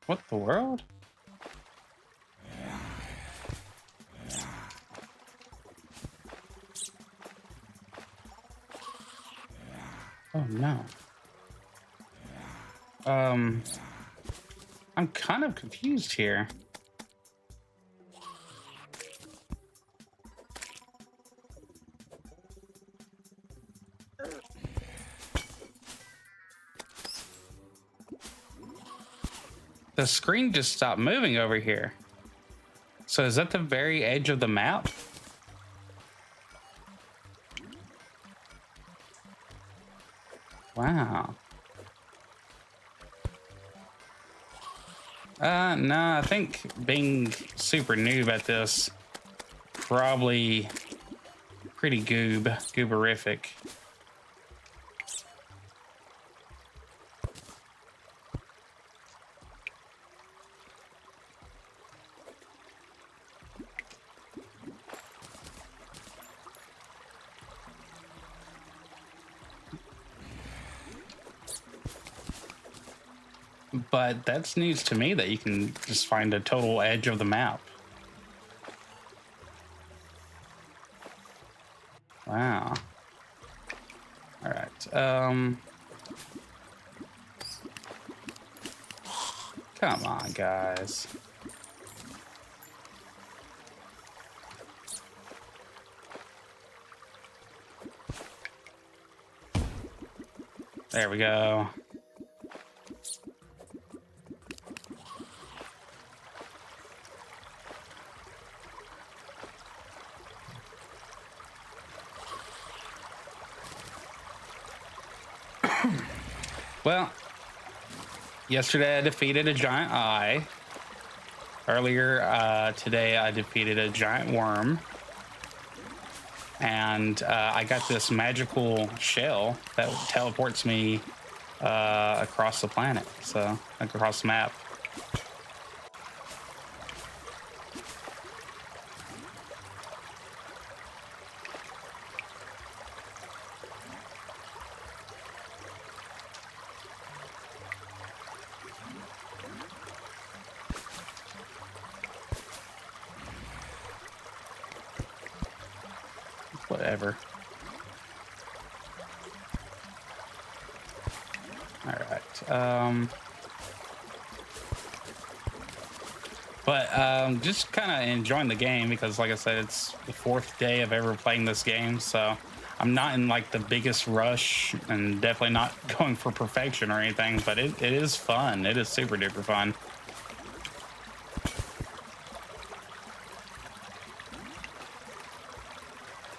What the world? Oh no. I'm kind of confused here. The screen just stopped moving over here. So is that the very edge of the map? Wow. No, I think being super noob at this, probably pretty gooberific. But that's news to me that you can just find a total edge of the map. Wow. All right. Come on, guys. There we go. Well, yesterday I defeated a giant eye. Earlier today I defeated a giant worm. And I got this magical shell that teleports me across the planet, so like across the map. Whatever. All right. But just kind of enjoying the game because, like I said, it's the fourth day of ever playing this game, so I'm not in like the biggest rush and definitely not going for perfection or anything. But it is fun. It is super duper fun.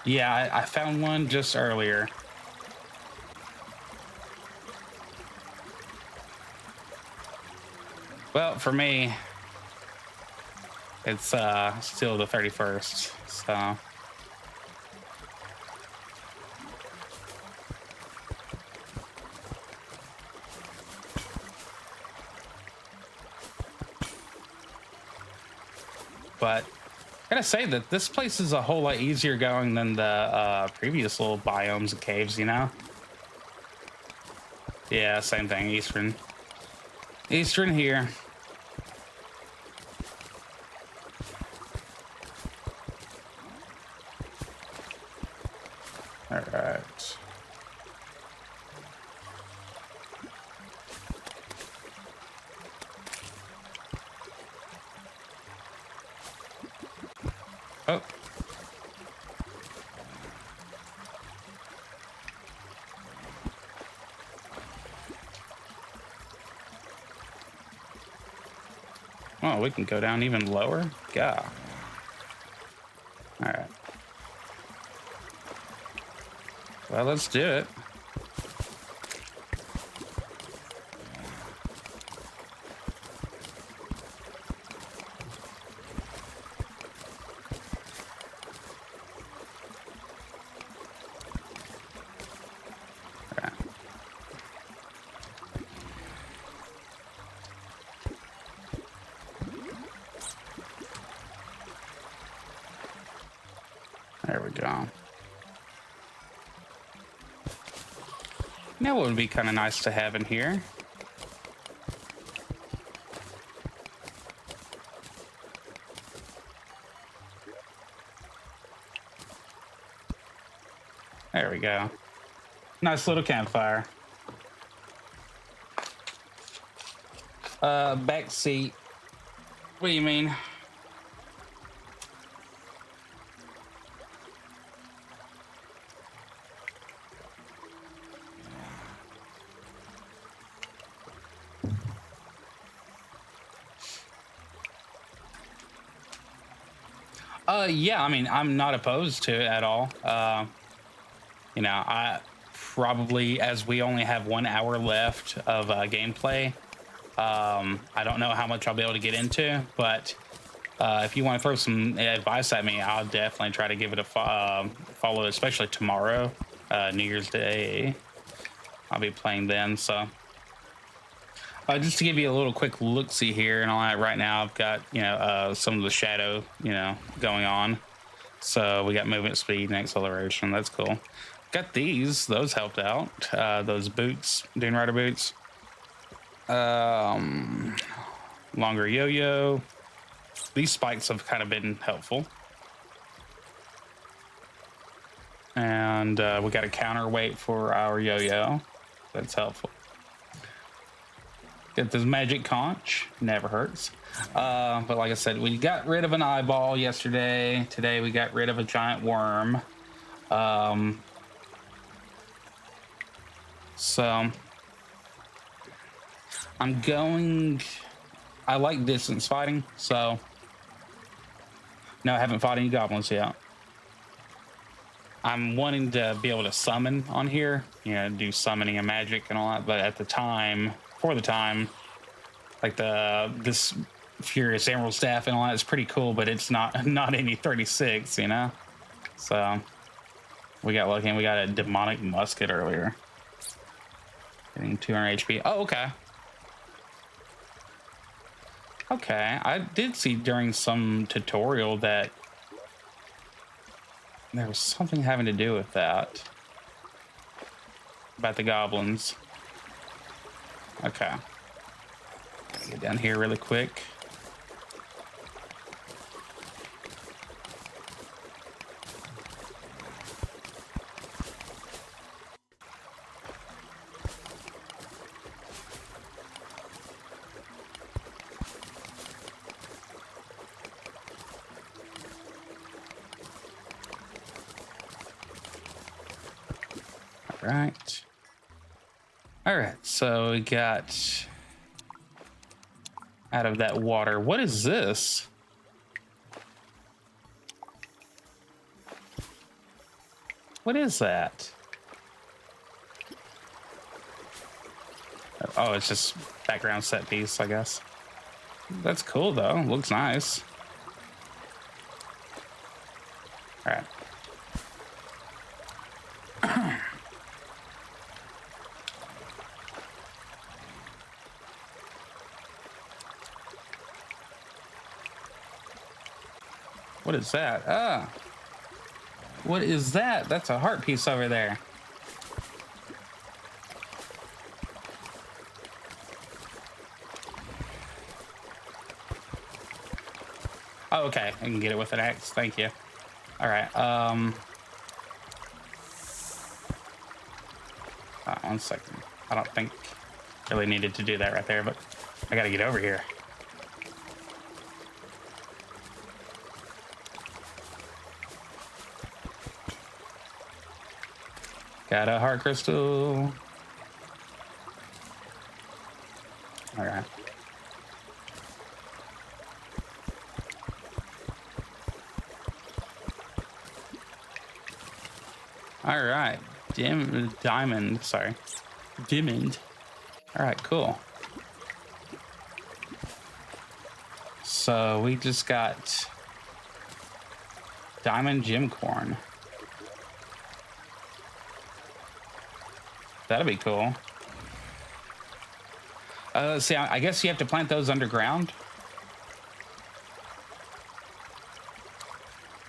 Yeah, I found one just earlier. Well, for me, it's still the 31st, so but I gotta say that this place is a whole lot easier going than the previous little biomes and caves, you know? Yeah, same thing, Eastern here. All right. Oh. Oh, we can go down even lower? Yeah. All right. Well, let's do it. There we go. Now what would be kind of nice to have in here? There we go. Nice little campfire. Back seat. What do you mean? Yeah, I mean, I'm not opposed to it at all. You know, I probably, as we only have 1 hour left of gameplay, I don't know how much I'll be able to get into, but if you want to throw some advice at me, I'll definitely try to give it a follow, especially tomorrow, New Year's Day. I'll be playing then, so. Just to give you a little quick look-see here, and all that, right now I've got, you know, some of the shadow, you know, going on. So we got movement speed and acceleration. That's cool. Got those helped out. Those boots, Dune Rider boots. Longer yo-yo. These spikes have kind of been helpful. And we got a counterweight for our yo-yo. That's helpful. Get this magic conch, never hurts. But like I said, we got rid of an eyeball yesterday. Today we got rid of a giant worm. So I like distance fighting, so no, I haven't fought any goblins yet. I'm wanting to be able to summon on here, you know, do summoning and magic and all that. But at the time, for the time, like this Furious Emerald Staff and all that is pretty cool, but it's not any 36, you know. So we got lucky and we got a demonic musket earlier, getting 200 HP. Oh, okay. Okay, I did see during some tutorial that there was something having to do with that. About the goblins. Okay. Gotta get down here really quick. Right. All right, so we got out of that water. What is this? What is that? Oh, it's just background set piece, I guess. That's cool though. Looks nice. All right. What is that? Ah. What is that? That's a heart piece over there. Oh, okay. I can get it with an axe. Thank you. All right. 1 second. I don't think really needed to do that right there, but I gotta get over here. Got a heart crystal. All right. All right. Diamond. Sorry. Diamond. All right, cool. So we just got diamond gem corn. That'll be cool. See, I guess you have to plant those underground.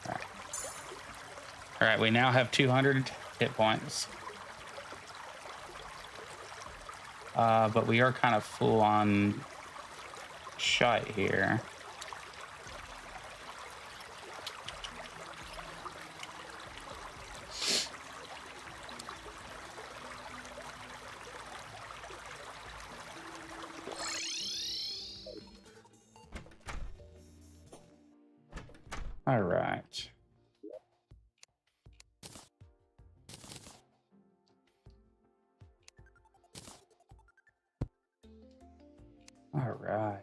All right, we now have 200 hit points. But we are kind of full on shite here. All right. All right.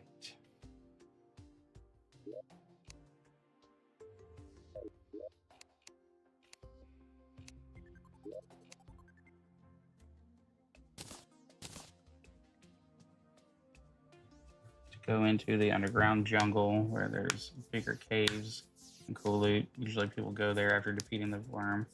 To go into the underground jungle where there's bigger caves and cool loot. Usually people go there after defeating the worm.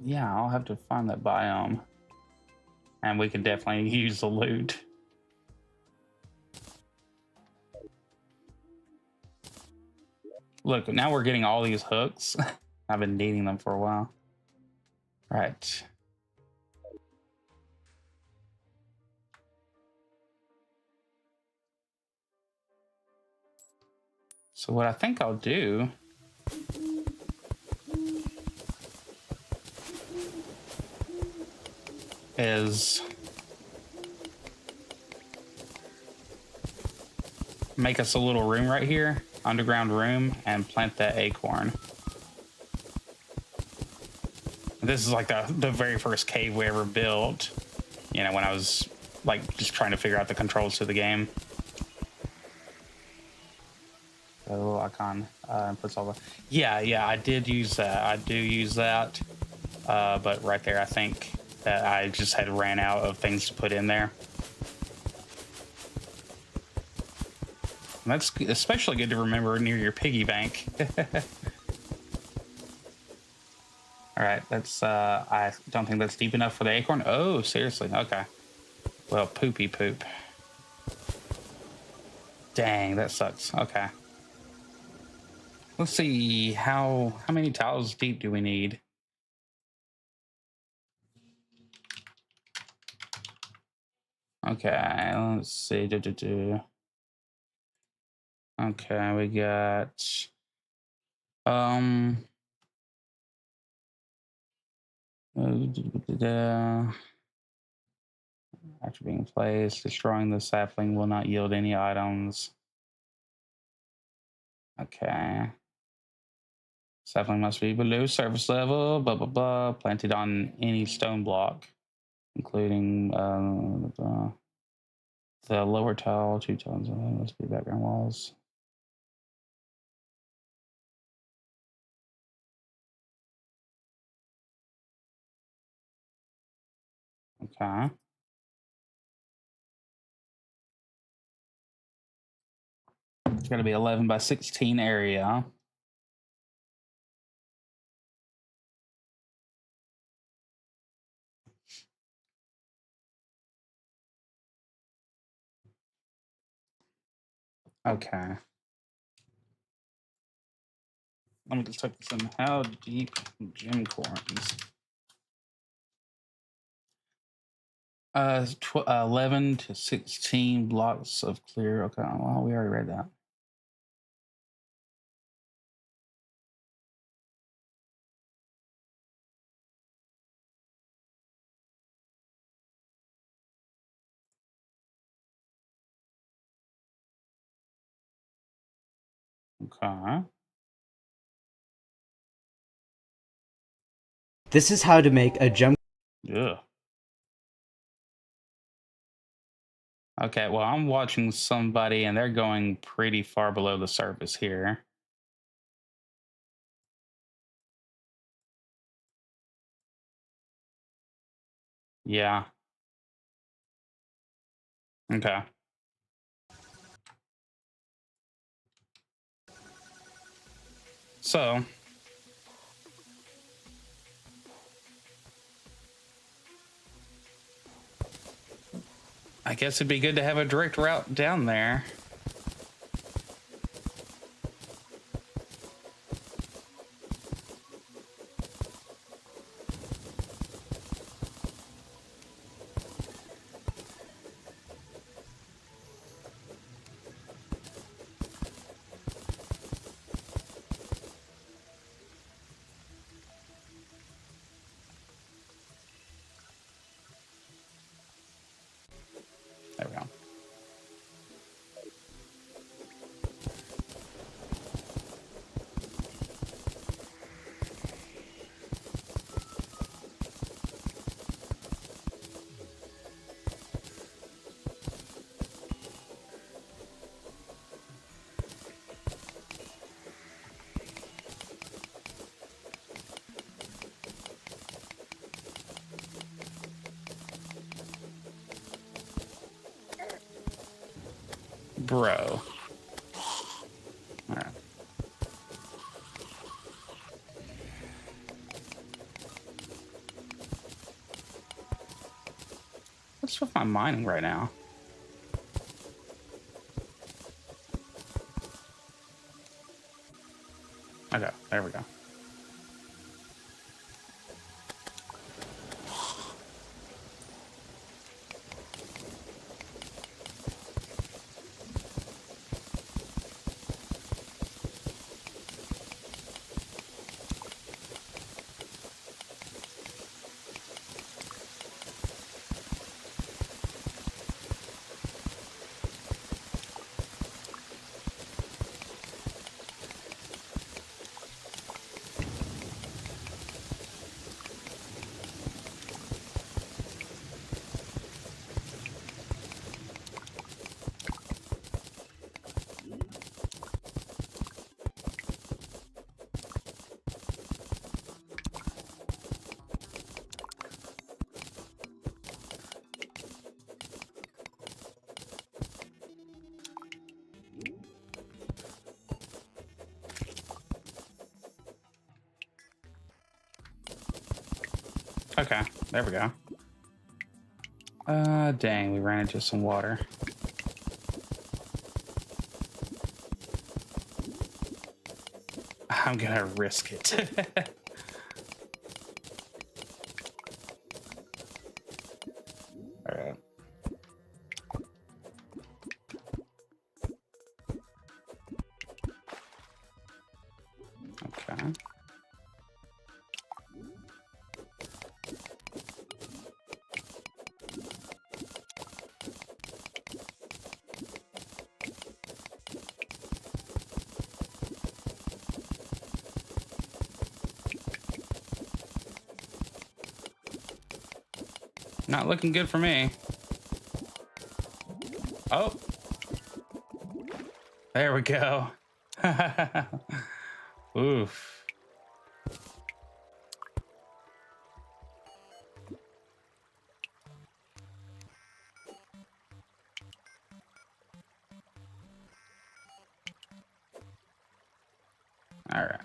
Yeah, I'll have to find that biome. And we can definitely use the loot. Look, now we're getting all these hooks. I've been needing them for a while. Right. So what I think I'll do is make us a little room right here, underground room, and plant that acorn. This is like the very first cave we ever built, you know, when I was like just trying to figure out the controls to the game. The little icon puts all the. Yeah, I did use that. I do use that, but right there, I think that I just had ran out of things to put in there. And that's especially good to remember near your piggy bank. All right, that's I don't think that's deep enough for the acorn. Oh, seriously? Okay. Well, poopy poop. Dang, that sucks. Okay. Let's see how many tiles deep do we need? Okay, let's see. Okay, we got after being placed, destroying the sapling will not yield any items. Okay. Sapling must be below surface level, blah blah blah, planted on any stone block, including the lower tile, 2 tiles must be background walls. Okay. It's got to be 11 by 16 area. Okay. Let me just type this in. How deep gem corns? 11 to 16 blocks of clear. Okay, well, we already read that. Okay. This is how to make a gem. Yeah. Okay, well, I'm watching somebody and they're going pretty far below the surface here. Yeah. Okay. So, I guess it'd be good to have a direct route down there. There we go. Bro. All right. What's with my mining right now? Okay, there we go. Okay, there we go. Dang, we ran into some water. I'm gonna risk it. All right. Okay. Not looking good for me. Oh, there we go. Oof. All right.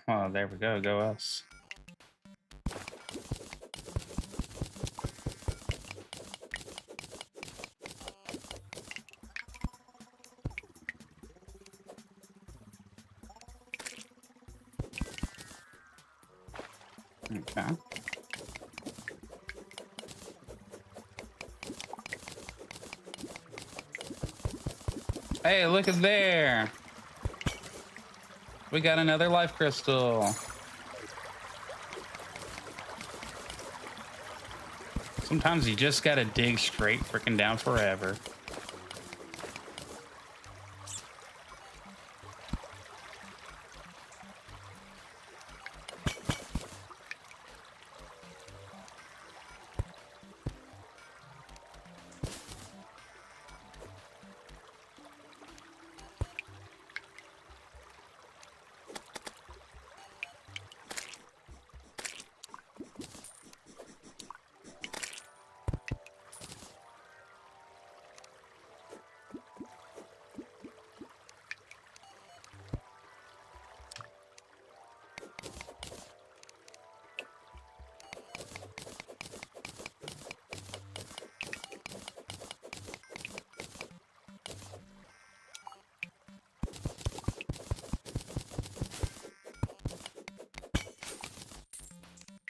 Oh, there we go. Go us. Okay. Hey, look at there. We got another life crystal. Sometimes you just gotta dig straight freaking down forever.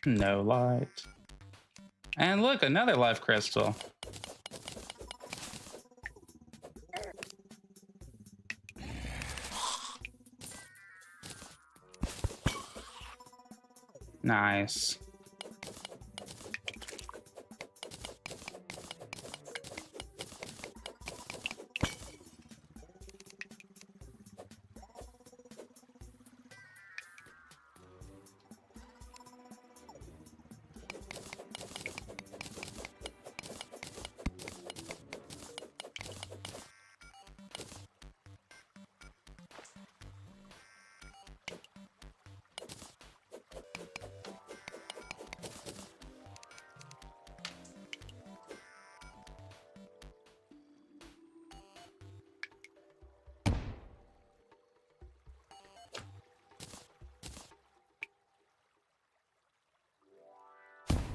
No light. And look, another life crystal. Nice.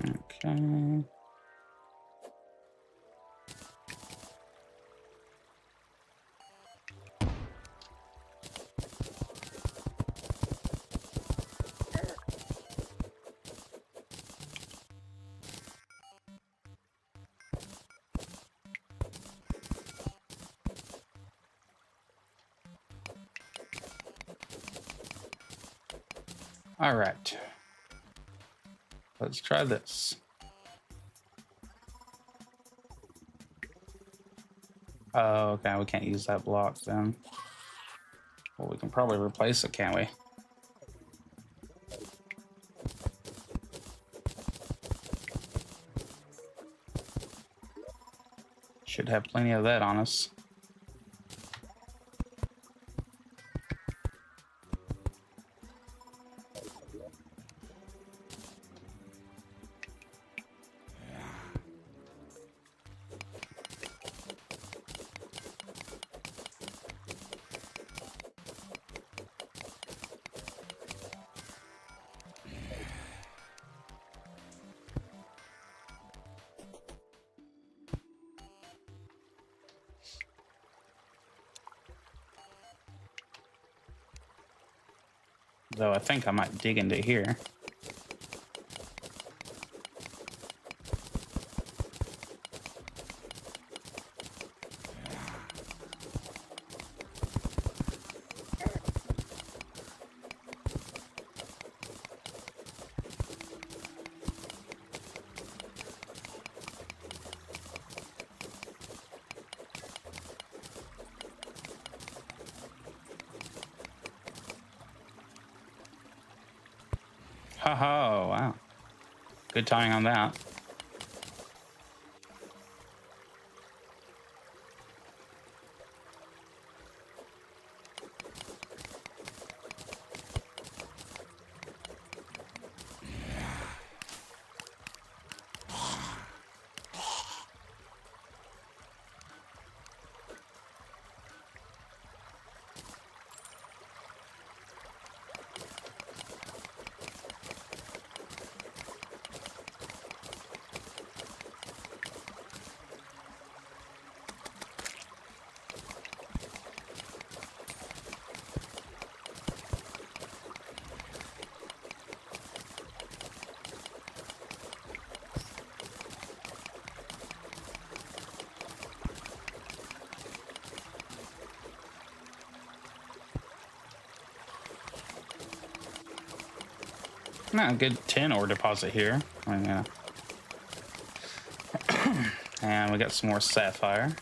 Okay. All right. Let's try this. Oh, okay. We can't use that block then. Well, we can probably replace it, can't we? Should have plenty of that on us. Though I think I might dig into here. Oh, wow. Good timing on that. Not a good tin ore deposit here. I mean, yeah. And we got some more sapphire.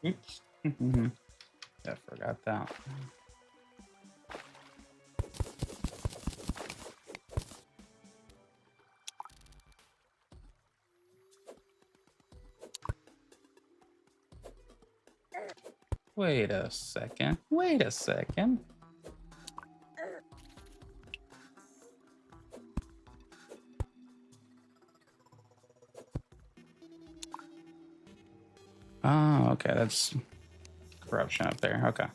Oops. I forgot that. Wait a second. Wait a second. Oh, okay. That's corruption up there. Okay.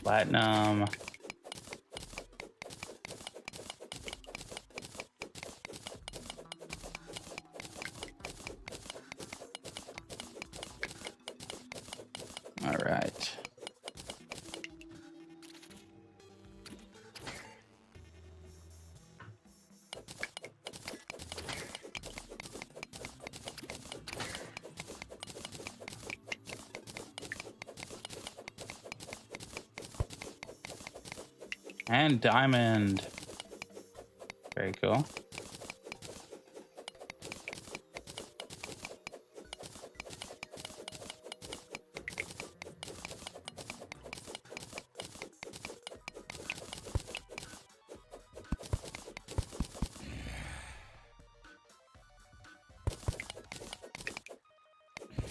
Platinum. All right. And diamond. Very cool.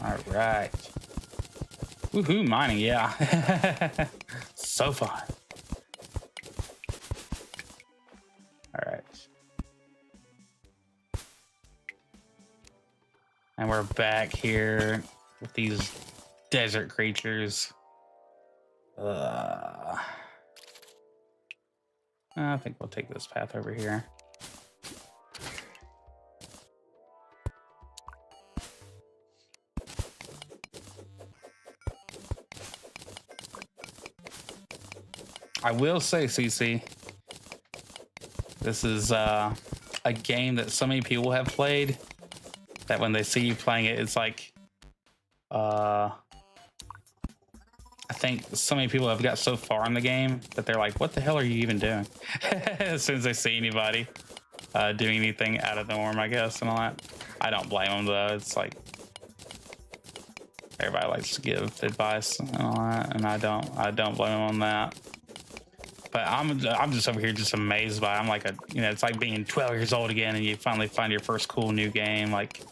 All right. Woohoo, mining, yeah. So fun. All right. And we're back here with these desert creatures. I think we'll take this path over here. I will say, CC, this is a game that so many people have played that when they see you playing it, it's like, I think so many people have got so far in the game that they're like, what the hell are you even doing? As soon as they see anybody doing anything out of the norm, I guess, and all that. I don't blame them, though. It's like, everybody likes to give advice and all that, and I don't blame them on that. But I'm just over here just amazed by it. I'm like, it's like being 12 years old again, and you finally find your first cool new game. Like,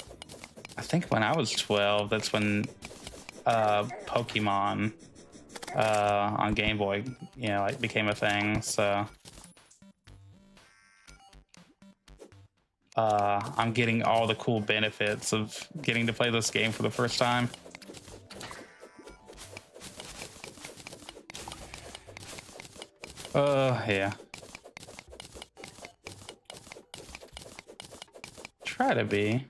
I think when I was 12, that's when Pokemon on Game Boy, like became a thing. So I'm getting all the cool benefits of getting to play this game for the first time. Yeah. Try to be.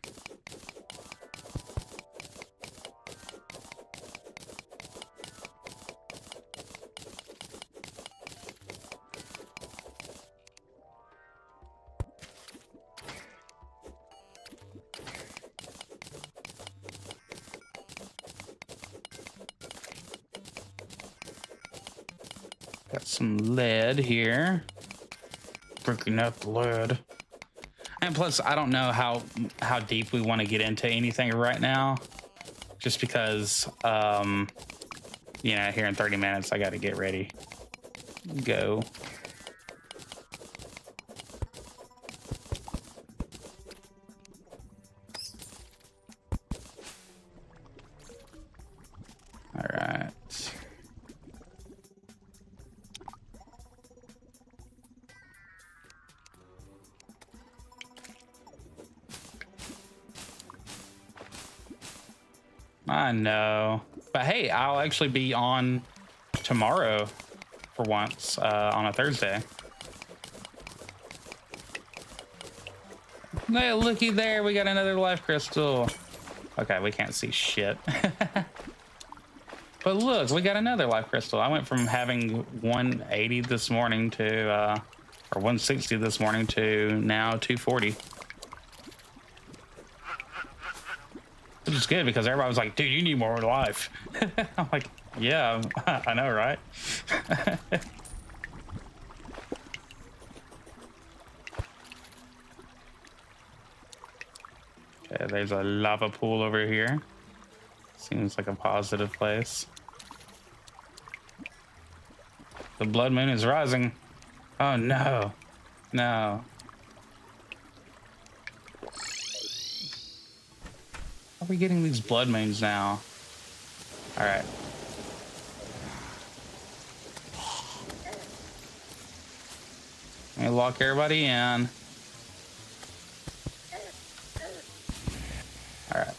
Got some lead here. Breaking up lead. And plus, I don't know how deep we want to get into anything right now. Just because, here in 30 minutes, I got to get ready. Go. All right. I know, but hey, I'll actually be on tomorrow for once, on a Thursday. Hey, looky there, we got another life crystal. Okay, we can't see shit. But look, we got another life crystal. I went from having 180 this morning to, or 160 this morning to now 240. Which is good because everybody was like, dude, you need more life. I'm like, yeah, I know, right? Okay, there's a lava pool over here. Seems like a positive place. The blood moon is rising. Oh, no. No. How are we getting these blood moons now? All right. Let me lock everybody in. All right.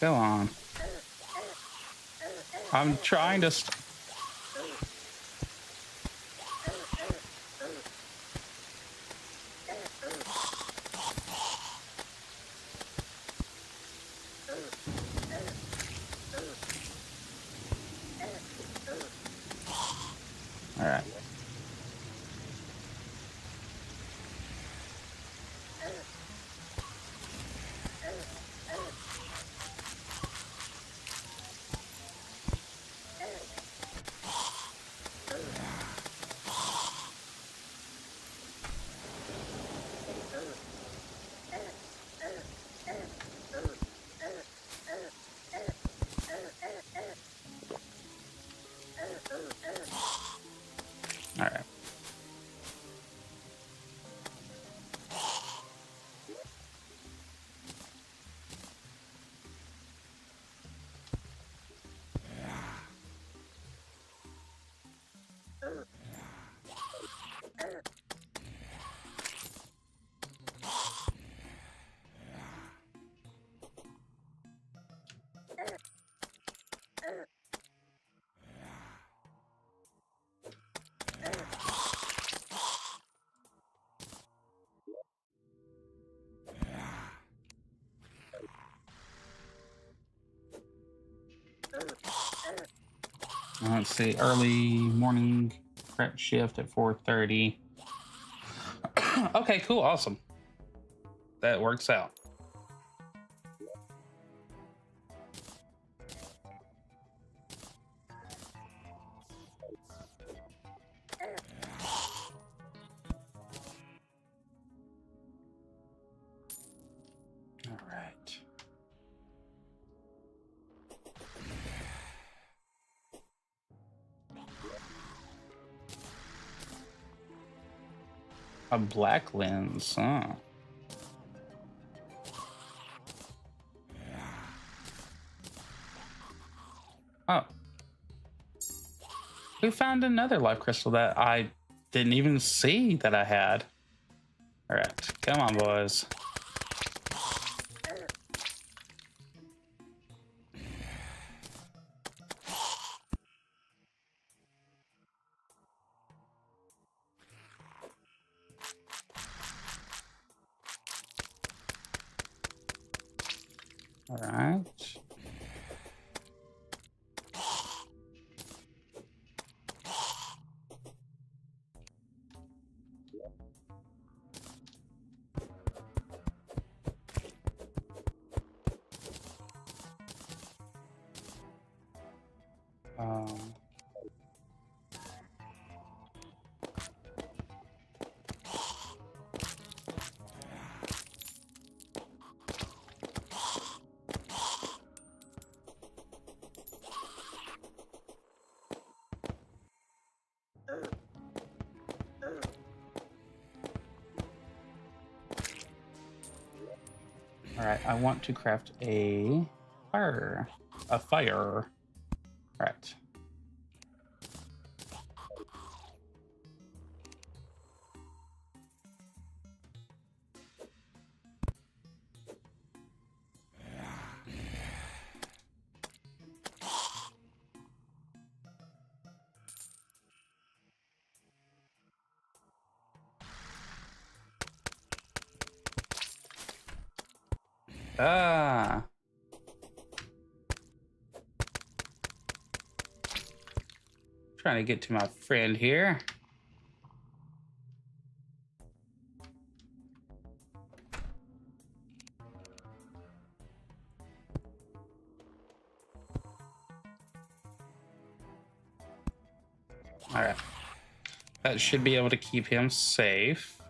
Go on. I'm trying to. All right. All right. Let's see. Early morning prep shift at 4:30. Okay, cool, awesome. That works out. All right. A black lens, huh? Oh. We found another life crystal that I didn't even see that I had. All right, come on, boys. All right. Um, all right, I want to craft a fire. A fire. All right. Ah. Trying to get to my friend here. All right. That should be able to keep him safe.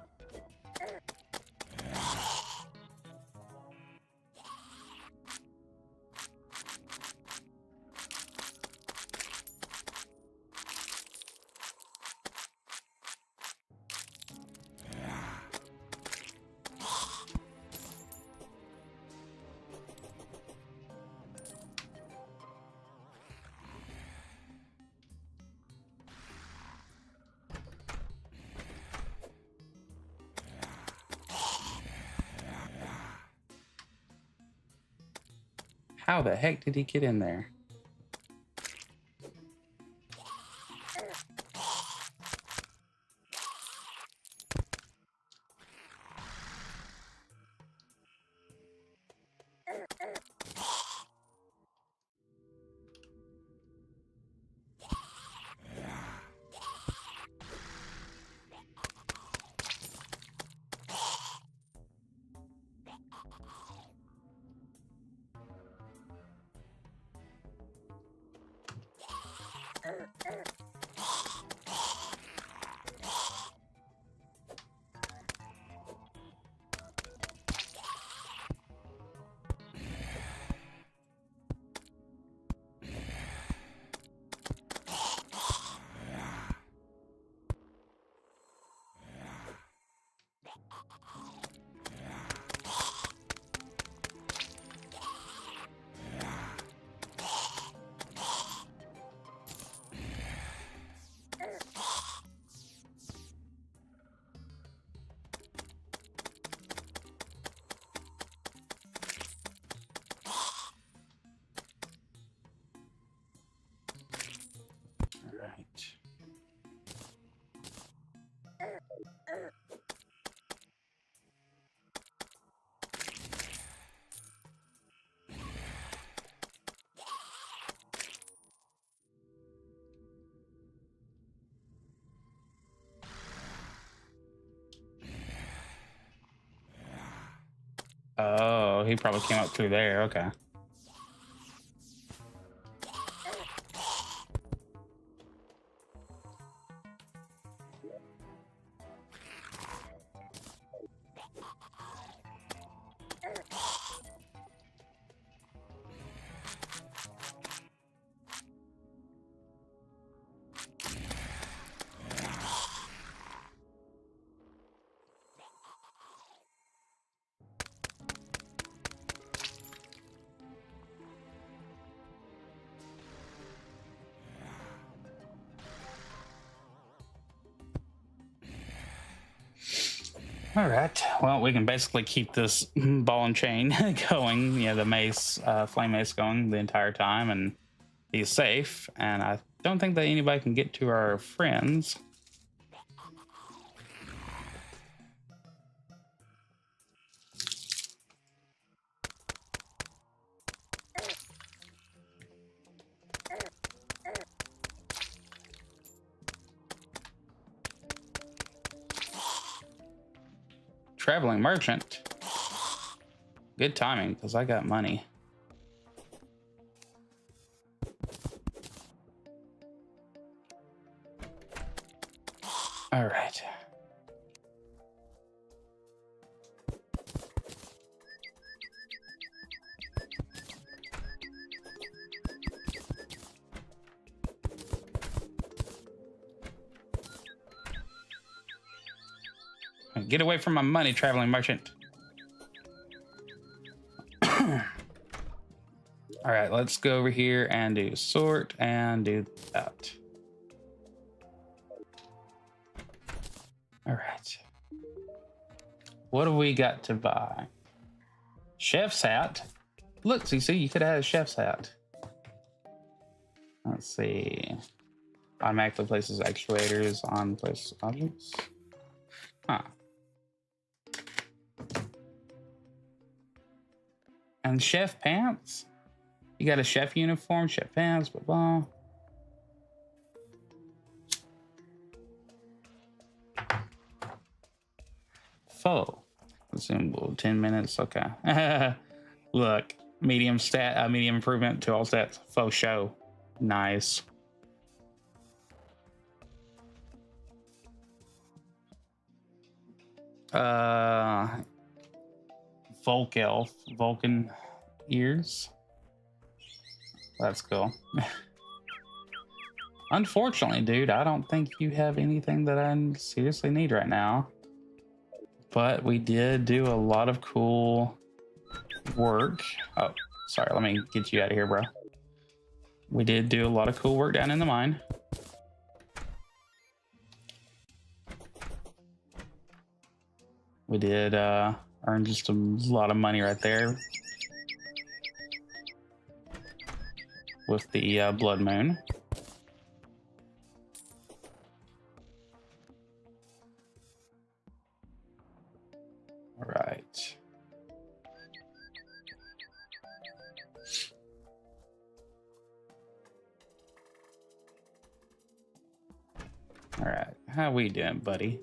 How the heck did he get in there? Right. Oh, he probably came up through there. Okay. All right. Well, we can basically keep this ball and chain going. Yeah, the mace, flame mace going the entire time, and he's safe. And I don't think that anybody can get to our friends. Traveling merchant. Good timing, because I got money. All right. Get away from my money, traveling merchant. All right, let's go over here and do sort and do that. All right. What do we got to buy? Chef's hat. Look, CC, you could have had a chef's hat. Let's see. Automatically places actuators on place objects. Huh. And chef pants? You got a chef uniform, chef pants, blah, blah. Faux. Consumable, 10 minutes, okay. Look, medium improvement to all stats. Faux show. Nice. Volk elf, Vulcan ears. That's cool. Unfortunately, dude, I don't think you have anything that I seriously need right now. But we did do a lot of cool work. Oh, sorry, let me get you out of here, bro. We did do a lot of cool work down in the mine. We did earn just a lot of money right there. with the blood moon. All right. All right. How we doing, buddy?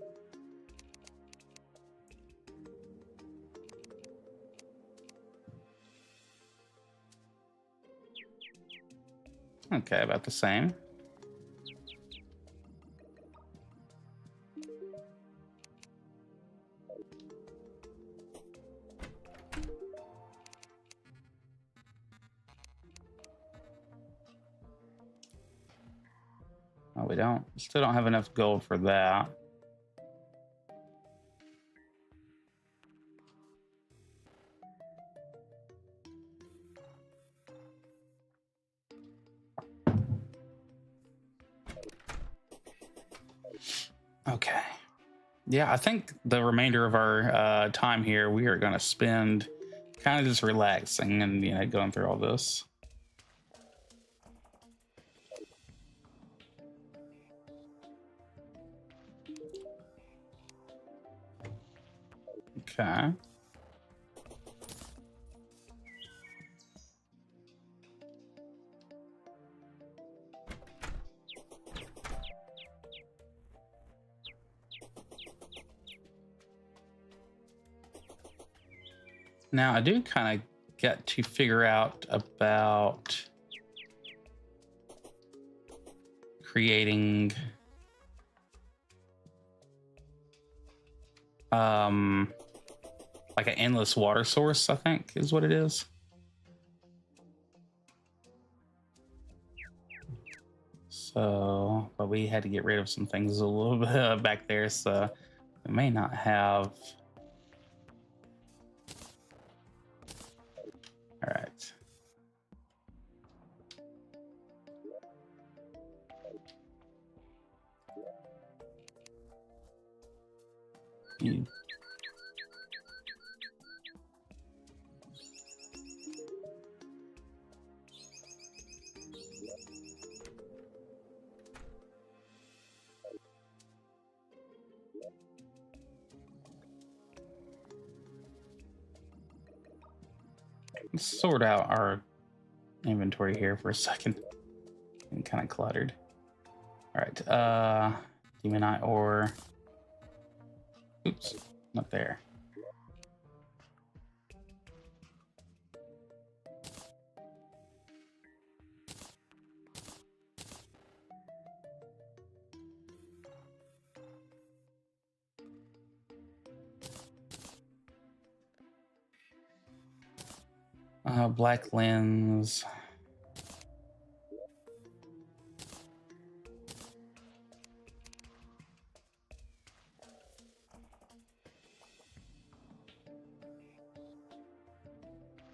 Okay, about the same. Oh, we don't. Still don't have enough gold for that. Okay. Yeah, I think the remainder of our time here, we are going to spend kind of just relaxing and, you know, going through all this. Okay. Now, I do kind of get to figure out about creating like an endless water source, I think is what it is. So, but we had to get rid of some things a little bit back there, so we may not have. All right. You. Let's sort out our inventory here for a second. I'm kind of cluttered. All right, demonite ore. Oops, not there. Black lens.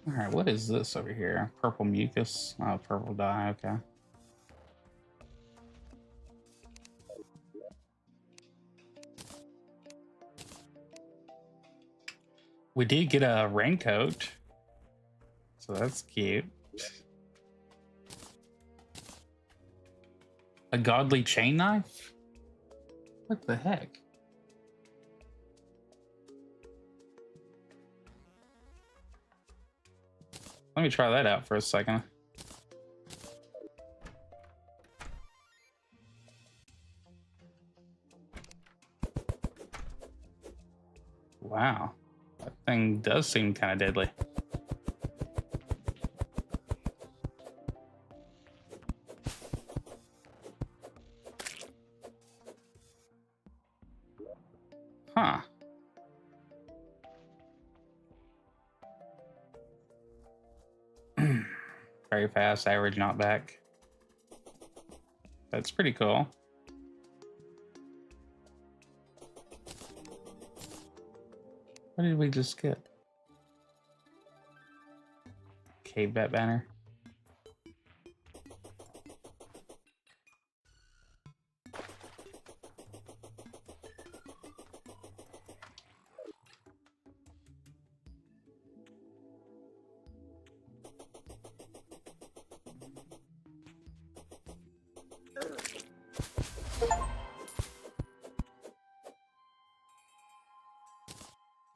All right, what is this over here? Purple mucus. Oh, purple dye. Okay. We did get a raincoat, so that's cute. A godly chain knife? What the heck? Let me try that out for a second. Wow. That thing does seem kind of deadly. Huh. Very fast, average knockback. That's pretty cool. What did we just get? Cave bat banner.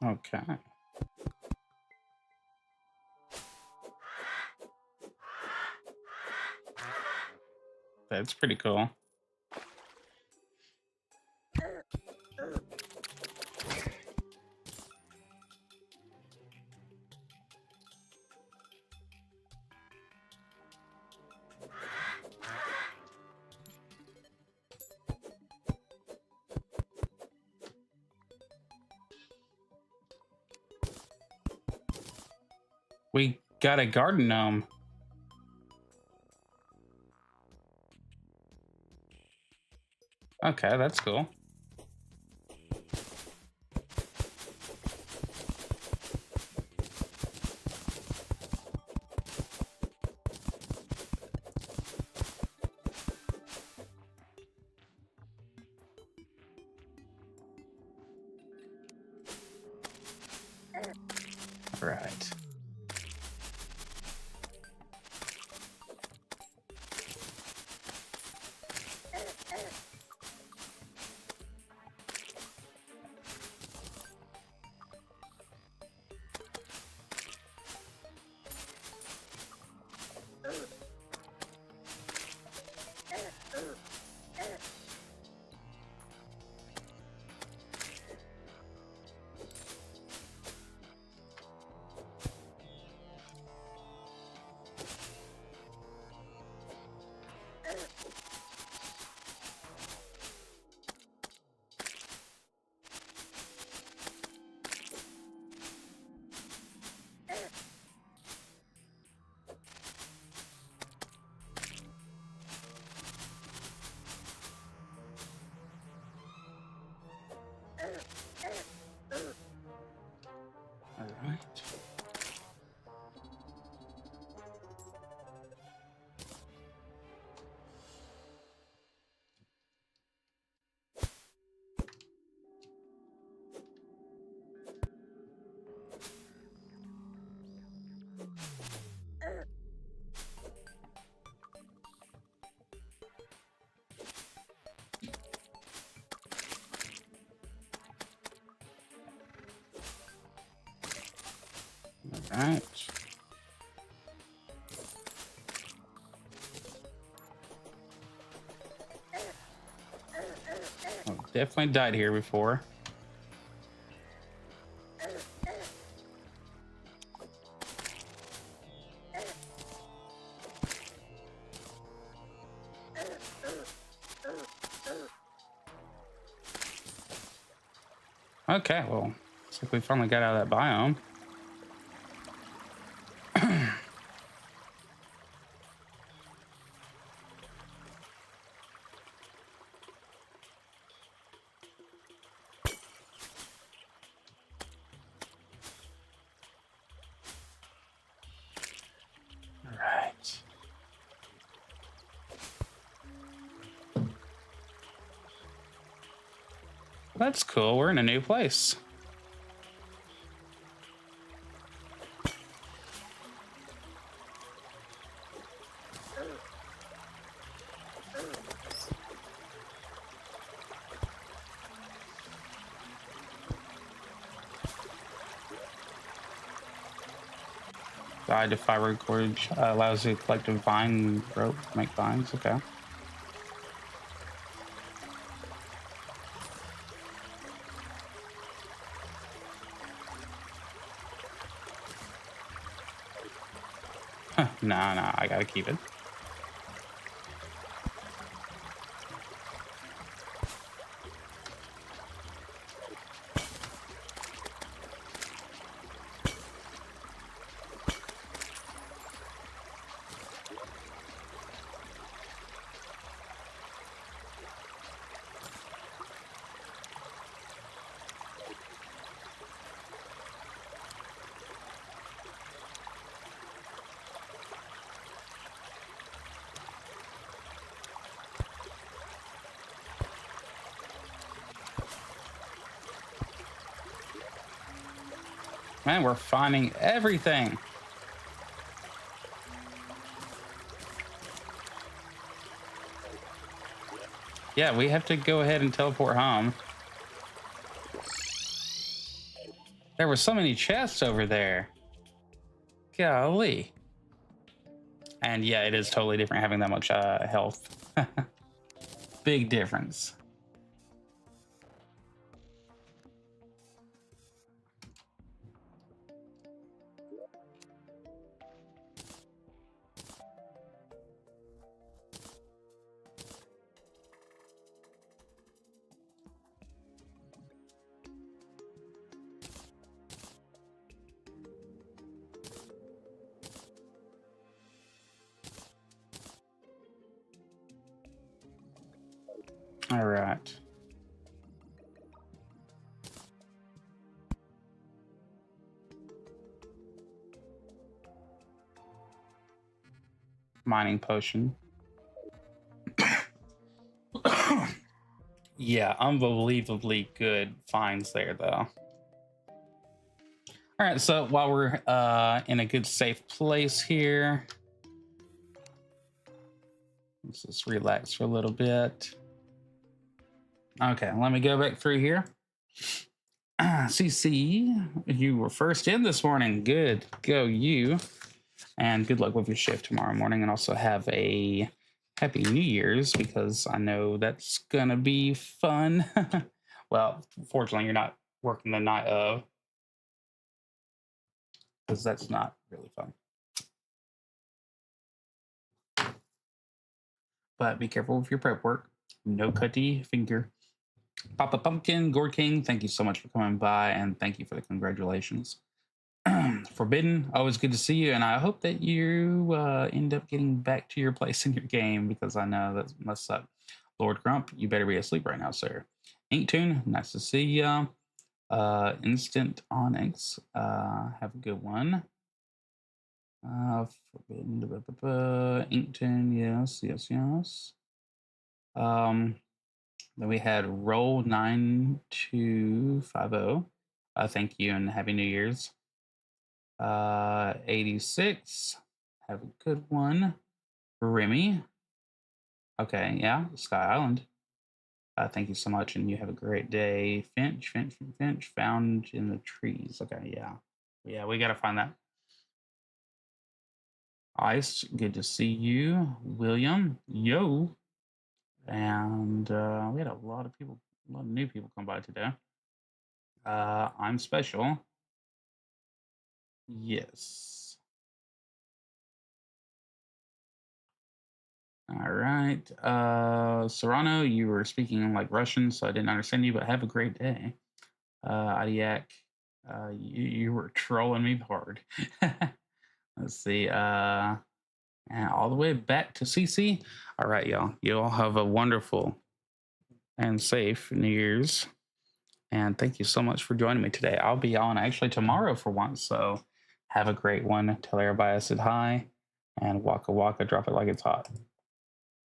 Okay. That's pretty cool. We got a garden gnome. Okay, that's cool. Right. All right. All right. Oh, definitely died here before. Okay, well, looks like we finally got out of that biome. All right. That's cool. We're in a new place. Guide to fiber gorge allows you to collect a vine rope to make vines. Okay. Nah, I gotta keep it. Man, we're finding everything. Yeah, we have to go ahead and teleport home. There were so many chests over there. Golly. And yeah, it is totally different having that much health. Big difference. All right. Mining potion. Yeah, unbelievably good finds there, though. All right, so while we're in a good, safe place here, let's just relax for a little bit. Okay, let me go back through here. CC, you were first in this morning. Good, go you. And good luck with your shift tomorrow morning. And also have a happy New Year's, because I know that's gonna be fun. Well, fortunately, you're not working the night of, because that's not really fun. But be careful with your prep work. No cutty finger. Papa Pumpkin, Gore King, thank you so much for coming by, and thank you for the congratulations. Forbidden, always good to see you, and I hope that you end up getting back to your place in your game, because I know that must suck. Lord Grump, you better be asleep right now, sir. Inktune, nice to see ya. Instant Onyx, have a good one. Forbidden, Inktune, yes. Then we had Roll 9250. Thank you and Happy New Year's. 86. Have a good one. Remy. Okay, yeah, Sky Island. Thank you so much, and you have a great day. Finch, found in the trees. Okay, yeah. Yeah, we gotta find that. Ice, good to see you. William, yo. And we had a lot of people, a lot of new people come by today. I'm special. Yes. All right. Serrano, you were speaking like Russian, so I didn't understand you, but have a great day. Adiak, you were trolling me hard. Let's see. And all the way back to CC. All right, y'all. You all have a wonderful and safe New Year's. And thank you so much for joining me today. I'll be on actually tomorrow for once, so have a great one. Tell everybody I said hi, and waka waka, drop it like it's hot.